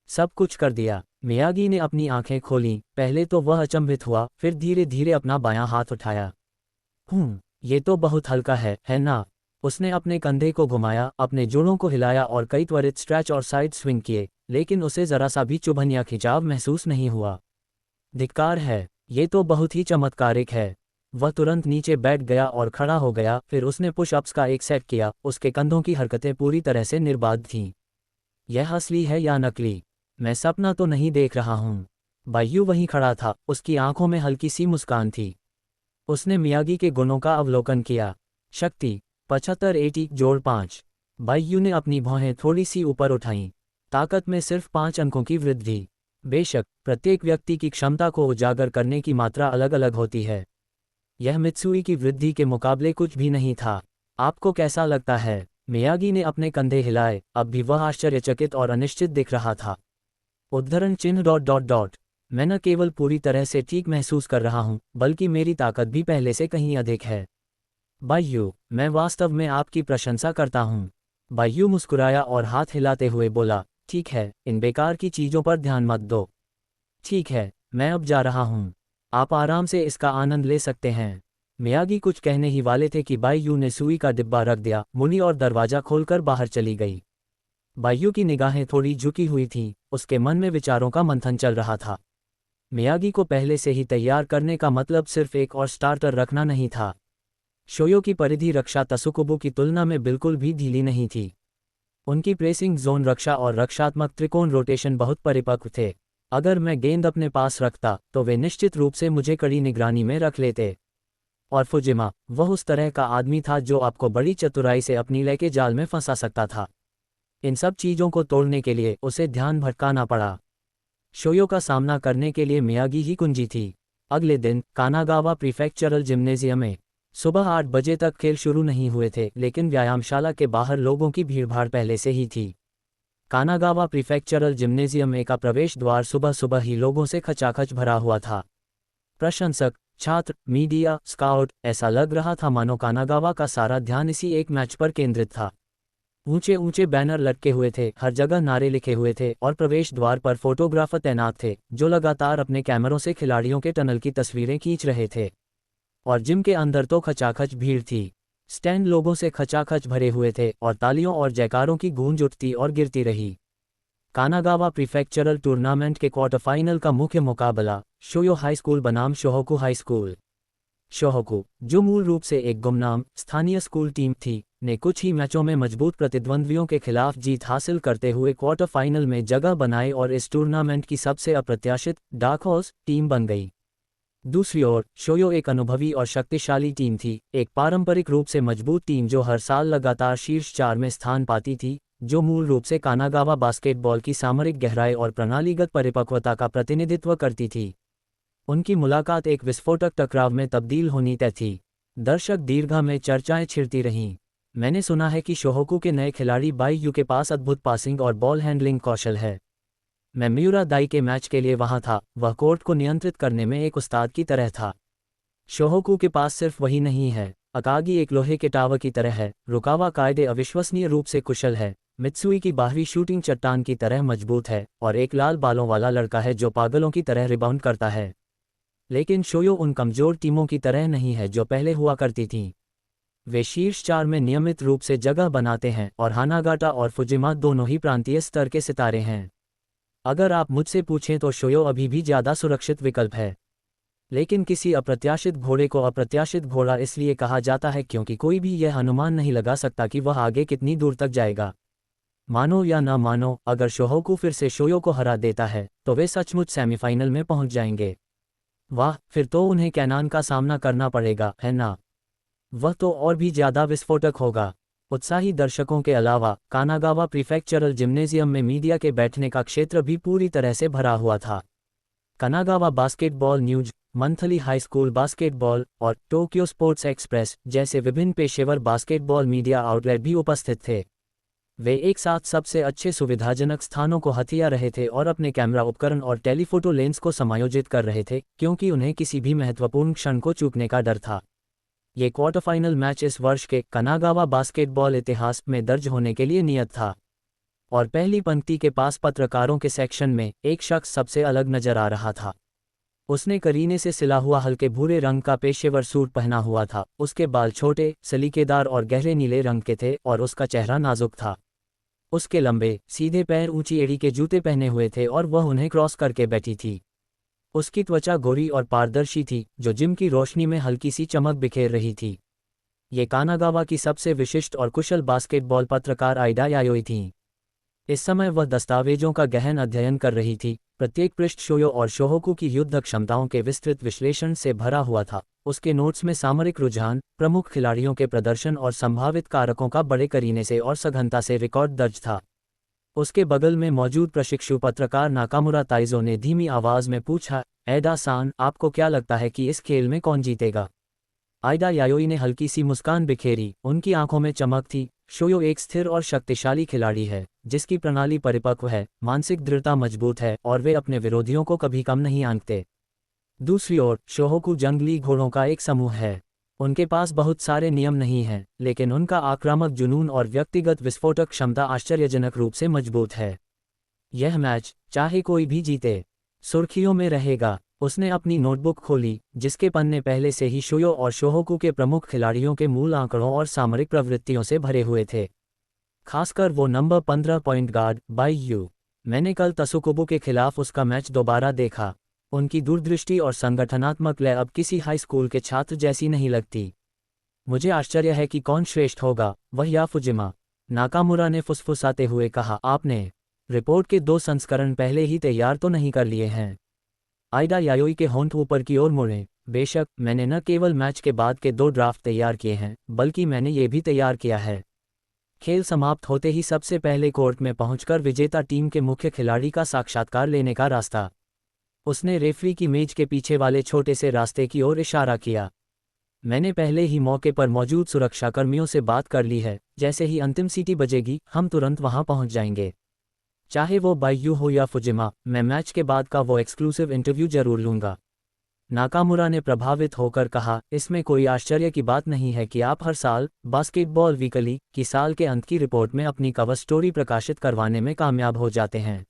सब कुछ कर दिया। मियागी ने अपनी आंखें खोलीं, पहले तो वह अचंभित हुआ, फिर धीरे धीरे अपना बायां हाथ उठाया। ये तो बहुत हल्का है ना? उसने अपने कंधे को घुमाया, अपने जोड़ों को हिलाया और कई त्वरित स्ट्रेच और साइड स्विंग किए, लेकिन उसे जरा सा भी चुभन या खिंचाव महसूस नहीं हुआ। धिक्कार है, ये तो बहुत ही चमत्कारिक है। वह तुरंत नीचे बैठ गया और खड़ा हो गया, फिर उसने पुशअप्स का एक सेट किया, उसके कंधों की हरकतें पूरी तरह से निर्बाध थीं। यह असली है या नकली? मैं सपना तो नहीं देख रहा हूँ। बायू वहीं खड़ा था, उसकी आंखों में हल्की सी मुस्कान थी। उसने मियागी के गुणों का अवलोकन किया। शक्ति 75 80 जोड़ 5। बायू ने अपनी भौहें थोड़ी सी ऊपर उठाईं। ताकत में सिर्फ 5 अंकों की वृद्धि। बेशक, प्रत्येक व्यक्ति की क्षमता को उजागर करने की मात्रा अलग अलग होती है। यह मित्सुई की वृद्धि के मुकाबले कुछ भी नहीं था। आपको कैसा लगता है? मियागी ने अपने कंधे हिलाए, अब भी वह आश्चर्यचकित और अनिश्चित दिख रहा था। उद्धरण चिन्ह। मैं न केवल पूरी तरह से ठीक महसूस कर रहा हूं, बल्कि मेरी ताकत भी पहले से कहीं अधिक है। बायू, मैं वास्तव में आपकी प्रशंसा करता हूं। बायू मुस्कुराया और हाथ हिलाते हुए बोला, ठीक है, इन बेकार की चीजों पर ध्यान मत दो। ठीक है, मैं अब जा रहा हूं। आप आराम से इसका आनंद ले सकते हैं। मियागी कुछ कहने ही वाले थे कि बायू ने सुई का डिब्बा रख दिया, मुड़ी और दरवाजा खोलकर बाहर चली गई। बायू की निगाहें थोड़ी झुकी हुई थीं, उसके मन में विचारों का मंथन चल रहा था। मियागी को पहले से ही तैयार करने का मतलब सिर्फ एक और स्टार्टर रखना नहीं था। शोयो की परिधि रक्षा तसुकुबो की तुलना में बिल्कुल भी ढीली नहीं थी। उनकी प्रेसिंग जोन रक्षा और रक्षात्मक त्रिकोण रोटेशन बहुत परिपक्व थे। अगर मैं गेंद अपने पास रखता तो वे निश्चित रूप से मुझे कड़ी निगरानी में रख लेते। और फुजिमा, वह उस तरह का आदमी था जो आपको बड़ी चतुराई से अपनी लय के जाल में फंसा सकता था। इन सब चीज़ों को तोड़ने के लिए उसे ध्यान भटकाना पड़ा। शोयो का सामना करने के लिए मियागी ही कुंजी थी। अगले दिन कानागावा प्रीफेक्चरल जिम्नेजियम में सुबह 8 बजे तक खेल शुरू नहीं हुए थे, लेकिन व्यायामशाला के बाहर लोगों की भीड़भाड़ पहले से ही थी। कानागावा प्रीफेक्चरल जिम्नेजियम में का प्रवेश द्वार सुबह सुबह ही लोगों से खचाखच भरा हुआ था। प्रशंसक, छात्र, मीडिया, स्काउट, ऐसा लग रहा था मानो कानागावा का सारा ध्यान इसी एक मैच पर केंद्रित था। ऊंचे ऊंचे बैनर लटके हुए थे, हर जगह नारे लिखे हुए थे और प्रवेश द्वार पर फोटोग्राफर तैनात थे, जो लगातार अपने कैमरों से खिलाड़ियों के टनल की तस्वीरें खींच रहे थे। और जिम के अंदर तो खचाखच भीड़ थी। स्टैंड लोगों से खचाखच भरे हुए थे और तालियों और जयकारों की गूंज उठती और गिरती रही। कानागावा प्रीफेक्चरल टूर्नामेंट के क्वार्टर फाइनल का मुख्य मुकाबला शोयो हाई स्कूल बनाम शोहोकू हाई स्कूल। शोहोकू, जो मूल रूप से एक गुमनाम स्थानीय स्कूल टीम थी, ने कुछ ही मैचों में मजबूत प्रतिद्वंद्वियों के खिलाफ जीत हासिल करते हुए क्वार्टर फाइनल में जगह बनाई और इस टूर्नामेंट की सबसे अप्रत्याशित डार्क हॉर्स टीम बन गई। दूसरी ओर शोयो एक अनुभवी और शक्तिशाली टीम थी, एक पारंपरिक रूप से मजबूत टीम जो हर साल लगातार शीर्ष 4 में स्थान पाती थी, जो मूल रूप से कानागावा बास्केटबॉल की सामरिक गहराई और प्रणालीगत परिपक्वता का प्रतिनिधित्व करती थी। उनकी मुलाकात एक विस्फोटक टकराव में तब्दील होनी तय थी। दर्शक दीर्घा में चर्चाएं छिड़ती रहीं। मैंने सुना है कि शोहोकू के नए खिलाड़ी बायू के पास अद्भुत पासिंग और बॉल हैंडलिंग कौशल है। मैं मियुरा दाई के मैच के लिए वहां था, वह कोर्ट को नियंत्रित करने में एक उस्ताद की तरह था। शोहोकू के पास सिर्फ वही नहीं है, अकागी एक लोहे के टावर की तरह है, रुकावा कायदे अविश्वसनीय रूप से कुशल है, मित्सुई की बाहरी शूटिंग चट्टान की तरह मजबूत है, और एक लाल बालों वाला लड़का है जो पागलों की तरह रिबाउंड करता है। लेकिन शोयो उन कमजोर टीमों की तरह नहीं है जो पहले हुआ करती थीं। वे शीर्ष 4 में नियमित रूप से जगह बनाते हैं और हानागाटा और फुजिमा दोनों ही प्रांतीय स्तर के सितारे हैं। अगर आप मुझसे पूछें तो शोयो अभी भी ज़्यादा सुरक्षित विकल्प है। लेकिन किसी अप्रत्याशित घोड़े को अप्रत्याशित घोड़ा इसलिए कहा जाता है क्योंकि कोई भी यह अनुमान नहीं लगा सकता कि वह आगे कितनी दूर तक जाएगा। मानो या न मानो, अगर शोहोकू फिर से शोयो को हरा देता है तो वे सचमुच सेमीफाइनल में पहुंच जाएंगे। वाह, फिर तो उन्हें कैनान का सामना करना पड़ेगा, है ना? वह तो और भी ज़्यादा विस्फोटक होगा। उत्साही दर्शकों के अलावा कानागावा प्रीफेक्चरल जिम्नेजियम में मीडिया के बैठने का क्षेत्र भी पूरी तरह से भरा हुआ था। Kanagawa basketball news, monthly high school basketball और टोक्यो स्पोर्ट्स एक्सप्रेस जैसे विभिन्न पेशेवर बास्केटबॉल मीडिया आउटलेट भी उपस्थित थे। वे एक साथ सबसे अच्छे सुविधाजनक स्थानों को हथिया रहे थे और अपने कैमरा उपकरण और टेलीफोटो लेंस को समायोजित कर रहे थे, क्योंकि उन्हें किसी भी महत्वपूर्ण क्षण को चूकने का डर था। ये क्वार्टर फाइनल मैच इस वर्ष के कनागावा बास्केटबॉल इतिहास में दर्ज होने के लिए नियत था। और पहली पंक्ति के पास पत्रकारों के सेक्शन में एक शख्स सबसे अलग नजर आ रहा था। उसने करीने से सिला हुआ हल्के भूरे रंग का पेशेवर सूट पहना हुआ था। उसके बाल छोटे, सलीकेदार और गहरे नीले रंग के थे और उसका चेहरा नाजुक था। उसके लंबे, सीधे पैर ऊंची एड़ी के जूते पहने हुए थे और वह उन्हें क्रॉस करके बैठी थी। उसकी त्वचा गोरी और पारदर्शी थी, जो जिम की रोशनी में हल्की सी चमक बिखेर रही थी। ये कानागावा की सबसे विशिष्ट और कुशल बास्केटबॉल पत्रकार आइडा यायोई थीं। इस समय वह दस्तावेजों का गहन अध्ययन कर रही थी। प्रत्येक पृष्ठ शोयो और शोहोकू की युद्ध क्षमताओं के विस्तृत विश्लेषण से भरा हुआ था। उसके नोट्स में सामरिक रुझान, प्रमुख खिलाड़ियों के प्रदर्शन और संभावित कारकों का बड़े करीने से और सघनता से रिकॉर्ड दर्ज था। उसके बगल में मौजूद प्रशिक्षु पत्रकार नाकामुरा ताइजो ने धीमी आवाज में पूछा, एडा-सान, आपको क्या लगता है कि इस खेल में कौन जीतेगा? आइडा यायोई ने हल्की सी मुस्कान बिखेरी। उनकी आंखों में चमक थी। शोयो एक स्थिर और शक्तिशाली खिलाड़ी है, जिसकी प्रणाली परिपक्व है, मानसिक दृढ़ता मजबूत है और वे अपने विरोधियों को कभी कम नहीं आंकते। दूसरी ओर, शोहोकू जंगली घोड़ों का एक समूह है। उनके पास बहुत सारे नियम नहीं हैं, लेकिन उनका आक्रामक जुनून और व्यक्तिगत विस्फोटक क्षमता आश्चर्यजनक रूप से मजबूत है। यह मैच, चाहे कोई भी जीते, सुर्खियों में रहेगा। उसने अपनी नोटबुक खोली, जिसके पन्ने पहले से ही शोयो और शोहोकू के प्रमुख खिलाड़ियों के मूल आंकड़ों और सामरिक प्रवृत्तियों से भरे हुए थे। खासकर वो नंबर 15 पॉइंट गार्ड बाईयू। मैंने कल तसुकुबो के खिलाफ उसका मैच दोबारा देखा। उनकी दूरदृष्टि और संगठनात्मक लय अब किसी हाई स्कूल के छात्र जैसी नहीं लगती। मुझे आश्चर्य है कि कौन श्रेष्ठ होगा, वह या फुजिमा, नाकामुरा ने फुसफुसाते हुए कहा। आपने रिपोर्ट के 2 संस्करण पहले ही तैयार तो नहीं कर लिए हैं? आइडा यायोई के होंठ ऊपर की ओर मुड़े। बेशक, मैंने न केवल मैच के बाद के 2 ड्राफ्ट तैयार किए हैं, बल्कि मैंने ये भी तैयार किया है। खेल समाप्त होते ही सबसे पहले कोर्ट में पहुंचकर विजेता टीम के मुख्य खिलाड़ी का साक्षात्कार लेने का रास्ता। उसने रेफरी की मेज के पीछे वाले छोटे से रास्ते की ओर इशारा किया। मैंने पहले ही मौके पर मौजूद सुरक्षाकर्मियों से बात कर ली है। जैसे ही अंतिम सीटी बजेगी, हम तुरंत वहां पहुंच जाएंगे। चाहे वो बाईयू हो या फुजिमा, मैं मैच के बाद का वो एक्सक्लूसिव इंटरव्यू जरूर लूंगा। नाकामुरा ने प्रभावित होकर कहा, इसमें कोई आश्चर्य की बात नहीं है कि आप हर साल बास्केटबॉल वीकली की साल के अंत की रिपोर्ट में अपनी कवर स्टोरी प्रकाशित करवाने में कामयाब हो जाते हैं।